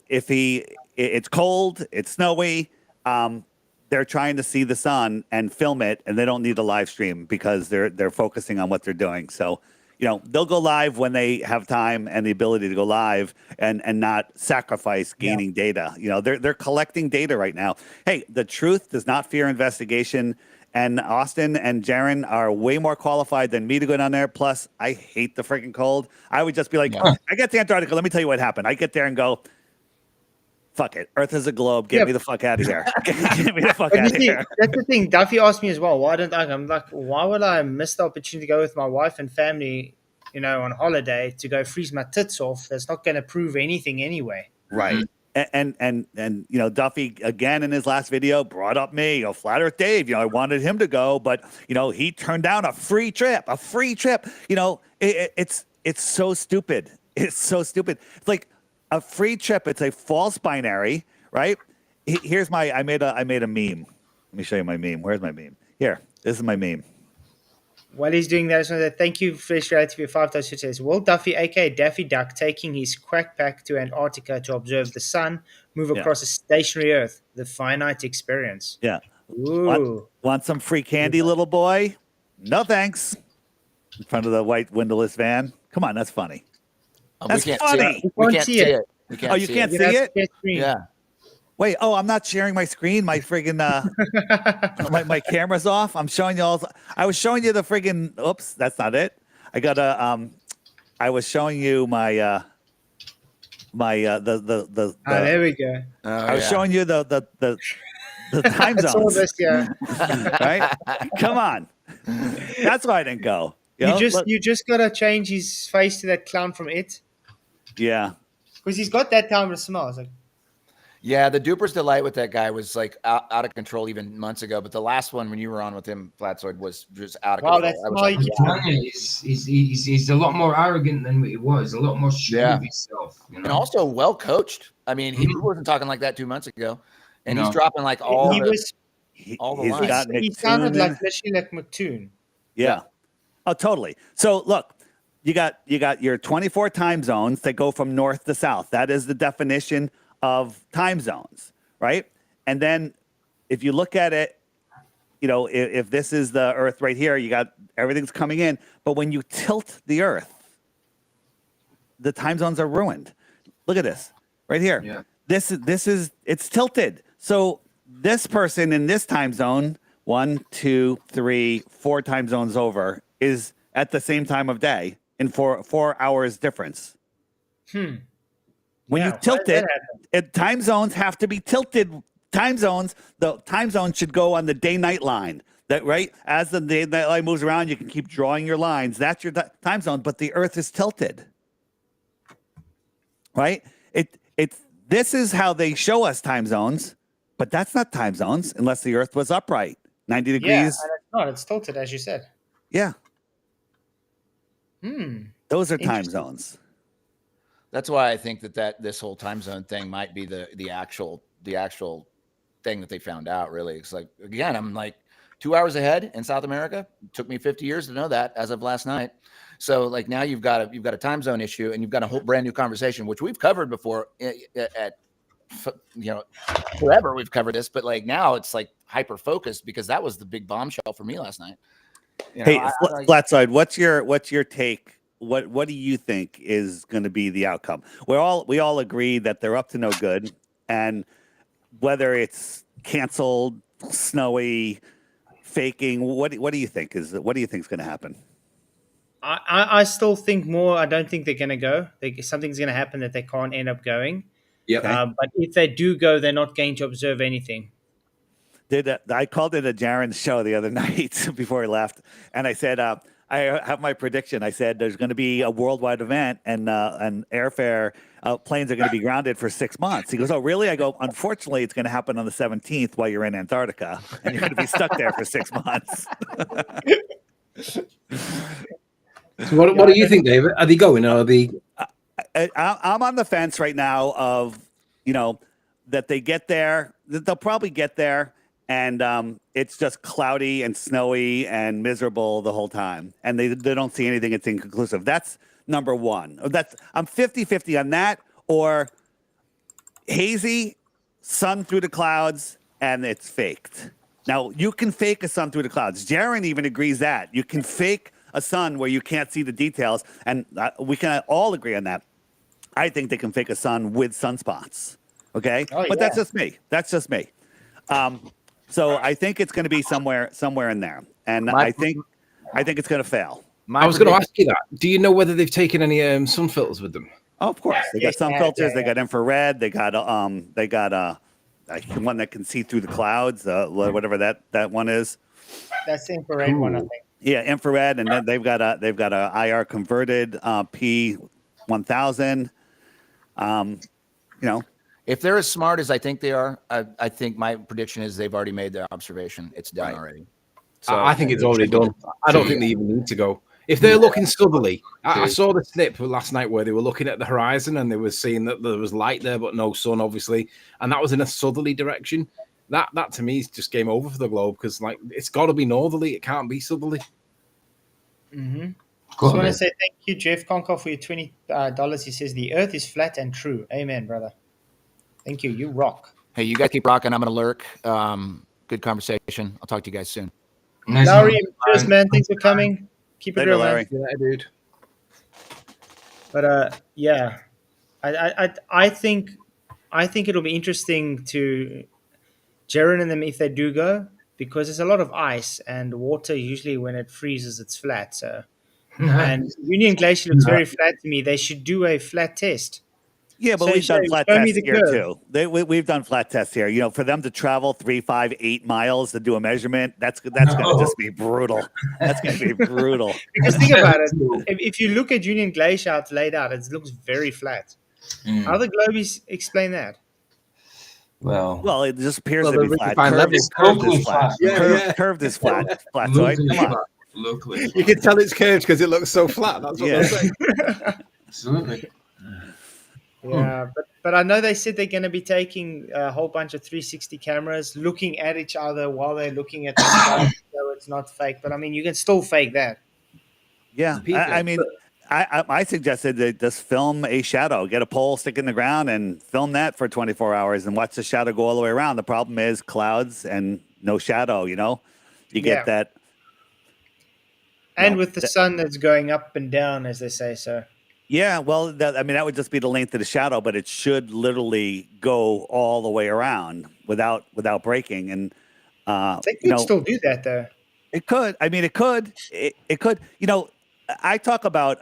cold, it's snowy. They're trying to see the sun and film it, and they don't need a live stream because they're focusing on what they're doing. So. They'll go live when they have time and the ability to go live and not sacrifice gaining data. They're collecting data right now. Hey, the truth does not fear investigation. And Austin and Jaron are way more qualified than me to go down there. Plus, I hate the freaking cold. I would just be like, I get to Antarctica. Let me tell you what happened. I get there and go, fuck it. Earth is a globe. Get me the fuck out of here. Get me the fuck out of here.
That's the thing. Duffy asked me as well, I'm like, why would I miss the opportunity to go with my wife and family, on holiday to go freeze my tits off? That's not going to prove anything anyway.
Right. And Duffy, again, in his last video, brought up me, Flat Earth Dave. I wanted him to go, but, he turned down a free trip. It's so stupid. It's so stupid. It's like, a free trip. It's a false binary, right? Here's my. I made a meme. Let me show you my meme. Where's my meme? Here. This is my meme.
While he's doing that, I just want to thank you, Fresh Reality, for 5 says, Will Duffy, aka Daffy Duck, taking his quack pack to Antarctica to observe the sun move across a stationary Earth, the finite experience.
Yeah.
Ooh.
Want some free candy, little boy? No thanks. In front of the white windowless van. Come on, that's funny. That's funny.
We can't see it.
Oh, you can't see it?
Yeah.
Wait, I'm not sharing my screen. My friggin' my camera's off. I'm showing you all. I was showing you the friggin'. Oops, that's not it. I got I was showing you my the.
There we go.
I was showing you the time zones.
This, yeah.
Right? Come on. That's why I didn't go.
You just gotta change his face to that clown from It.
Yeah.
Because he's got that time to smell. It's like.
Yeah, the Duper's Delight with that guy was like out of control even months ago. But the last one when you were on with him, Flatzoid, was just out of control.
That's
he's a lot more arrogant than he was. A lot more sure of himself. You know?
And also well coached. I mean, he wasn't talking like that 2 months ago, and he's dropping like all the lines.
He sounded like literally like McToon.
Yeah. Oh, totally. So look, you got your 24 time zones that go from north to south. That is the definition of time zones, right? And then if you look at it, if this is the Earth right here, you got everything's coming in. But when you tilt the Earth, the time zones are ruined. Look at this right here.
Yeah.
It's tilted. So this person in this time zone, 1, 2, 3, 4 time zones over, is at the same time of day in 4 hours difference. When you tilt it, time zones have to be tilted. The time zone should go on the day-night line. That right? As the day-night line moves around, you can keep drawing your lines. That's your time zone, but the Earth is tilted. Right? This is how they show us time zones, but that's not time zones unless the Earth was upright, 90 degrees.
Yeah, and it's not. It's tilted, as you said.
Yeah. Those are time zones.
That's why I think that this whole time zone thing might be the actual thing that they found out. Really, it's like, again, I'm like 2 hours ahead in South America. It took me 50 years to know that as of last night. So like now you've got a time zone issue, and you've got a whole brand new conversation, which we've covered before forever. We've covered this, but like now it's like hyper focused because that was the big bombshell for me last night.
Hey, Flatzoid, what's your take? What do you think is going to be the outcome? We all agree that they're up to no good, and whether it's canceled, snowy, faking, what do you think is going to happen?
I still think more. I don't think they're going to go. Something's going to happen that they can't end up going.
Yeah.
But if they do go, they're not going to observe anything.
I called it a Jaren's show the other night before he left, and I said, I have my prediction. I said there's going to be a worldwide event, and airfare planes are going to be grounded for 6 months. He goes, "Oh, really?" I go, "Unfortunately, it's going to happen on the 17th while you're in Antarctica, and you're going to be stuck there for 6 months."
So what do you think, David? Are they going? Or are they?
I'm on the fence right now of that they get there. That they'll probably get there. And it's just cloudy and snowy and miserable the whole time. And they don't see anything. It's inconclusive. That's number one. I'm 50-50 on that, or hazy, sun through the clouds, and it's faked. Now, you can fake a sun through the clouds. Jaren even agrees that. You can fake a sun where you can't see the details, and we can all agree on that. I think they can fake a sun with sunspots, okay? But that's just me. So I think it's going to be somewhere in there, and I think it's going to fail.
I was going to ask you that. Do you know whether they've taken any sun filters with them?
Oh, of course, they got sun filters. They got infrared. They got one that can see through the clouds. Whatever that one is.
That's the infrared one, I think.
Yeah, infrared, and then they've got a IR converted P1000.
If they're as smart as I think they are, I think my prediction is they've already made their observation. It's done already.
So I think it's already done. I don't think they even need to go. If they're looking southerly, I saw the snip last night where they were looking at the horizon and they were seeing that there was light there, but no sun, obviously, and that was in a southerly direction. That to me is just game over for the globe because like it's got to be northerly. It can't be southerly.
Mm-hmm. Just want to say thank you, Jeff Conkoff, for your $20. He says the Earth is flat and true. Amen, brother. Thank you. You rock.
Hey, you guys keep rocking. I'm gonna lurk. Good conversation. I'll talk to you guys soon.
Nice. Larry, cheers, man. Thanks for coming. Keep it real,
Larry.
man.
Yeah, dude.
But yeah, I think it'll be interesting to Jaron and them if they do go, because there's a lot of ice and water. Usually, when it freezes, it's flat. So, and Union Glacier looks very flat to me. They should do a flat test.
Yeah, but
So
we've done flat
show me
tests
the
here
curve.
too. We've done flat tests here. You know, for them to travel 3, 5, 8 miles to do a measurement, that's going to just be brutal. That's going to be brutal.
Because think about it. If you look at Union Glacier, how it's laid out, it looks very flat. How the globies explain that?
Well, it just appears to be flat.
Curved is
flat. Curved is flat. Flatzoid. Come on.
You can tell it's curved because it looks so flat. That's what they're saying.
Absolutely.
Yeah, but I know they said they're going to be taking a whole bunch of 360 cameras, looking at each other while they're looking at the sky, so it's not fake. But I mean, you can still fake that.
Yeah, I mean, I suggested that just film a shadow, get a pole, stick in the ground, and film that for 24 hours and watch the shadow go all the way around. The problem is clouds and no shadow. You know, you get that.
And with the sun that's going up and down, as they say, so.
Yeah, well, that would just be the length of the shadow, but it should literally go all the way around without breaking. And
they could still do that, though.
It could. I mean, it could. It could. You know, I talk about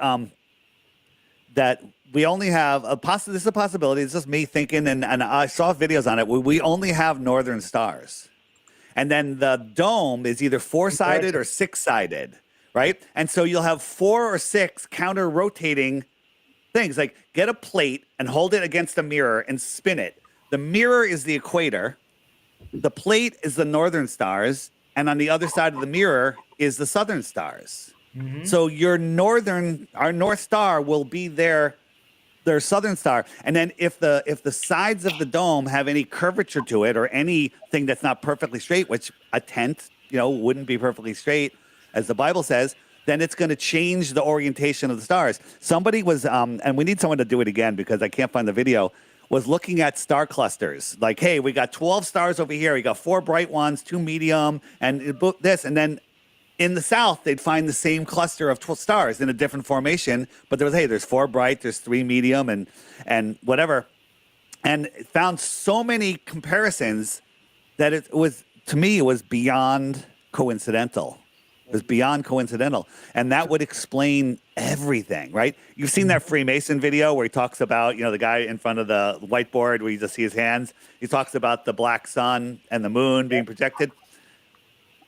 that we only have this is a possibility. It's just me thinking, and I saw videos on it. We only have northern stars, and then the dome is either 4-sided or 6-sided, right? And so you'll have 4 or 6 counter-rotating things. Like get a plate and hold it against a mirror and spin it. The mirror is the equator. The plate is the northern stars. And on the other side of the mirror is the southern stars. Mm-hmm. So our North Star will be their southern star. And then if the sides of the dome have any curvature to it or anything that's not perfectly straight, which a tent, wouldn't be perfectly straight, as the Bible says, then it's going to change the orientation of the stars. Somebody was, and we need someone to do it again because I can't find the video, was looking at star clusters. Like, hey, we got 12 stars over here. We got 4 bright ones, 2 medium, and this. And then in the south, they'd find the same cluster of 12 stars in a different formation. But there's 4 bright, there's 3 medium, and whatever. And it found so many comparisons that it was beyond coincidental. It was beyond coincidental. And that would explain everything, right? You've seen that Freemason video where he talks about, the guy in front of the whiteboard where you just see his hands. He talks about the black sun and the moon being projected.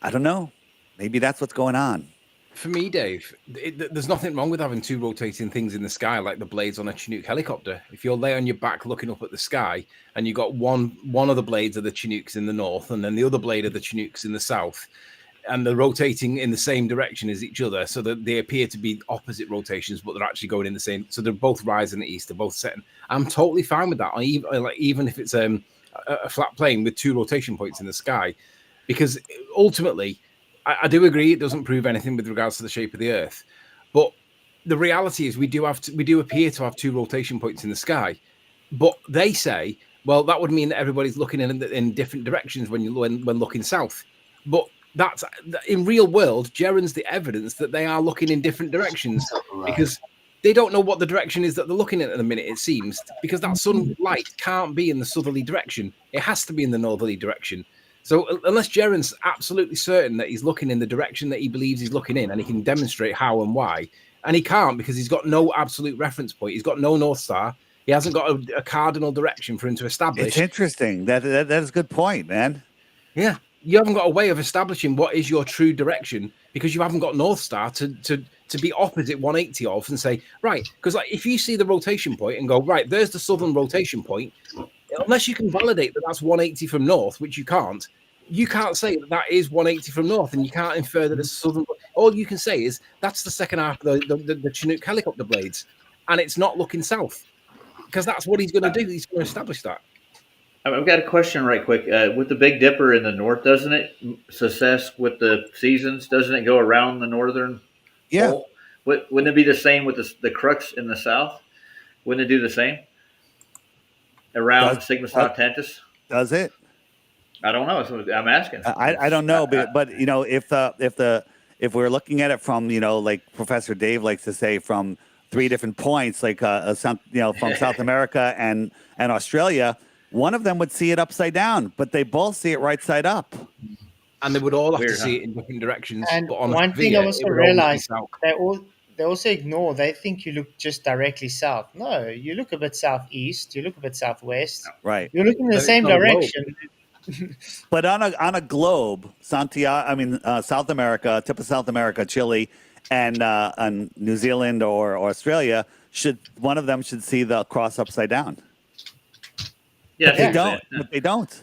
I don't know. Maybe that's what's going on.
For me, Dave, there's nothing wrong with having 2 rotating things in the sky like the blades on a Chinook helicopter. If you're lay on your back looking up at the sky and you got one of the blades of the Chinooks in the north and then the other blade of the Chinooks in the south, and they're rotating in the same direction as each other, so that they appear to be opposite rotations, but they're actually going in the same. So they're both rising at east, they're both setting. I'm totally fine with that, even if it's a flat plane with 2 rotation points in the sky, because ultimately, I do agree it doesn't prove anything with regards to the shape of the Earth, but the reality is we do appear to have 2 rotation points in the sky, but they say, well, that would mean that everybody's looking in different directions when looking south, but that's in real world. Jaron's the evidence that they are looking in different directions because they don't know what the direction is that they're looking at the minute, it seems, because that sunlight can't be in the southerly direction. It has to be in the northerly direction. So unless Jaron's absolutely certain that he's looking in the direction that he believes he's looking in and he can demonstrate how and why, and he can't because he's got no absolute reference point. He's got no North Star. He hasn't got a cardinal direction for him to establish.
It's interesting. That is a good point, man.
Yeah. You haven't got a way of establishing what is your true direction because you haven't got North Star to be opposite 180 of and say, right, because if you see the rotation point and go, right, there's the southern rotation point, unless you can validate that that's 180 from north, which you can't, you can't say that is 180 from north, and you can't infer that it's southern. All you can say is that's the second half of the Chinook helicopter blades, and it's not looking south, because that's what he's going to do. He's going to establish that.
I've got a question right quick. With the Big Dipper in the north, doesn't it success with the seasons? Doesn't it go around the northern pole? Wouldn't it be the same with the Crux in the south? Wouldn't it do the same around Sigma Sautantis?
Does it?
I don't know. So I'm asking.
I don't know, but you know, if we're looking at it from, you know, like Professor Dave likes to say, from 3 different points, like from South America and Australia, one of them would see it upside down, but they both see it right side up.
And they would all have to see it in different directions.
And
but on
one thing I also
it would
realized,
always be south.
they also ignore, they think you look just directly south. No, you look a bit southeast, you look a bit southwest.
Right.
You're looking in the same direction.
But on a globe, Santiago, South America, tip of South America, Chile, and New Zealand or Australia, one of them should see the cross upside down.
Yeah,
but they don't.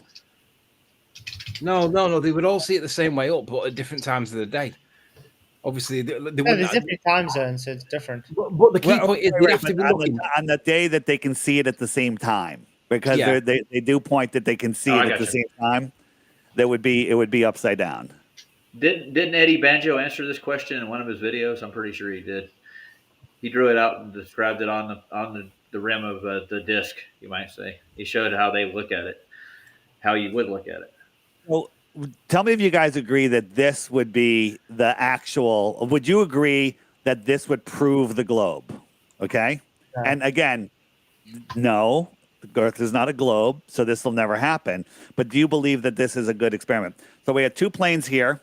No. They would all see it the same way up, but at different times of the day. Obviously, they
there's different time zones, so it's different.
But the key point is they have to be looking
on the day that they can see it at the same time, because they do point that they can see it at the same time. It would be upside down.
Didn't Eddie Banjo answer this question in one of his videos? I'm pretty sure he did. He drew it out and described it on the rim of the disc, you might say. He showed how they look at it, how you would look at it.
Well, tell me if you guys agree that this would be the actual. Would you agree that this would prove the globe? Okay. Yeah. And again, no, the Earth is not a globe, so this will never happen. But do you believe that this is a good experiment? So we have 2 planes here.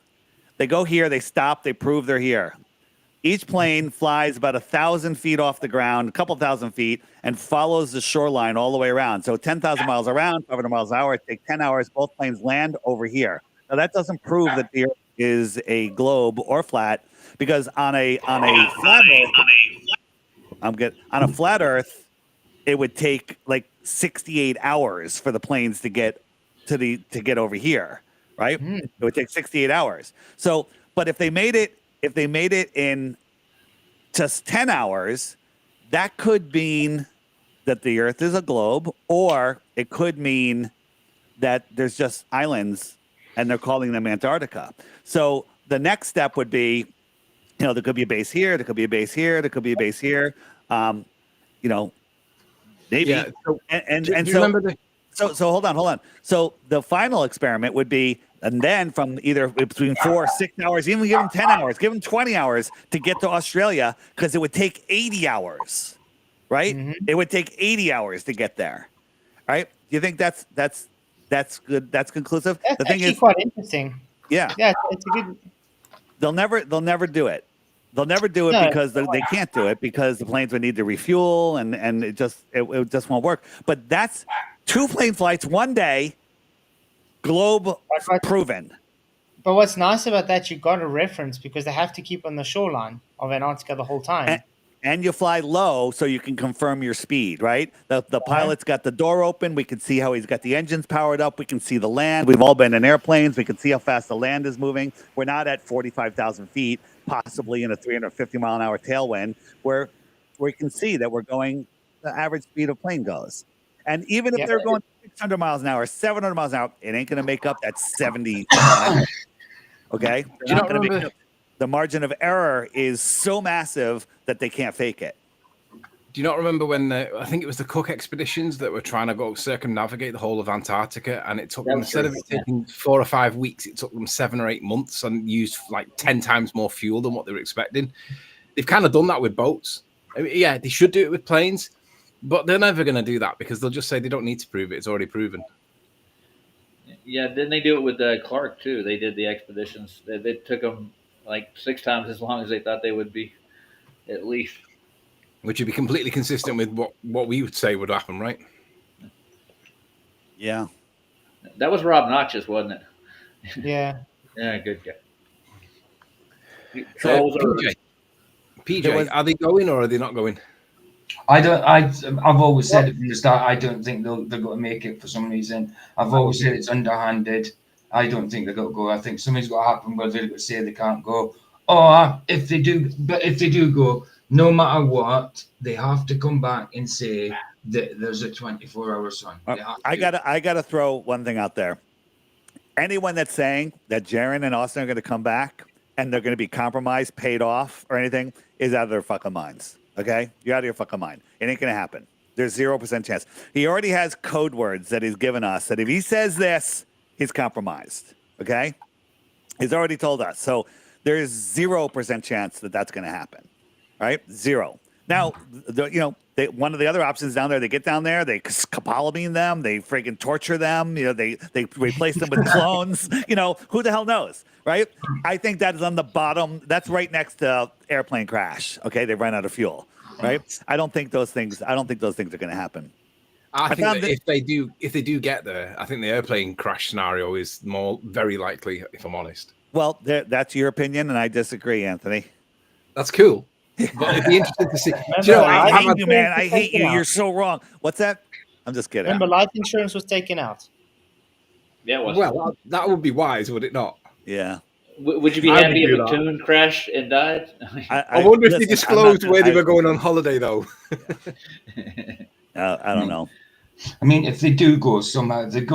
They go here, they stop, they prove they're here. Each plane flies about 1,000 feet off the ground, a couple thousand feet, and follows the shoreline all the way around. So 10,000 miles around, 500 miles an hour. It takes 10 hours. Both planes land over here. Now that doesn't prove that the Earth is a globe or flat, because on a flat Earth, it would take like 68 hours for the planes to get over here, right? It would take 68 hours. So, but if they made it in just 10 hours, that could mean that the Earth is a globe, or it could mean that there's just islands and they're calling them Antarctica. So the next step would be, there could be a base here, there could be a base here, there could be a base here. Maybe.
Yeah.
So hold on. So the final experiment would be, and then from either between 4 or 6 hours, even give them 10 hours, give them 20 hours to get to Australia, because it would take 80 hours, right? Mm-hmm. It would take 80 hours to get there, right? Do you think that's good? That's conclusive?
That's
the thing
actually
is
quite interesting.
Yeah.
Yeah, it's a good.
They'll never do it. They'll never do it because they can't do it, because the planes would need to refuel and it just won't work. But that's 2 plane flights, 1 day, globe proven.
But what's nice about that, you got a reference, because they have to keep on the shoreline of Antarctica the whole time.
And you fly low so you can confirm your speed, right? The pilot's got the door open. We can see how he's got the engines powered up. We can see the land. We've all been in airplanes. We can see how fast the land is moving. We're not at 45,000 feet, possibly in a 350 mile an hour tailwind, where we can see that we're going the average speed of plane goes. And even if they're going 600 miles an hour, 700 miles an hour, it ain't going to make up that 70. Okay? They're not going to make up. The margin of error is so massive that they can't fake it.
Do you not remember when I think it was the Cook expeditions that were trying to go circumnavigate the whole of Antarctica, and it took them, instead of it taking 4 or 5 weeks, it took them 7 or 8 months and used like 10 times more fuel than what they were expecting. They've kind of done that with boats. I mean, yeah, they should do it with planes, but they're never going to do that, because they'll just say they don't need to prove it. It's already proven.
Yeah, didn't they do it with Clark too? They did the expeditions. They took them like 6 times as long as they thought they would be, at least.
Which would be completely consistent with what we would say would happen, right?
Yeah.
That was Rob Notch's, wasn't it?
Yeah.
Yeah, good guy.
So, PJ, are they going or are they not going?
I've always said it from the start, I don't think they're going to make it for some reason. I've always said it's underhanded. I don't think they've got to go. I think something's got to happen where they've got to say they can't go. Or if they do go, no matter what, they have to come back and say that there's a 24-hour sun.
I gotta throw one thing out there. Anyone that's saying that Jaron and Austin are going to come back and they're going to be compromised, paid off, or anything is out of their fucking minds. Okay, you're out of your fucking mind. It ain't going to happen. There's 0% chance. He already has code words that he's given us that if he says this, he's compromised. Okay, he's already told us. So there's 0% chance that that's going to happen. Right? 0. Now, one of the other options down there, they get down there, they scopolamine them, they freaking torture them, they replace them with clones. Who the hell knows, right? I think that is on the bottom. That's right next to airplane crash. Okay, they run out of fuel, right? I don't think those things are going to happen.
I think that if they do get there, I think the airplane crash scenario is very likely, if I'm honest.
Well, that's your opinion, and I disagree, Anthony.
That's cool. But it'd be interesting to see.
I hate you, man. I hate you. You're so wrong. What's that? I'm just kidding.
Remember, life insurance was taken out.
Yeah, it was.
Well, that would be wise, would it not?
Yeah.
Would you be happy if a tune crashed and died?
I wonder if they disclosed where they were going on holiday, though.
I don't know.
I mean, if they do go somehow, they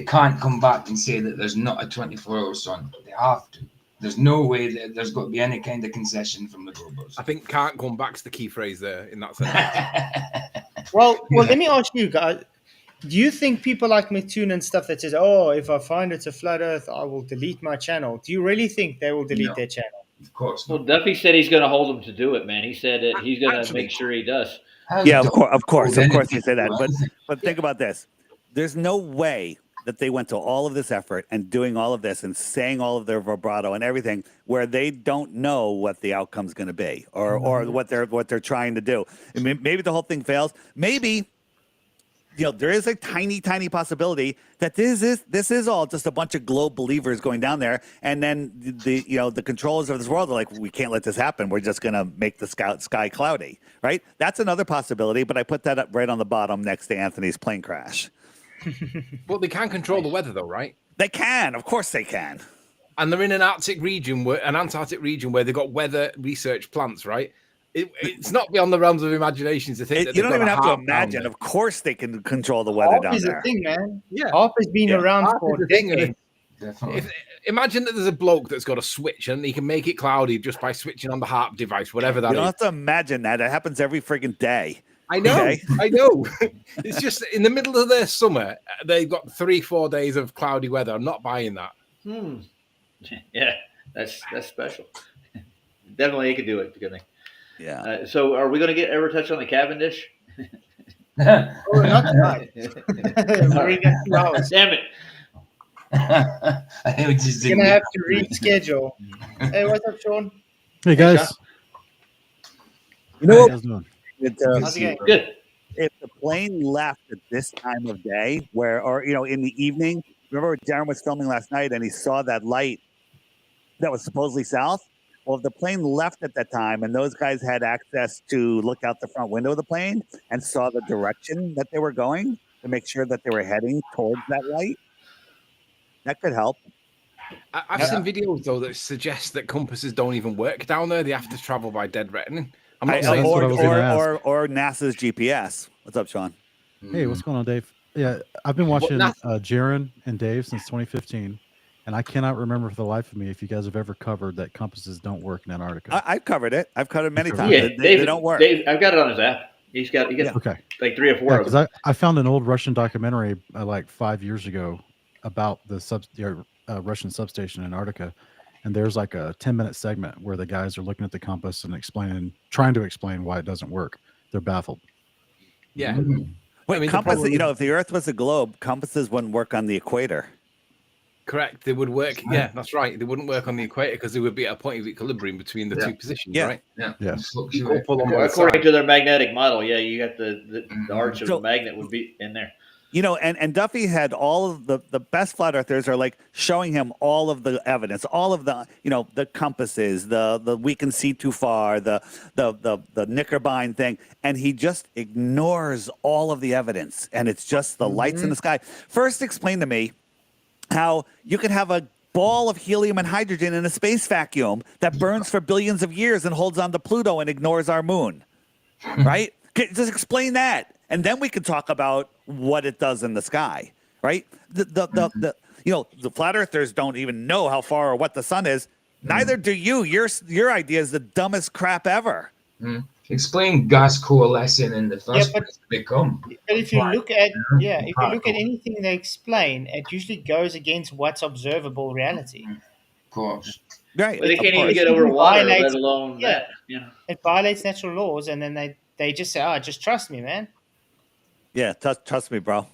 can't come back and say that there's not a 24-hour sun. They have to. There's no way that there's got to be any kind of concession from the Globos.
I think "can't come back's the key phrase there in that sense.
Well, let me ask you guys. Do you think people like Mattoon and stuff that says, "Oh, if I find it's a flat Earth, I will delete my channel"? Do you really think they will delete their channel?
Of course.
Well, Duffy said he's going to hold them to do it, man. He said that he's going to make sure he does.
Yeah, of course, he said that. But think about this: there's no way that they went to all of this effort and doing all of this and saying all of their vibrato and everything where they don't know what the outcome's going to be or what they're trying to do. I mean, maybe the whole thing fails. Maybe there is a tiny possibility that this is all just a bunch of globe believers going down there, and then the controllers of this world are like, we can't let this happen. We're just going to make the sky cloudy, right? That's another possibility, but I put that up right on the bottom next to Anthony's plane crash.
But they can control the weather, though, right?
They can, of course they can.
And they're in an Antarctic region where they've got weather research plants, right? It's not beyond the realms of imagination to think that
you don't even have to imagine. Of course, they can control the weather down there.
A thing, man.
Yeah,
Harp has been around for decades.
Imagine that there's a bloke that's got a switch and he can make it cloudy just by switching on the harp device, whatever that is.
You don't have to imagine that. It happens every freaking day.
I know.
Okay?
I know. It's just in the middle of their summer, they've got 3-4 days of cloudy weather. I'm not buying that.
Yeah, that's special. Definitely, he could do it. Good thing.
Yeah.
So, are we going to ever touch on the Cavendish?
Not tonight. Damn it.
I just
gonna have to reschedule. Hey, what's up, Sean?
Hey guys.
You know what?
How's it going?
Good.
If the plane left at this time of day, or in the evening, remember Darren was filming last night and he saw that light that was supposedly south. Well, if the plane left at that time and those guys had access to look out the front window of the plane and saw the direction that they were going to make sure that they were heading towards that light, that could help.
I've seen videos, though, that suggest that compasses don't even work down there. They have to travel by dead reckoning. I'm not saying
or NASA's GPS. What's up, Sean?
Hey, what's going on, Dave? Yeah, I've been watching Jaron and Dave since 2015. And I cannot remember for the life of me if you guys have ever covered that compasses don't work in Antarctica.
I've covered it. I've covered it many times.
Yeah,
they don't work.
Dave, I've got it on his app. He's got
okay.
Like 3 or 4 of them.
Because I found an old Russian documentary like 5 years ago about the Russian substation in Antarctica. And there's like a 10-minute segment where the guys are looking at the compass and trying to explain why it doesn't work. They're baffled.
Yeah.
Wait, I mean, compasses, if the Earth was a globe, compasses wouldn't work on the equator.
Correct. They would work. Yeah, that's right. They wouldn't work on the equator because they would be at a point of equilibrium between the two positions, right?
Yeah.
According to their magnetic model, you got the arch of the magnet would be in there.
And Duffy had all of the best flat earthers are like showing him all of the evidence, all of the the compasses, the we can see too far, the Knickerbein thing, and he just ignores all of the evidence, and it's just the lights in the sky. First, explain to me how you could have a ball of helium and hydrogen in a space vacuum that burns for billions of years and holds on to Pluto and ignores our moon, right? Just explain that, and then we can talk about what it does in the sky, right? The flat earthers don't even know how far or what the sun is. Neither do you. Your idea is the dumbest crap ever.
Explain gas coalescing in the first place to become.
But if you look at anything they explain, it usually goes against what's observable reality.
Of course.
Right.
Well, they can't even get over water, let alone that. Yeah.
It violates natural laws, and then they just say, just trust me, man.
Yeah, trust me, bro.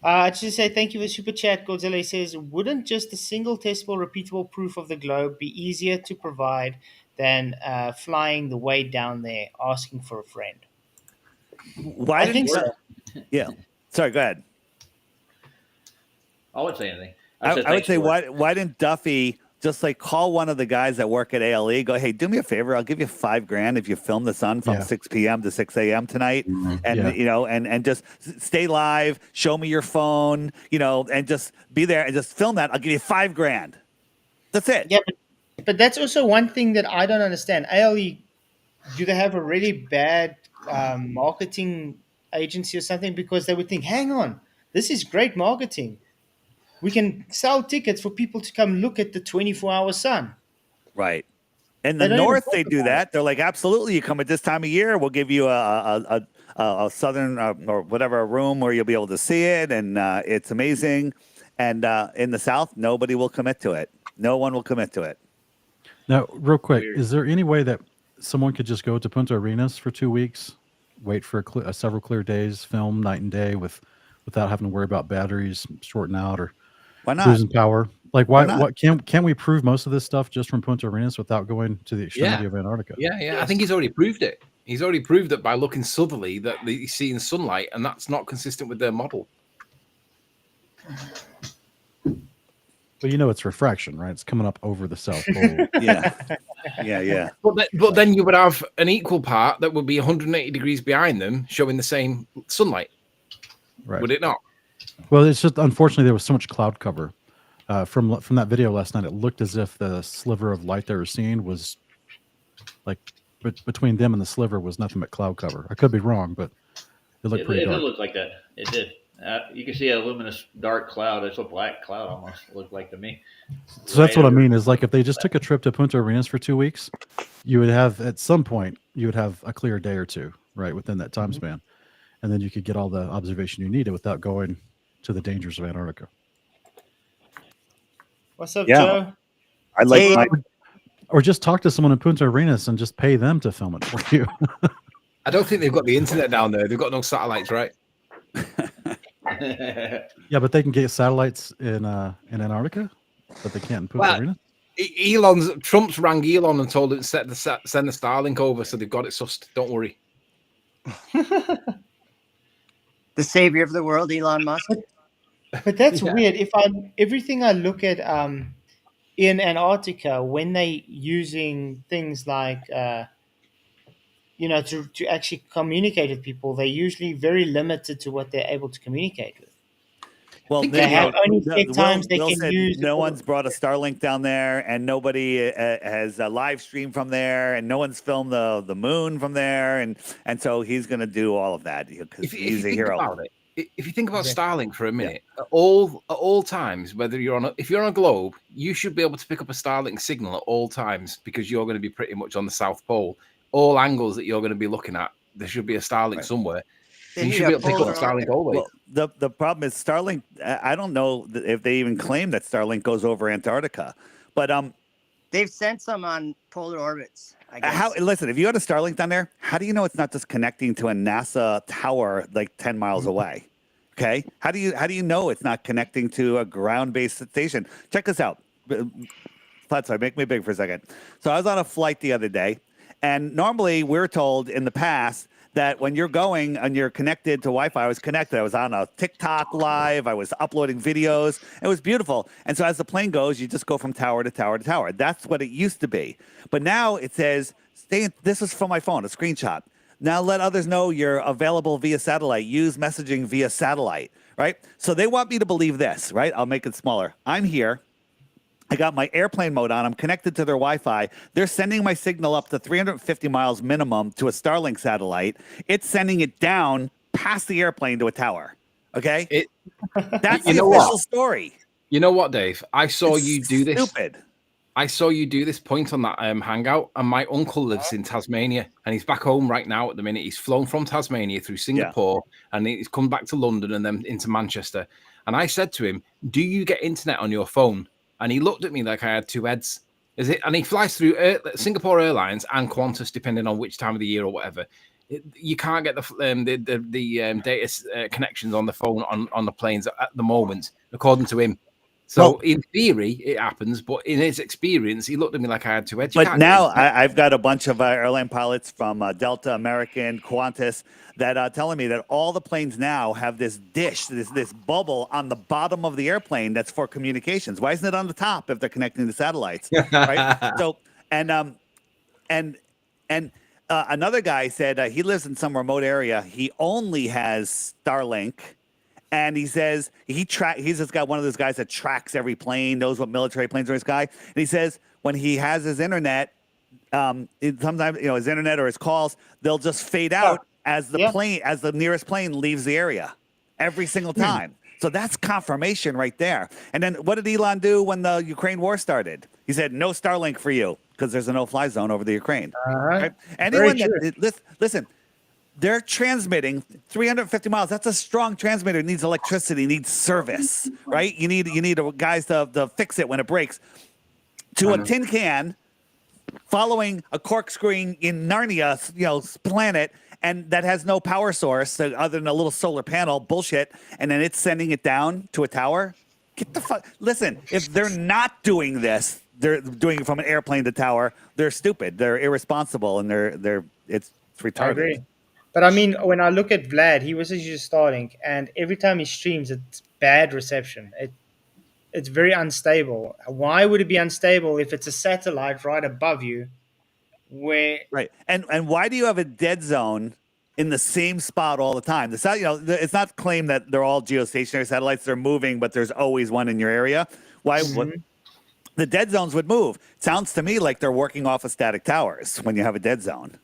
I just say thank you for the super chat. Godzilla says, wouldn't just a single testable, repeatable proof of the globe be easier to provide than flying the way down there, asking for a friend?
Why didn't so. Yeah. Sorry, go ahead.
I wouldn't say anything.
I would say why didn't Duffy just like call one of the guys that work at ALE, go, hey, do me a favor, I'll give you $5,000 if you film the sun from 6 p.m. to 6 a.m. tonight, and and just stay live, show me your phone, and just be there and just film that. I'll give you $5,000. That's it.
Yeah, but that's also one thing that I don't understand. ALE, do they have a really bad marketing agency or something? Because they would think, hang on, this is great marketing. We can sell tickets for people to come look at the 24-hour sun.
Right. In the north, they do that. They're like, absolutely, you come at this time of year, we'll give you a southern or whatever room where you'll be able to see it, and it's amazing. And in the south, nobody will commit to it. No one will commit to it.
Now, real quick, is there any way that someone could just go to Punta Arenas for 2 weeks, wait for several clear days, film night and day without having to worry about batteries shorting out or
why not
losing power? Like, why what can we prove most of this stuff just from Punta Arenas without going to the extremity of Antarctica?
Yeah. I think he's already proved it. He's already proved that by looking southerly that he's seeing sunlight, and that's not consistent with their model.
But it's refraction, right? It's coming up over the South Pole.
Yeah.
But then you would have an equal part that would be 180 degrees behind them, showing the same sunlight.
Right?
Would it not?
Well, it's just unfortunately there was so much cloud cover from that video last night. It looked as if the sliver of light they were seeing was like between them and the sliver was nothing but cloud cover. I could be wrong, but it looked pretty dark.
It did look like that. It did. You can see a luminous dark cloud. It's a black cloud almost looked like to me.
So that's what I mean is like if they just took a trip to Punta Arenas for 2 weeks, you would have at some point a clear day or two, right, within that time span. And then you could get all the observation you needed without going to the dangers of Antarctica.
What's up, Joe?
I'd like
or just talk to someone in Punta Arenas and just pay them to film it for you.
I don't think they've got the internet down there. They've got no satellites, right?
Yeah, but they can get satellites in Antarctica, but they can't in Punta Arenas.
Trump's rang Elon and told him to send the Starlink over, so they've got it sussed. Don't worry.
The savior of the world, Elon Musk.
But that's weird. Everything I look at in Antarctica, when they using things like to actually communicate with people, they're usually very limited to what they're able to communicate with.
Well,
they have only times they can use.
No one's brought a Starlink down there, and nobody has a live stream from there, and no one's filmed the moon from there, and so he's going to do all of that because he's a hero.
If you think about Starlink for a minute, at all times, whether if you're on a globe, you should be able to pick up a Starlink signal at all times because you're going to be pretty much on the South Pole. All angles that you're going to be looking at, there should be a Starlink somewhere. You should be able to pick up Starlink always.
Well, the problem is Starlink. I don't know if they even claim that Starlink goes over Antarctica, but
they've sent some on polar orbits. I guess.
Listen, if you had a Starlink down there, how do you know it's not just connecting to a NASA tower like 10 miles away? Okay, how do you know it's not connecting to a ground-based station? Check this out. Flatzoid, make me big for a second. So I was on a flight the other day, and normally we're told in the past that when you're going and you're connected to Wi-Fi, I was connected. I was on a TikTok live. I was uploading videos. It was beautiful. And so as the plane goes, you just go from tower to tower to tower. That's what it used to be. But now it says, this is from my phone, a screenshot. Now let others know you're available via satellite. Use messaging via satellite, right? So they want me to believe this, right? I'll make it smaller. I'm here. I got my airplane mode on. I'm connected to their Wi-Fi. They're sending my signal up to 350 miles minimum to a Starlink satellite. It's sending it down past the airplane to a tower. Okay? That's the official story.
You know what, Dave? I saw
It's
you do this.
Stupid.
I saw you do this point on that hangout, and my uncle lives in Tasmania, and he's back home right now at the minute. He's flown from Tasmania through Singapore, and he's come back to London and then into Manchester. And I said to him, "Do you get internet on your phone?" And he looked at me like I had two heads. Is it? And he flies through Singapore Airlines and Qantas, depending on which time of the year or whatever. You can't get the data connections on the phone on the planes at the moment, according to him. So in theory, it happens, but in his experience, he looked at me like I had two heads.
But now I've got a bunch of airline pilots from Delta, American, Qantas that are telling me that all the planes now have this dish, this bubble on the bottom of the airplane that's for communications. Why isn't it on the top if they're connecting to satellites? Right. So another guy said he lives in some remote area. He only has Starlink. And he says he's just got one of those guys that tracks every plane, knows what military planes are in the sky. And he says when he has his internet, sometimes his internet or his calls, they'll just fade out as the nearest plane leaves the area every single time. So that's confirmation right there. And then what did Elon do when the Ukraine war started? He said no Starlink for you because there's a no-fly zone over the Ukraine. Right? Anyone listen. They're transmitting 350 miles. That's a strong transmitter. It needs electricity, needs service, right? You need guys to fix it when it breaks. To a tin can, following a corkscrewing in Narnia, planet, and that has no power source other than a little solar panel, bullshit, and then it's sending it down to a tower. Get the fuck. Listen, if they're not doing this, they're doing it from an airplane to tower. They're stupid. They're irresponsible, and it's retarded.
I agree. But I mean, when I look at Vlad, he was just Starlink, and every time he streams, it's bad reception. It's very unstable. Why would it be unstable if it's a satellite right above you?
Right, and why do you have a dead zone in the same spot all the time? It's not claimed that they're all geostationary satellites. They're moving, but there's always one in your area. Why? The dead zones would move. Sounds to me like they're working off of static towers when you have a dead zone.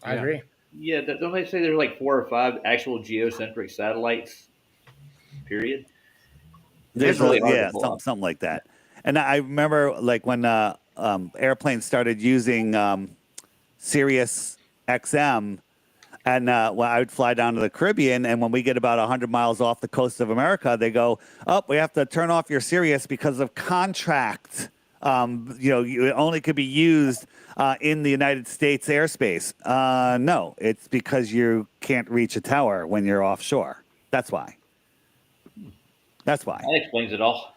I agree.
Yeah, don't they say there's like 4 or 5 actual geocentric satellites? Period.
There's something like that. And I remember like when airplanes started using Sirius XM, and when I would fly down to the Caribbean, and when we get about 100 miles off the coast of America, they go, "Oh, we have to turn off your Sirius because of contract. It only could be used in the United States airspace." No, it's because you can't reach a tower when you're offshore. That's why. That
explains it all.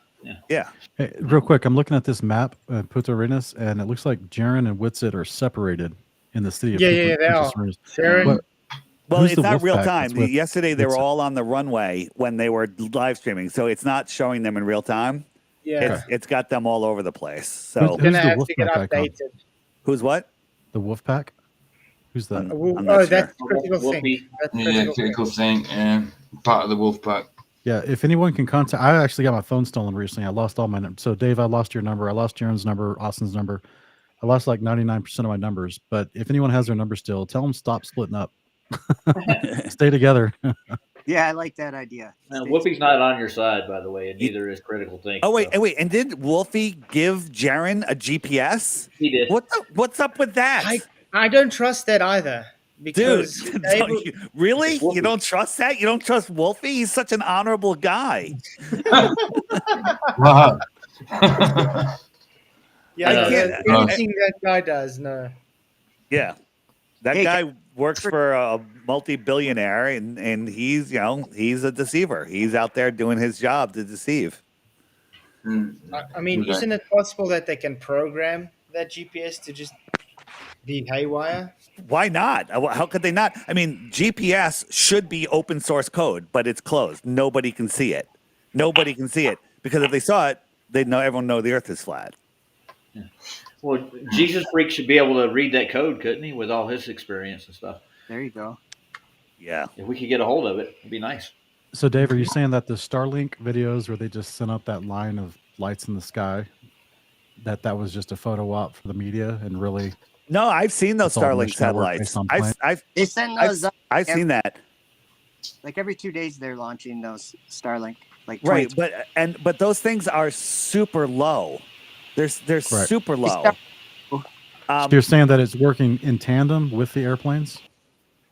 Yeah.
Hey, real quick, I'm looking at this map, Punta Arenas, and it looks like Jaron and Whitsett are separated in the city of
they are.
Well, it's not real time. Yesterday, they were all on the runway when they were live streaming, so it's not showing them in real time.
Yeah,
it's got them all over the place. So
who's gonna have to get updated.
Who's what?
The Wolfpack. Who's that?
That's critical thing.
Critical thing. Part of the Wolfpack.
Yeah, if anyone can contact, I actually got my phone stolen recently. I lost all my numbers. So, Dave, I lost your number. I lost Jaron's number, Austin's number. I lost like 99% of my numbers. But if anyone has their number still, tell them stop splitting up. Stay together.
Yeah, I like that idea.
Whoopi's not on your side, by the way, and neither is Critical Think.
Oh, wait. And did Wolfie give Jaron a GPS?
He did.
What's up with that?
I don't trust that either. Because
Dude, really? You don't trust that? You don't trust Wolfie? He's such an honorable guy.
Wow.
Anything that guy does, no.
Yeah. That guy works for a multi-billionaire, and he's a deceiver. He's out there doing his job to deceive.
I mean, isn't it possible that they can program that GPS to just be haywire?
Why not? How could they not? I mean, GPS should be open source code, but it's closed. Nobody can see it. Nobody can see it because if they saw it, everyone know the Earth is flat.
Yeah. Well, Jesus Freak should be able to read that code, couldn't he, with all his experience and stuff?
There you go.
Yeah.
If we could get a hold of it, it'd be nice.
So, Dave, are you saying that the Starlink videos where they just sent up that line of lights in the sky, that was just a photo op for the media, and really?
No, I've seen those
it's all
Starlink
dish network based
satellites.
on plan?
They send those up
I've seen that.
like every 2 days. They're launching those Starlink. Like
Right,
20
but those things are super low. They're
Correct.
super low.
So you're saying that it's working in tandem with the airplanes?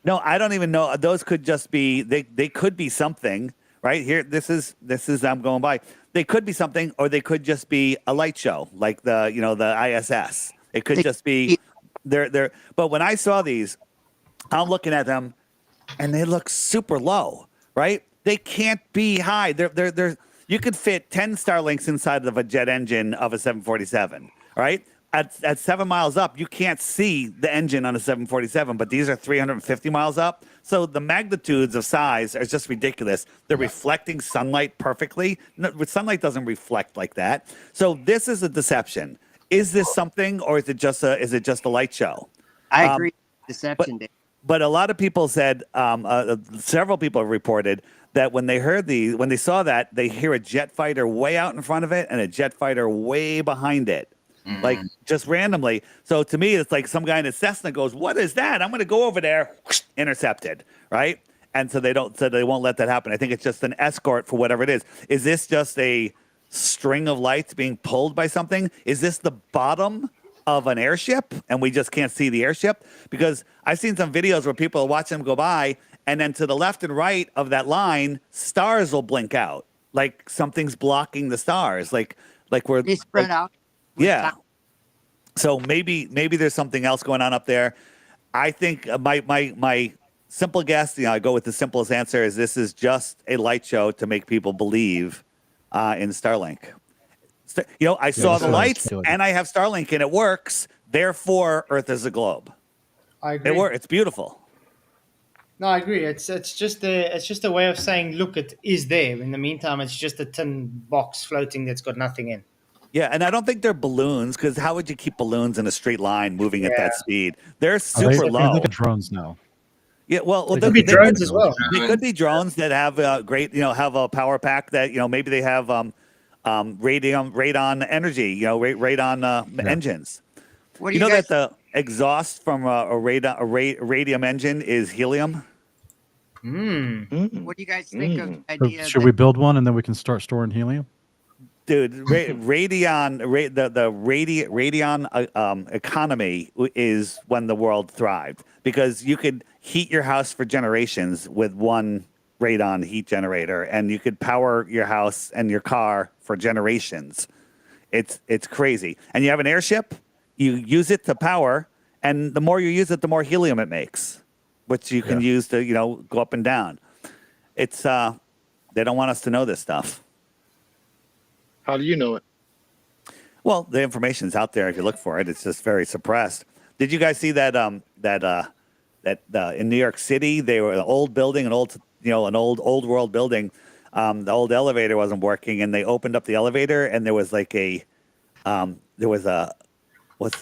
No, I don't even know. Those could just be they could be something right here. This is I'm going by. They could be something, or they could just be a light show, like the ISS. It could just be they're. But when I saw these, I'm looking at them, and they look super low. Right? They can't be high. They're you could fit 10 Starlinks inside of a jet engine of a 747. Right? At 7 miles up, you can't see the engine on a 747, but these are 350 miles up. So the magnitudes of size are just ridiculous. They're reflecting sunlight perfectly. No, sunlight doesn't reflect like that. So this is a deception. Is this something, or is it just a light show?
I agree. Deception, Dave.
But a lot of people said, several people have reported that when they saw that, they hear a jet fighter way out in front of it and a jet fighter way behind it. Like just randomly. So to me, it's like some guy in a Cessna goes, "What is that? I'm going to go over there." Intercepted, right? And so they won't let that happen. I think it's just an escort for whatever it is. Is this just a string of lights being pulled by something? Is this the bottom of an airship and we just can't see the airship? Because I've seen some videos where people are watching them go by, and then to the left and right of that line, stars will blink out, like something's blocking the stars, like we're
they spread out.
Yeah. So maybe there's something else going on up there. I think my simple guess, I go with the simplest answer, is this is just a light show to make people believe in Starlink. I saw the lights and I have Starlink and it works. Therefore, Earth is a globe.
I agree.
It's beautiful.
No, I agree. It's just a way of saying, look, it is there. In the meantime, it's just a tin box floating that's got nothing in.
Yeah, and I don't think they're balloons, because how would you keep balloons in a straight line moving at that speed? They're super low.
They got drones now.
Yeah, well,
they could be drones as well.
They could be drones that have have a power pack that maybe they have radon energy, radon engines.
What do
you know
guys...
that the exhaust from a radium engine is helium?
What do you guys think of the idea?
Should we build one and then we can start storing helium?
Dude, radion economy is when the world thrived, because you could heat your house for generations with one radon heat generator, and you could power your house and your car for generations. It's crazy. And you have an airship, you use it to power, and the more you use it, the more helium it makes, which you can use to go up and down. It's they don't want us to know this stuff.
How do you know it?
Well, the information's out there if you look for it. It's just very suppressed. Did you guys see that in New York City, they were an old building, an old world building. The old elevator wasn't working, and they opened up the elevator, and there was like what's the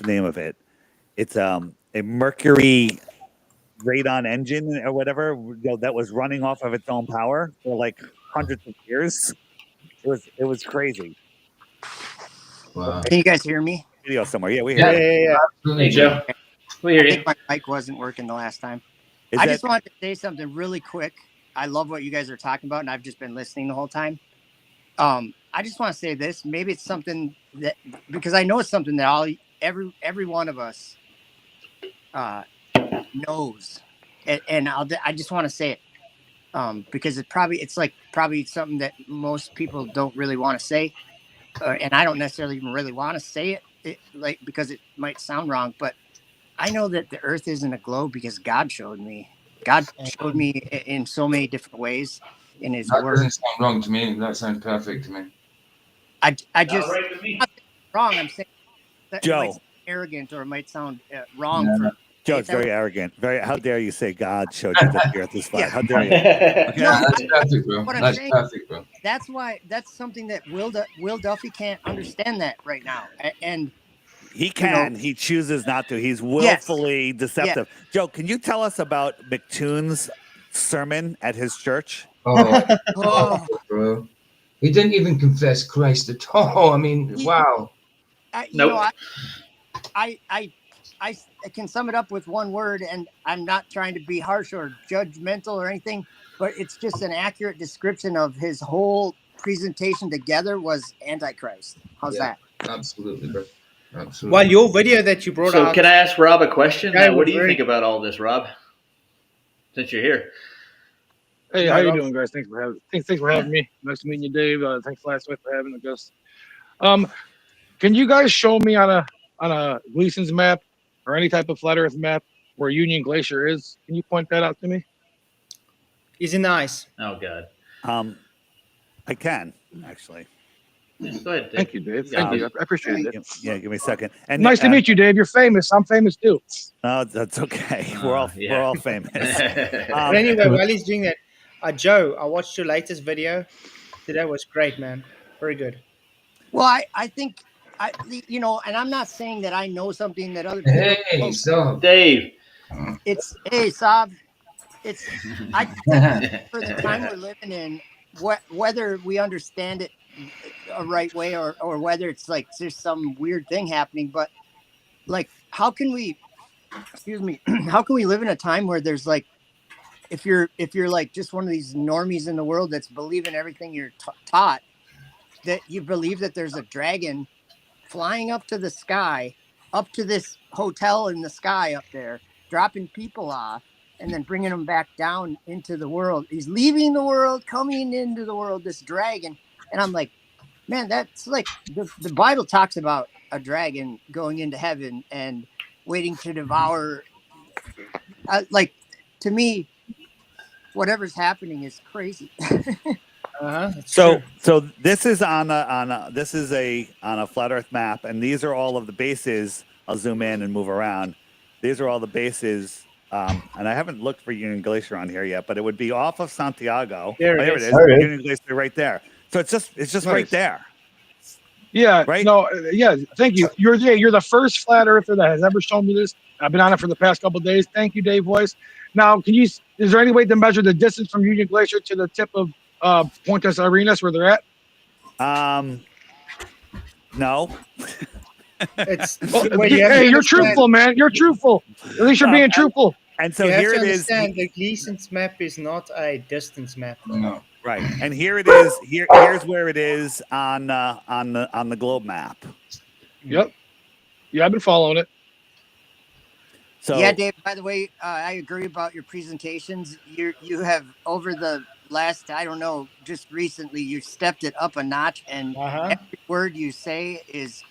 name of it? It's a Mercury radon engine or whatever that was running off of its own power for like hundreds of years. It was crazy.
Wow.
Can you guys hear me?
Video somewhere. Yeah, we hear
you. Yeah. Hey, Joe. We hear you.
I think my mic wasn't working the last time. I just wanted to say something really quick. I love what you guys are talking about, and I've just been listening the whole time. I just want to say this. Maybe it's something that, because I know it's something that every one of us knows, and I just want to say it. Because it's probably something that most people don't really want to say, and I don't necessarily even really want to say it, because it might sound wrong. But I know that the Earth isn't a globe because God showed me. God showed me in so many different ways in His Word.
That doesn't sound wrong to me. That sounds perfect to me.
I just not wrong. I'm saying that
Joe.
It might sound arrogant, or it might sound wrong for.
Joe's very arrogant. How dare you say God showed you that the Earth is flat? How dare you?
That's perfect, bro. That's perfect, bro.
That's something that Will Duffy can't understand that right now, and
he can. He chooses not to. He's willfully deceptive. Joe, can you tell us about McToon's sermon at his church?
Oh, bro. He didn't even confess Christ at all. I mean, wow.
You know, I can sum it up with one word, and I'm not trying to be harsh or judgmental or anything, but it's just an accurate description of his whole presentation together was Antichrist. How's that?
Absolutely, bro. Absolutely.
Well, your video that you brought
So
out.
can I ask Rob a question?
Yeah,
What do you
very-
think about all this, Rob? Since you're here.
Hey,
Yeah,
how you
Rob.
doing, guys? Thanks for having me. Nice to meet you, Dave. Thanks, Flatzoid, for having us. Can you guys show me on a Gleason's map or any type of flat Earth map where Union Glacier is? Can you point that out to me?
Is it nice?
Oh God.
I can actually.
Yeah, go ahead, Dave.
Thank you, Dave. Thank you. I appreciate it.
Yeah, give me a second. And
Nice to meet you, Dave. You're famous. I'm famous too.
No, that's okay. We're all famous.
But anyway, while he's doing that, Joe, I watched your latest video. Today was great, man. Very good.
Well, I think you know, and I'm not saying that I know something that other people.
Hey, so
Dave.
It's Saab. It's I think for the time we're living in, whether we understand it a right way or whether it's like there's some weird thing happening, but like how can we live in a time where there's like if you're like just one of these normies in the world that's believing everything you're taught, that you believe that there's a dragon flying up to the sky, up to this hotel in the sky up there, dropping people off and then bringing them back down into the world. He's leaving the world, coming into the world, this dragon. And I'm like, man, that's like the Bible talks about a dragon going into heaven and waiting to devour. Like, to me, whatever's happening is crazy.
So this is on a flat Earth map, and these are all of the bases. I'll zoom in and move around. These are all the bases, and I haven't looked for Union Glacier on here yet, but it would be off of Santiago.
There
it
is.
is. Union Glacier right there. So it's just right there.
Yeah.
Right.
No. Yeah. Thank you. You're the first flat earther that has ever shown me this. I've been on it for the past couple of days. Thank you, Dave Weiss. Now, is there any way to measure the distance from Union Glacier to the tip of Punta Arenas where they're at?
No.
Hey, you're truthful, man. You're truthful. At least you're being truthful.
And so
you have
here
to
it is.
understand the Gleason's map is not a distance map.
No.
Right, and here it is. Here's where it is on the globe map.
Yep. Yeah, I've been following it.
So yeah, Dave. By the way, I agree about your presentations. You have over the last, I don't know, just recently, you stepped it up a notch, and every word you say is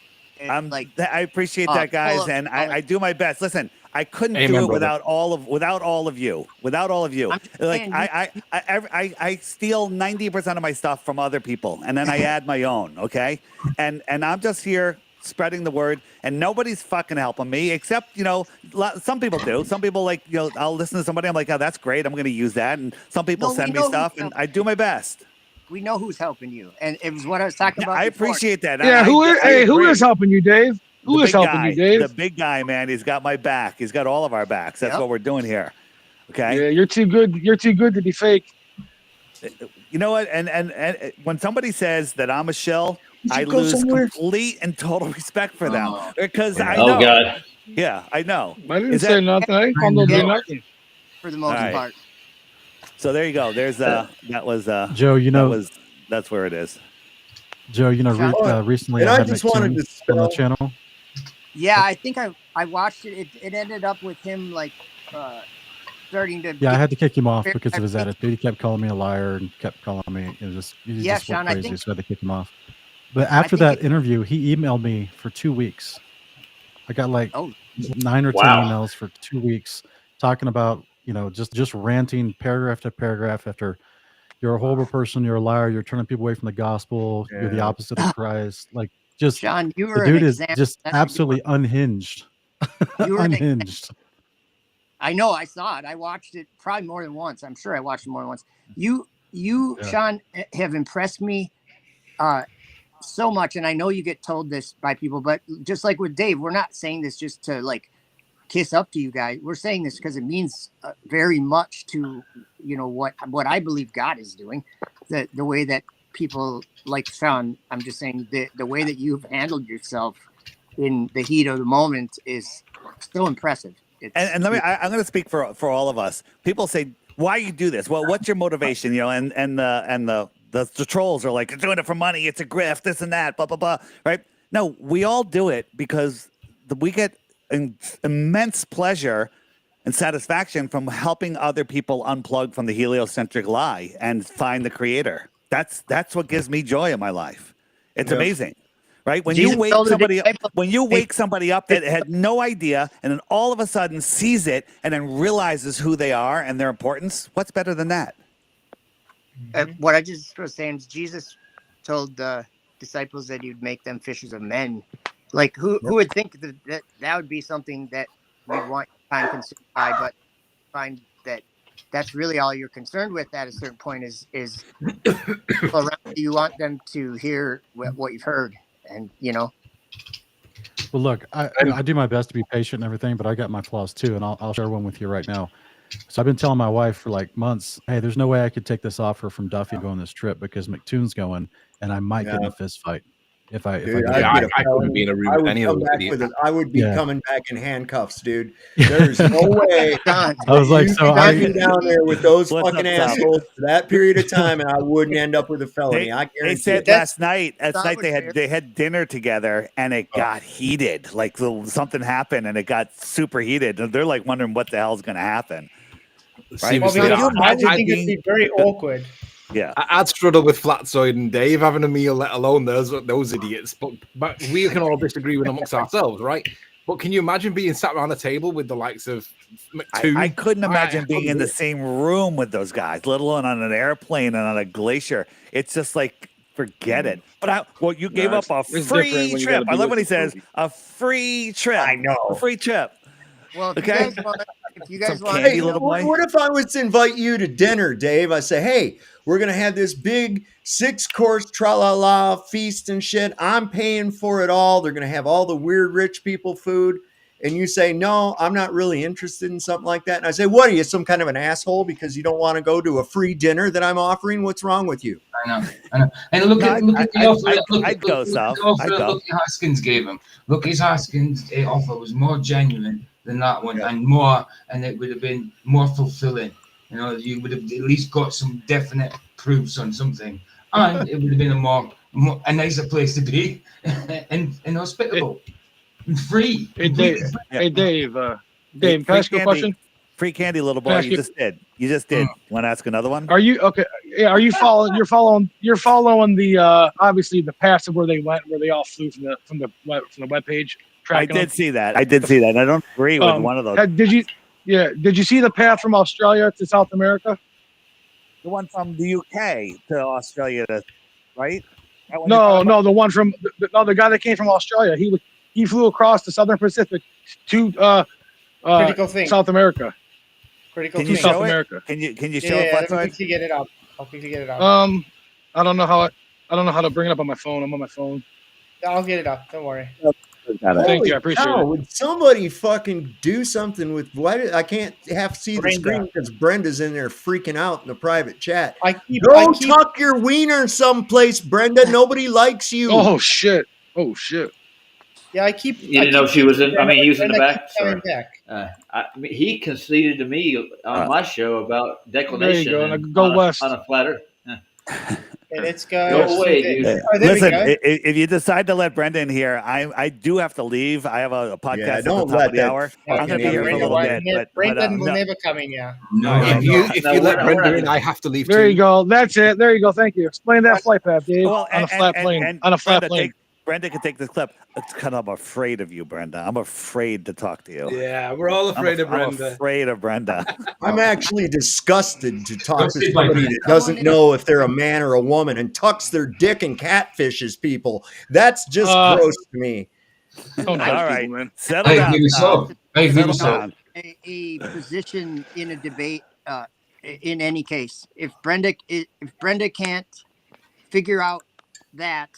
like.
I appreciate that, guys, and I do my best. Listen, I couldn't do it without all of you. Like I steal 90% of my stuff from other people, and then I add my own. Okay, and I'm just here spreading the word, and nobody's fucking helping me except some people do. Some people I'll listen to somebody. I'm like, oh, that's great. I'm going to use that, and some people send me stuff, and I do my best.
We know who's helping you, and it was what I was talking about.
I appreciate that.
Yeah, who is helping you, Dave? Who is helping you, Dave?
The big guy, man. He's got my back. He's got all of our backs. That's what we're doing here. Okay.
Yeah, you're too good. You're too good to be fake.
You know what? And when somebody says that I'm a shill, I lose complete and total respect for them because I know.
Oh God.
Yeah, I know.
I didn't say nothing. I didn't do nothing.
For the most part.
So there you go. There's that was
Joe.
That's where it is.
Joe, recently I just wanted to on the channel.
Yeah, I think I watched it. It ended up with him like starting to.
Yeah, I had to kick him off because of his attitude. He kept calling me a liar and kept calling me. It was just went
Sean,
crazy, so I had to kick him off. But after that interview, he emailed me for 2 weeks. I got 9 or 10 emails for 2 weeks talking about just ranting paragraph to paragraph after. You're a horrible person. You're a liar. You're turning people away from the gospel. Yeah. You're the opposite of Christ.
Sean, you were
the dude is just absolutely unhinged. Unhinged.
I know. I saw it. I watched it probably more than once. I'm sure I watched it more than once. You, Sean, have impressed me so much, and I know you get told this by people, but just like with Dave, we're not saying this just to kiss up to you guys. We're saying this because it means very much to, you know, what I believe God is doing. The way that people like Sean, I'm just saying the way that you've handled yourself in the heat of the moment is so impressive.
And let me, I'm going to speak for all of us. People say, why you do this? Well, what's your motivation? You know, and the trolls are like, you're doing it for money. It's a grift, this and that, blah, blah, blah. Right? No, we all do it because we get immense pleasure and satisfaction from helping other people unplug from the heliocentric lie and find the creator. That's what gives me joy in my life. It's amazing. Right? When you wake somebody up that had no idea and then all of a sudden sees it and then realizes who they are and their importance, what's better than that?
What I just was saying is Jesus told the disciples that he'd make them fishers of men. Like who would think that would be something that we'd want time consumed by, but find that that's really all you're concerned with at a certain point is people around you want them to hear what you've heard. And, you know,
well, look, I do my best to be patient and everything, but I got my flaws too. And I'll share one with you right now. So I've been telling my wife for like months, hey, there's no way I could take this offer from Duffy to go on this trip because McToon's going and I might get in a fist fight. If I
couldn't be in a room with any of those idiots. I would be coming back in handcuffs, dude. There's no way.
I was like, so
I'd be down there with those fucking assholes for that period of time, and I wouldn't end up with a felony. I guarantee.
They said last night they had dinner together, and it got heated. Like something happened, and it got super heated, and they're like wondering what the hell's going to happen. Right?
Well, I think it'd be very awkward.
Yeah,
I'd struggle with Flatzoid and Dave having a meal, let alone those idiots. But we can all disagree with amongst ourselves, right? But can you imagine being sat around a table with the likes of McToon?
I couldn't imagine being in the same room with those guys, let alone on an airplane and on a glacier. It's just like, forget it. But you gave up a free trip. I love when he says a free trip. I
know,
a free trip.
Well,
okay.
If you guys want,
hey, what if I was to invite you to dinner, Dave? I say, hey, we're going to have this big 6-course tra-la-la feast and shit. I'm paying for it all. They're going to have all the weird rich people food. And you say, no, I'm not really interested in something like that. And I say, what are you, some kind of an asshole because you don't want to go to a free dinner that I'm offering? What's wrong with you?
I know. And look at the offer.
I'd go, Sal.
Lucky Hoskins gave him. Lucky Hoskins' offer was more genuine than that one, and it would have been more fulfilling. You know, you would have at least got some definite proofs on something, and it would have been a nicer place to be, and hospitable, and free.
Hey Dave, Dave, can I ask you a question?
Free candy, little boy. You just did. Want to ask another one?
Are you okay? Yeah. Are you following? You're following the obviously the paths of where they went, where they all flew from the webpage.
I did see that. I don't agree with one of those.
Did you see the path from Australia to South America?
The one from the UK to Australia, right?
No, the one from the guy that came from Australia. He flew across the Southern Pacific to South America.
Can you show it? Can you show it?
Let me quickly get it up. I'll quickly get it up.
I don't know how to bring it up on my phone. I'm on my phone.
I'll get it up. Don't worry.
Thank you. I appreciate it.
Would somebody fucking do something with I can't see the screen because Brenda's in there freaking out in the private chat. Go tuck your wiener someplace, Brenda. Nobody likes you.
Oh shit.
Yeah,
You didn't know she was in. I mean, he was in the back. Sorry. He conceded to me on my show about declination.
There you go. Go west
on a flat Earth.
Okay, let's go.
Go away, dude.
Listen, if you decide to let Brenda in here, I do have to leave. I have a podcast at the top of the hour. I'm going to be here for a little bit.
Brendan will never come in, yeah.
No, if you let Brenda in, I have to leave too.
There you go. That's it. There you go. Thank you. Explain that flight path, Dave. On a flat plane. On a flat plane.
Brenda can take this clip. It's kind of afraid of you, Brenda. I'm afraid to talk to you.
Yeah, we're all afraid of Brenda.
I'm afraid of Brenda.
I'm actually disgusted to talk to somebody that doesn't know if they're a man or a woman and tucks their dick and catfishes people. That's just gross to me.
All
right, settle down.
Settle down. A position in a debate. In any case, if Brenda can't figure out that,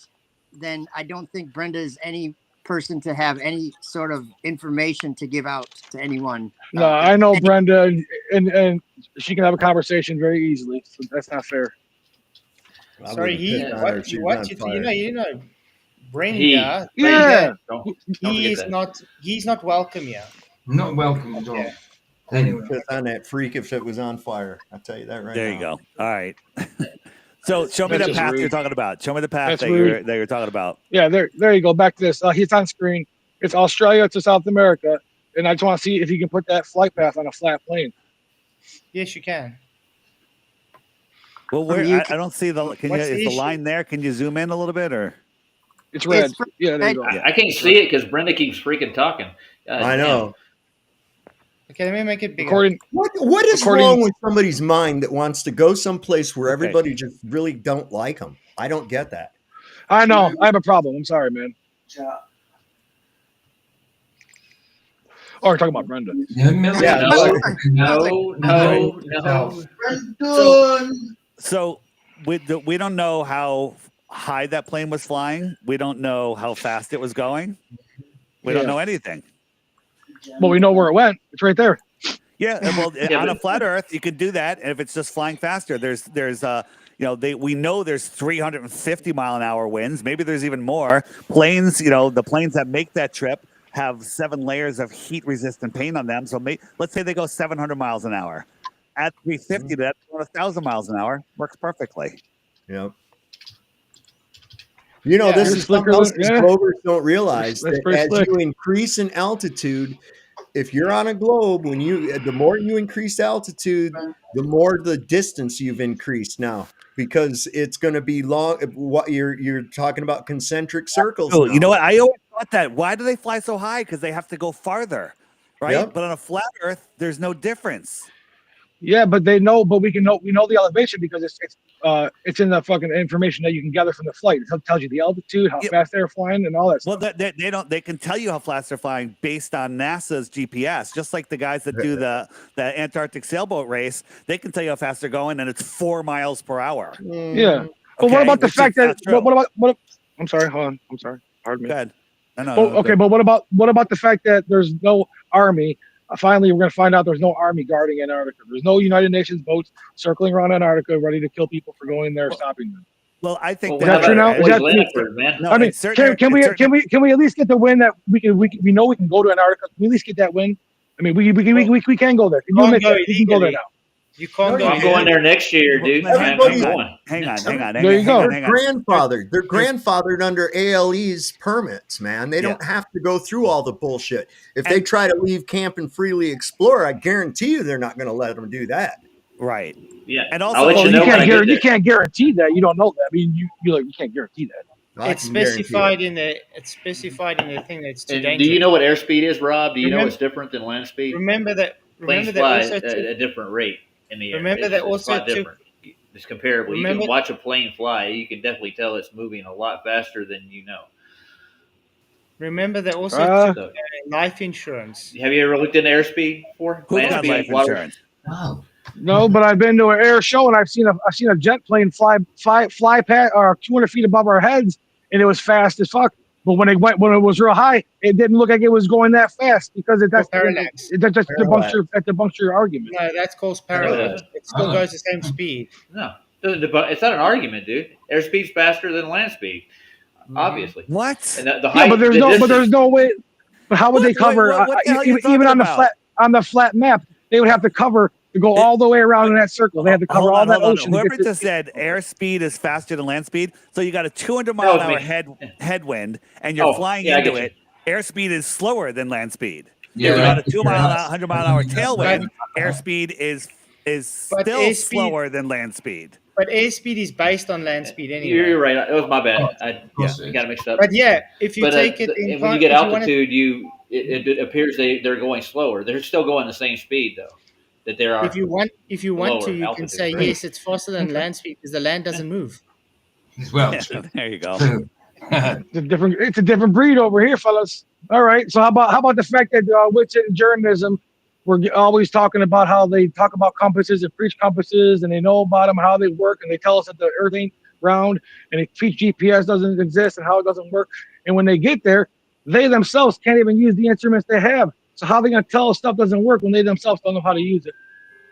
then I don't think Brenda is any person to have any sort of information to give out to anyone.
No, I know Brenda, and she can have a conversation very easily. So that's not fair.
Sorry,
You
know, Brenda.
Yeah.
He's not welcome here.
Not welcome at all. Anyway.
Piss on that freak if it was on fire. I'll tell you that right now.
There you go. All right. So show me the
That's
path
rude.
you're talking about. Show me the path
That's
that
rude.
you're talking about.
Yeah, there you go. Back to this. It's on screen. It's Australia to South America, and I just want to see if you can put that flight path on a flat plane.
Yes, you can.
Well, where I don't see the. Is the line there? Can you zoom in a little bit, or?
It's red. Yeah, there you go.
I can't see it because Brenda keeps freaking talking.
I know.
Okay, let me make it bigger.
What is wrong with somebody's mind that wants to go someplace where everybody just really don't like them? I don't get that.
I know. I have a problem. I'm sorry, man. Oh, we're talking about Brenda.
No. So we don't know how high that plane was flying. We don't know how fast it was going. We don't know anything.
Well, we know where it went. It's right there.
Yeah, well, on a flat Earth, you could do that, and if it's just flying faster, there's we know there's 350 mile an hour winds. Maybe there's even more planes. The planes that make that trip have 7 layers of heat-resistant paint on them. So let's say they go 700 miles an hour. At 350, that's 1,000 miles an hour. Works perfectly.
Yep. This is something else Glovers don't realize. That as you increase in altitude, if you're on a globe, the more you increase altitude, the more the distance you've increased now, because it's going to be long. What you're talking about concentric circles.
Oh, you know what? I always thought that. Why do they fly so high? Because they have to go farther, right?
Yep.
But on a flat Earth, there's no difference.
Yeah, but we know the elevation because it's in the fucking information that you can gather from the flight. It tells you the altitude, how fast they're flying, and all that stuff.
Well, they can tell you how fast they're flying based on NASA's GPS. Just like the guys that do the Antarctic sailboat race, they can tell you how fast they're going, and it's 4 miles per hour.
Yeah. But what about the fact that? What? I'm sorry. Hold on. I'm sorry. Pardon me.
Go ahead.
Okay, but what about the fact that there's no army? Finally, we're going to find out there's no army guarding Antarctica. There's no United Nations boats circling around Antarctica ready to kill people for going there, stopping them.
Well, I think
that's true now. I mean, can we at least get the win that we know we can go to Antarctica? Can we at least get that win? I mean, we can go there. Can you admit that? We can go there now.
You can't go.
I'm going there next year, dude.
Hang on.
There you go.
They're grandfathered under ALE's permits, man. They don't have to go through all the bullshit. If they try to leave camp and freely explore, I guarantee you they're not going to let them do that.
Right.
Yeah.
And also,
you can't guarantee that. You don't know that. I mean, you can't guarantee that.
It's specified in the thing that's too dangerous.
Do you know what airspeed is, Rob? Do you know it's different than land speed?
Remember that
planes fly at a different rate in the air.
Remember that also
it's different. It's comparable. You can watch a plane fly. You can definitely tell it's moving a lot faster than you know.
Remember that also life insurance.
Have you ever looked into airspeed before?
Who's got life insurance?
No, but I've been to an air show and I've seen a jet plane fly past 200 feet above our heads, and it was fast as fuck. But when it was real high, it didn't look like it was going that fast because that just debunks your argument.
No, that's called parallax. It still goes the same speed.
No, it's not an argument, dude. Airspeed's faster than land speed, obviously.
What?
And the height,
but there's no way. But how would they cover even on the flat map? They would have to cover to go all the way around in that circle. They have to cover all that ocean.
Whoever just said airspeed is faster than land speed, so you got a 200 mile an hour headwind, and you're flying into it. Airspeed is slower than land speed.
Yeah,
you got a 100 mile an hour tailwind. Airspeed is still slower than land speed.
But airspeed is based on land speed anyway.
You're right. It was my bad. I got it mixed up.
But if you take it in
when you get altitude, it appears they're going slower. They're still going the same speed though. That there are.
If you want to, you can say yes, it's faster than land speed because the land doesn't move.
Well, there you go.
It's a different breed over here, fellas. All right. So how about the fact that witch and journalism, we're always talking about how they talk about compasses and preach compasses, and they know about them, how they work, and they tell us that the Earth ain't round, and they preach GPS doesn't exist and how it doesn't work. And when they get there, they themselves can't even use the instruments they have. So how are they going to tell if stuff doesn't work when they themselves don't know how to use it?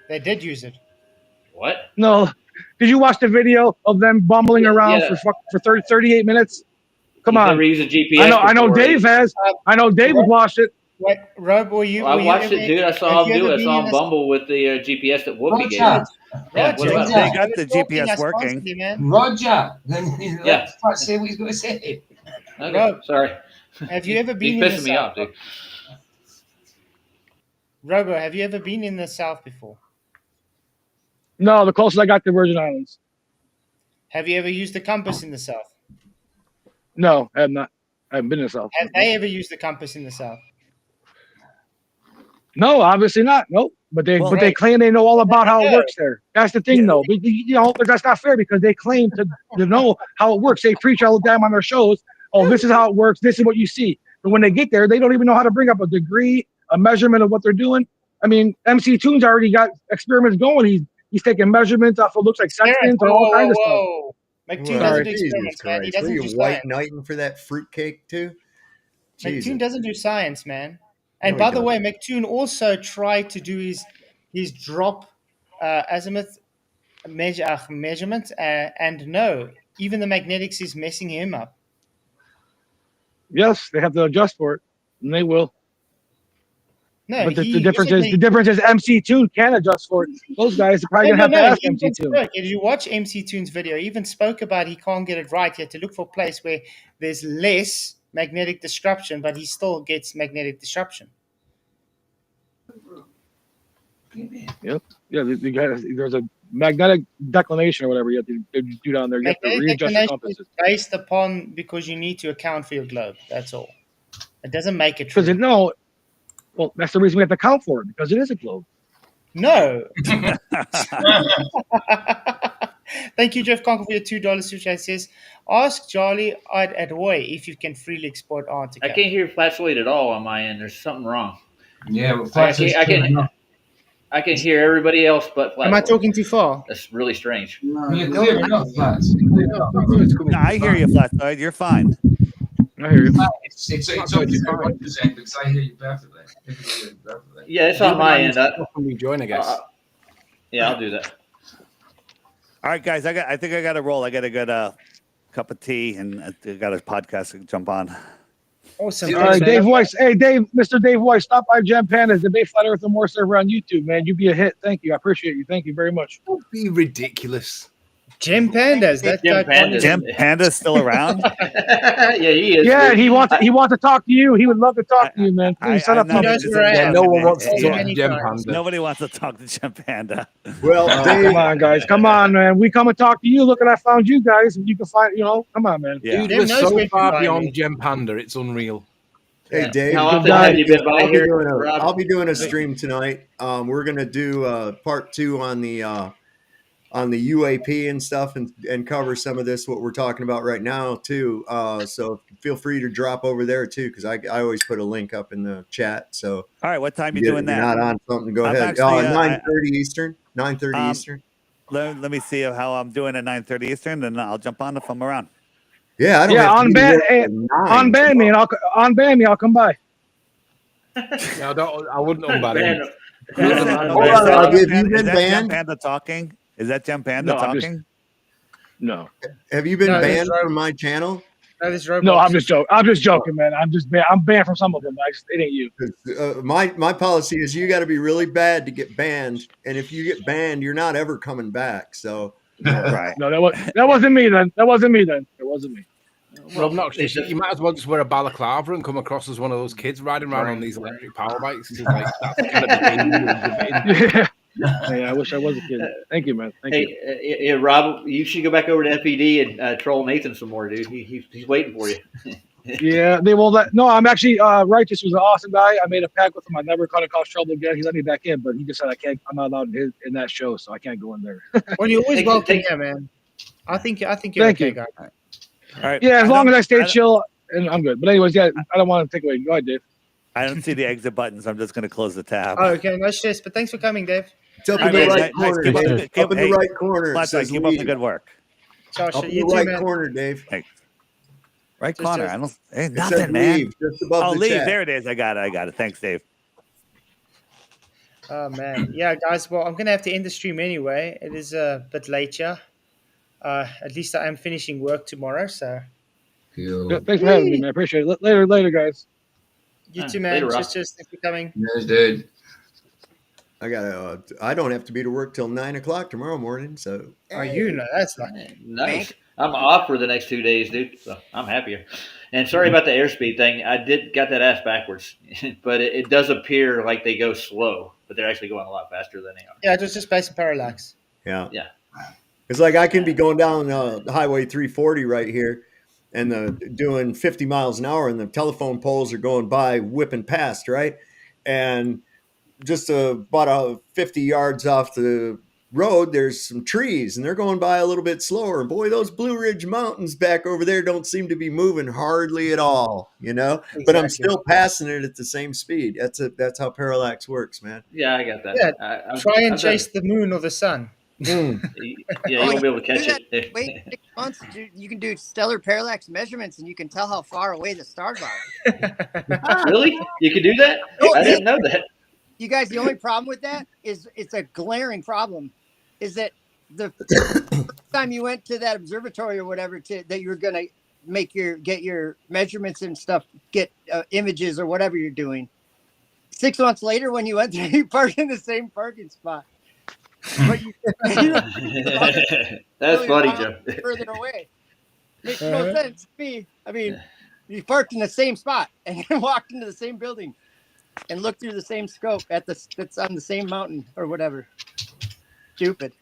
They did use it.
What?
No. Did you watch the video of them bumbling around for 38 minutes? Come
He's
on.
never used a GPS
I know
before.
Dave has. I know Dave has watched it.
What, Rob, were you?
Well, I
were you
watched
ever,
it, dude. I saw him do it. I saw him bumble with the GPS that Whoopi gave him. Yeah, what about
They
him?
got the GPS working.
Roger.
Yeah.
Let's say what he's going to say.
Okay,
Rob,
sorry.
have you ever been
He's
in the
pissing me
South?
off, dude.
Robo, have you ever been in the South before?
No, the closest I got to Virgin Islands.
Have you ever used the compass in the South?
No, I have not. I haven't been in the South.
Have they ever used the compass in the South?
No, obviously not. Nope. But they claim they know all about how it works there. That's the thing, though. But, but that's not fair because they claim to know how it works. They preach all the time on their shows. Oh, this is how it works. This is what you see. But when they get there, they don't even know how to bring up a degree, a measurement of what they're doing. I mean, MC Toon's already got experiments going. He's taking measurements off what looks like sextants or all kinds of stuff.
McToon doesn't do experiments, man. He
Were
doesn't
you
do
white
science.
knighting for that fruitcake too?
McToon doesn't do science, man. And
No, he
by the way, McToon also tried to do his drop azimuth measurement, and no, even the magnetics is messing him up.
Yes, they have to adjust for it, and they will.
No,
but the difference is MC Toon can adjust for it. Those guys are probably gonna have to ask MC Toon.
If you watch MC Toon's video, he even spoke about he can't get it right. He had to look for a place where there's less magnetic disruption, but he still gets magnetic disruption.
Yep. Yeah, there's a magnetic declination or whatever you have to do down there. You have to
Magnetic
readjust your
declination
compasses.
is based upon because you need to account for your globe. That's all. It doesn't make it true.
Because well, that's the reason we have to account for it because it is a globe.
No. Thank you, Jeff Conker, for your $2 super chat. Says, ask Charlie at Roy if you can freely export Antarctica.
I can't hear Flatzoid at all on my end. There's something wrong.
Yeah, but
I can hear everybody else but Flatzoid.
Am I talking too far?
That's really strange.
You're clear enough, Flats.
No, I hear you, Flatzoid. You're fine.
I hear you.
It's only 1% because I hear you perfectly.
Yeah, it's on my end.
Can we join, I guess?
Yeah, I'll do that.
All right, guys. I think I got to roll. I got to get a cup of tea and I got a podcast to jump on.
Awesome.
All right, Dave Weiss. Hey, Dave, Mr. Dave Weiss, stop by Gem Panda's Debate Flat Earth and More server on YouTube, man. You'd be a hit. Thank you. I appreciate you. Thank you very much.
Don't be ridiculous.
Gem Pandas.
Gem Panda's still around?
Yeah, he is.
Yeah, he wants to talk to you. He would love to talk to you, man. Please set up.
No one wants to talk to Gem Panda.
Nobody wants to talk to Gem Panda.
Well, Dave,
come on, guys. Come on, man. We come and talk to you. Look at I found you guys. And you can find, come on, man.
Yeah.
Dude, we're so far beyond Gem Panda. It's unreal.
Hey, Dave.
How often have you been by here, Rob?
I'll be doing a stream tonight. We're going to do part 2 on the UAP and stuff and cover some of this, what we're talking about right now, too. So feel free to drop over there, too, because I always put a link up in the chat. So,
all right, what time are you doing that?
You're not on something, go ahead.
Actually,
9:30 Eastern. 9:30 Eastern.
Let me see how I'm doing at 9:30 Eastern, and I'll jump on if I'm around.
Yeah, I don't have
unban me, and I'll come by.
No, I wouldn't unban him.
Have you been banned?
Gem Panda talking? Is that Gem Panda talking?
No.
Have you been banned from my channel?
No, I'm just joking. I'm just joking, man. I'm banned from some of them. It ain't you.
My policy is you got to be really bad to get banned, and if you get banned, you're not ever coming back. So,
right?
No, that wasn't me then. It wasn't me.
Rob Knox, you might as well just wear a balaclava and come across as one of those kids riding around on these electric power bikes. It's like, that's gonna be
Yeah, I wish I was a kid. Thank you, man. Thank you.
Rob, you should go back over to FED and troll Nathan some more, dude. He's waiting for you.
Yeah, they will let. No, I'm actually Righteous was an awesome guy. I made a pact with him. I never caught trouble again. He let me back in, but he just said I'm not allowed in that show, so I can't go in there.
Well, you're always welcome here, man. I think you're okay, guy.
All right.
Yeah, as long as I stay chill, and I'm good. But anyways, yeah, I don't want to take away. Go ahead, Dave.
I don't see the exit button, so I'm just going to close the tab.
Oh, okay, no stress. But thanks for coming, Dave.
It's up in the right corner. Up in the right corner.
Keep up the good work.
Josh,
Up in the right corner, Dave.
Thanks. Right
Just
corner.
as-
I don't.
It says
Nothing, man.
leave, just above
Oh,
the
leave.
chat.
There it is. I got it. Thanks, Dave.
Oh man, yeah, guys. Well, I'm gonna have to end the stream anyway. It is a bit later. At least I am finishing work tomorrow, so
Yeah, thanks for having me, man. I appreciate it. Later, guys.
you too, man.
Later, Rob.
Just thanks for coming.
Yes, dude.
I don't have to be to work till 9 o'clock tomorrow morning. So
Are you? No, that's lucky.
Nice. I'm off for the next 2 days, dude. So I'm happier. And sorry about the airspeed thing. I got that ass backwards, but it does appear like they go slow, but they're actually going a lot faster than they are.
Yeah, it was just base and parallax.
yeah.
Yeah.
It's like I can be going down Highway 340 right here and doing 50 miles an hour, and the telephone poles are going by whipping past, right? And just about 50 yards off the road, there's some trees, and they're going by a little bit slower. And boy, those Blue Ridge Mountains back over there don't seem to be moving hardly at all, you know? But I'm
Exactly.
still passing it at the same speed. That's how parallax works, man.
Yeah, I got that.
Yeah, try and chase the moon or the sun.
Yeah, you won't be able to catch
Do that.
it.
Wait 6 months, dude, you can do stellar parallax measurements, and you can tell how far away the stars are.
Really? You can do that? I didn't know that.
You guys, the only problem with that is it's a glaring problem. Is that the first time you went to that observatory or whatever that you're gonna get your measurements and stuff, get images or whatever you're doing. 6 months later, when you went there, you parked in the same parking spot. But
That's funny, Joe.
Further away. Makes no sense to me. I mean, you parked in the same spot and walked into the same building and looked through the same scope that's on the same mountain or whatever. Stupid.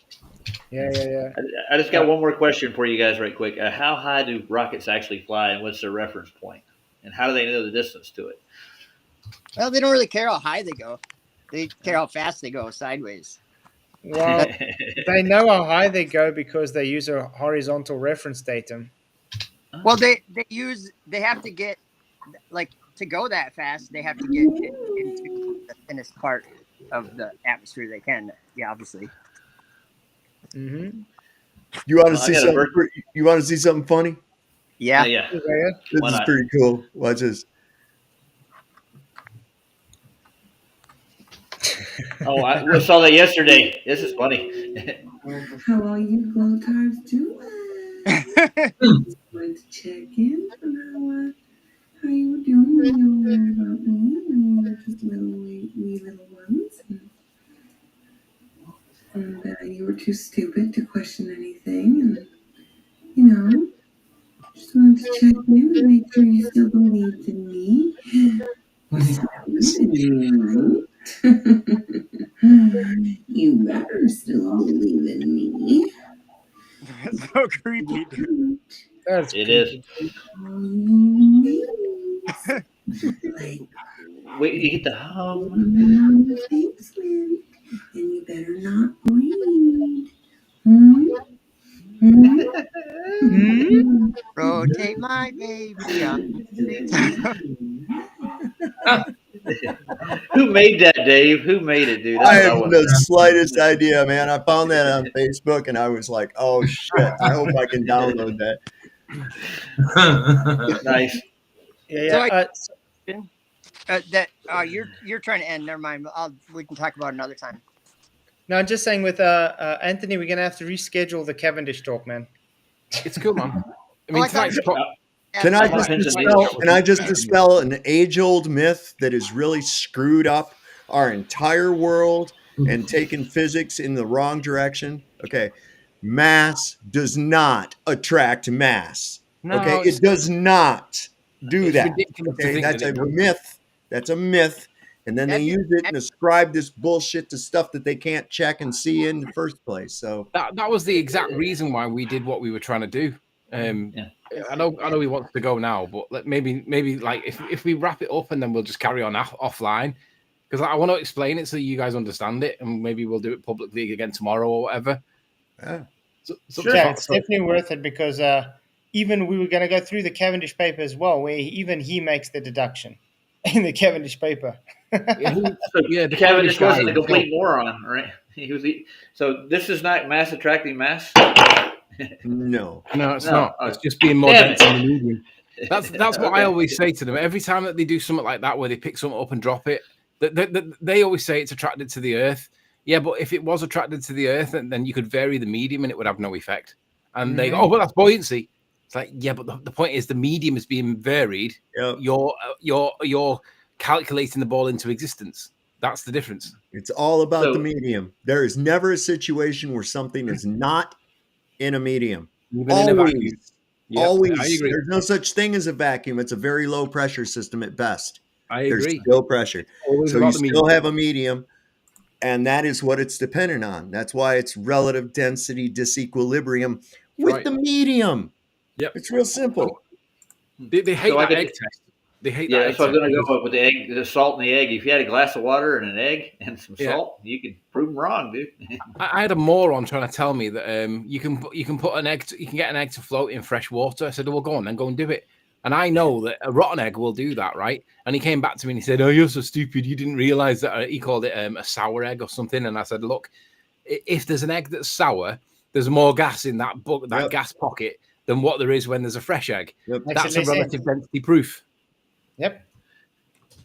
Yeah.
I just got one more question for you guys, right quick. How high do rockets actually fly, and what's their reference point? And how do they know the distance to it?
Well, they don't really care how high they go. They care how fast they go sideways.
Well, they know how high they go because they use a horizontal reference datum.
Well, they have to get, like, to go that fast, they have to get into the thinnest part of the atmosphere they can. Yeah, obviously.
Mm-hmm.
You want to see something? You want to see something funny?
Yeah.
This is pretty cool. Watch this.
Oh, I saw that yesterday. This is funny.
How are you glow-tards doing? Just wanted to check in on how you were doing when you were worried about me when you were just wee little ones. And you were too stupid to question anything. And, just wanted to check in and make sure you still believed in me. You better still believe in me.
That's so creepy, dude.
It is. Wait, you get the hum.
Thanks, Lynn. And you better not breathe.
Rotate my baby.
Who made that, Dave? Who made it, dude?
I have the slightest idea, man. I found that on Facebook, and I was like, "Oh shit! I hope I can download that."
Nice.
Yeah.
You're trying to end. Never mind. We can talk about it another time.
No, I'm just saying with Anthony, we're gonna have to reschedule the Cavendish talk, man.
It's cool, man. I mean,
Can I just dispel an age-old myth that has really screwed up our entire world and taken physics in the wrong direction? Okay, mass does not attract mass.
No,
okay, it does not do
it's
that.
ridiculous to
Okay,
think
that's
that
a
it does.
myth. That's a myth. And then they use it and ascribe this bullshit to stuff that they can't check and see in the first place. So
that was the exact reason why we did what we were trying to do. I know he wants to go now, but maybe like if we wrap it up and then we'll just carry on offline, because I want to explain it so you guys understand it, and maybe we'll do it publicly again tomorrow or whatever.
Yeah,
Yeah, it's definitely worth it because even we were going to go through the Cavendish paper as well, where even he makes the deduction in the Cavendish paper.
The Cavendish wasn't a complete moron, right? So this is not mass attracting mass.
No,
it's not. It's just being more dense in the medium. That's what I always say to them. Every time that they do something like that, where they pick something up and drop it, they always say it's attracted to the Earth. Yeah, but if it was attracted to the Earth, then you could vary the medium and it would have no effect. And they go, oh, well, that's buoyancy. It's like, yeah, but the point is the medium is being varied.
Yep.
You're calculating the ball into existence. That's the difference.
It's all about the medium. There is never a situation where something is not in a medium.
Even in a vacuum. Yep,
Always.
I agree.
There's no such thing as a vacuum. It's a very low pressure system at best.
I agree.
There's still pressure.
Always
So you
about the
still
medium.
have a medium, and that is what it's dependent on. That's why it's relative density disequilibrium with the medium.
Yep.
It's real simple.
They hate that egg test. They hate that egg
that's what I was
test.
going to go with the egg, the salt and the egg. If you had a glass of water and an egg and some
Yeah.
salt, you could prove them wrong, dude.
I had a moron trying to tell me that you can put an egg, you can get an egg to float in fresh water. I said, well, go on, then go and do it. And I know that a rotten egg will do that, right? And he came back to me and he said, oh, you're so stupid. You didn't realize that. He called it a sour egg or something. And I said, look, if there's an egg that's sour, there's more gas in that gas pocket than what there is when there's a fresh egg.
Yep.
That's a relative density proof.
Yep.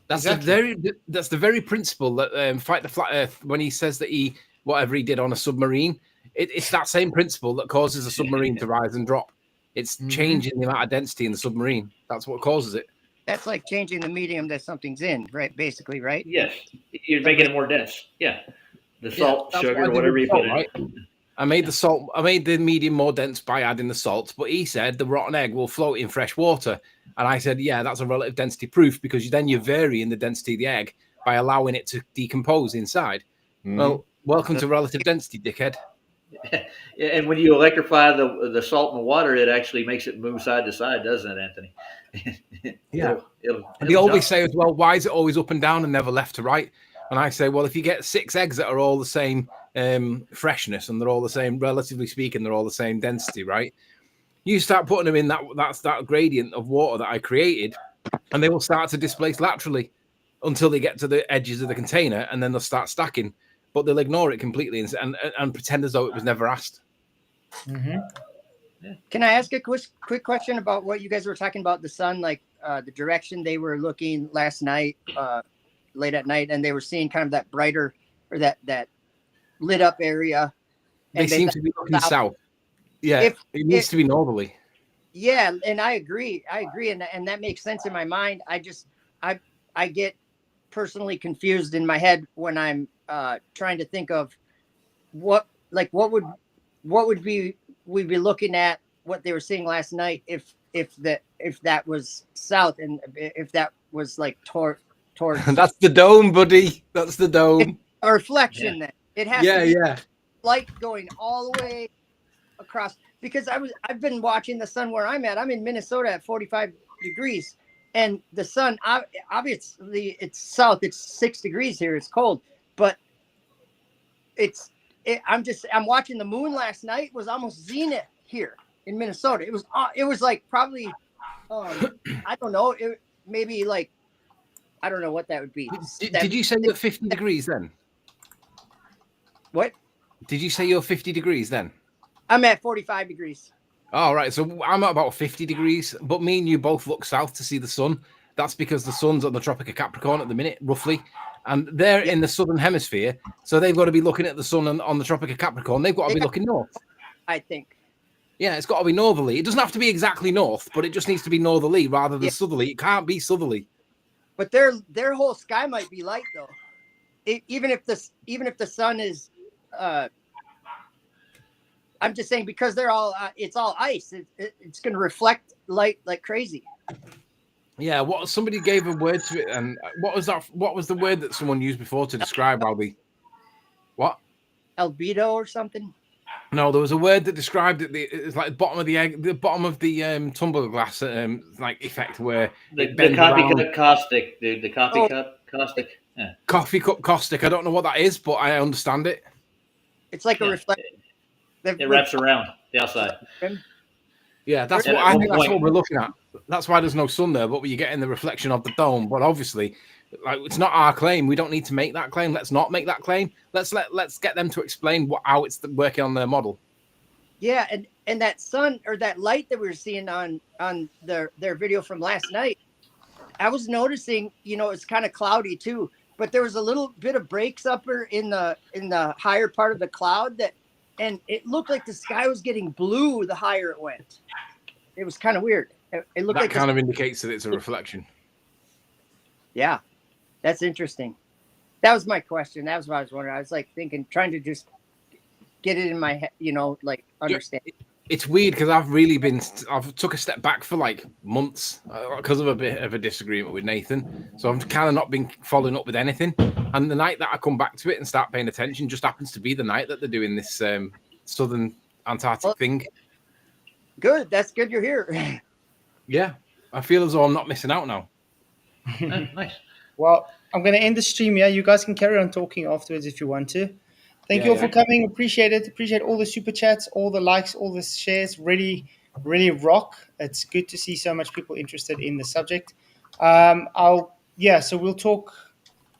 That's
Exactly.
the very principle that Fight the Flat Earth, when he says that whatever he did on a submarine, it's that same principle that causes a submarine to rise and drop. It's changing the amount of density in the submarine. That's what causes it.
That's like changing the medium that something's in, right? Basically, right?
Yes, you're making it more dense. Yeah, the salt,
that's
sugar,
what I did
whatever
with
you
salt,
put in.
right? I made the salt. I made the medium more dense by adding the salt. But he said the rotten egg will float in fresh water, and I said, yeah, that's a relative density proof because then you're varying the density of the egg by allowing it to decompose inside. Well, welcome to relative density, dickhead.
And when you electrify the salt in the water, it actually makes it move side to side, doesn't it, Anthony?
Yeah.
It'll
And they always
jump.
say as well, why is it always up and down and never left to right? And I say, well, if you get 6 eggs that are all the same freshness and they're all the same, relatively speaking, they're all the same density, right? You start putting them in that gradient of water that I created, and they will start to displace laterally until they get to the edges of the container, and then they'll start stacking. But they'll ignore it completely and pretend as though it was never asked.
Can I ask a quick question about what you guys were talking about the sun, like the direction they were looking last night, late at night, and they were seeing kind of that brighter or that lit up area.
They seem to be looking south. Yeah, it needs to be northerly.
Yeah, and I agree, and that makes sense in my mind. I get personally confused in my head when I'm trying to think of what would we be looking at what they were seeing last night if that was south and if that was like towards
That's the dome, buddy. That's the dome.
a reflection. Then it has to be
yeah.
light going all the way across, because I've been watching the sun where I'm at. I'm in Minnesota at 45 degrees, and the sun obviously it's south. It's 6 degrees here. It's cold, but I'm watching the moon last night. Was almost zenith here in Minnesota. It was like probably I don't know, maybe like I don't know what that would be.
Did you say you're 50 degrees then?
What?
Did you say you're 50 degrees then?
I'm at 45 degrees.
All right, so I'm at about 50 degrees, but me and you both look south to see the sun. That's because the sun's on the Tropic of Capricorn at the minute, roughly, and they're in the southern hemisphere, so they've got to be looking at the sun on the Tropic of Capricorn. They've got to be looking north.
I think.
Yeah, it's got to be northerly. It doesn't have to be exactly north, but it just needs to be northerly rather than southerly. It can't be southerly.
But their whole sky might be light though. Even if the sun is, I'm just saying because they're all it's all ice. It's going to reflect light like crazy.
Yeah, what somebody gave a word to it, and what was that? What was the word that someone used before to describe how the what?
Albedo or something.
No, there was a word that described it. It's like the bottom of the egg, the bottom of the tumbler glass, like effect where
The coffee cup caustic, dude. The coffee cup caustic. Yeah.
Coffee cup caustic. I don't know what that is, but I understand it.
It's like a reflection.
It wraps around the outside.
Yeah, that's what I think. That's what we're looking at. That's why there's no sun there, but you're getting the reflection of the dome. But obviously, like it's not our claim. We don't need to make that claim. Let's not make that claim. Let's get them to explain how it's working on their model.
Yeah, and that sun or that light that we were seeing on their video from last night, I was noticing, it's kind of cloudy too, but there was a little bit of breaks up in the higher part of the cloud and it looked like the sky was getting blue the higher it went. It was kind of weird. It looked
that
like
kind of indicates that it's a reflection.
Yeah, that's interesting. That was my question. That was what I was wondering. I was like trying to just get it in my head, like understand.
It's weird because I've took a step back for like months because of a bit of a disagreement with Nathan. So I've kind of not been following up with anything. And the night that I come back to it and start paying attention just happens to be the night that they're doing this southern Antarctic thing.
Good. That's good you're here.
Yeah. I feel as though I'm not missing out now.
Nice.
Well, I'm going to end the stream here. You guys can carry on talking afterwards if you want to. Thank you all for coming. Appreciate it. Appreciate all the super chats, all the likes, all the shares. Really, really rock. It's good to see so much people interested in the subject. So we'll talk,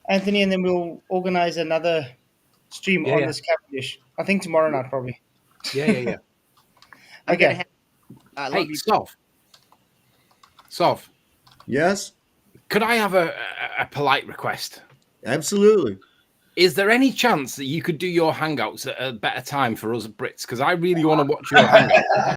Anthony, and then we'll organize another stream on this Cavendish. I think tomorrow night, probably.
Yeah.
Okay.
Hey, Sov.
Yes?
Could I have a polite request?
Absolutely.
Is there any chance that you could do your hangouts at a better time for us Brits? Because I really want to watch your hangout.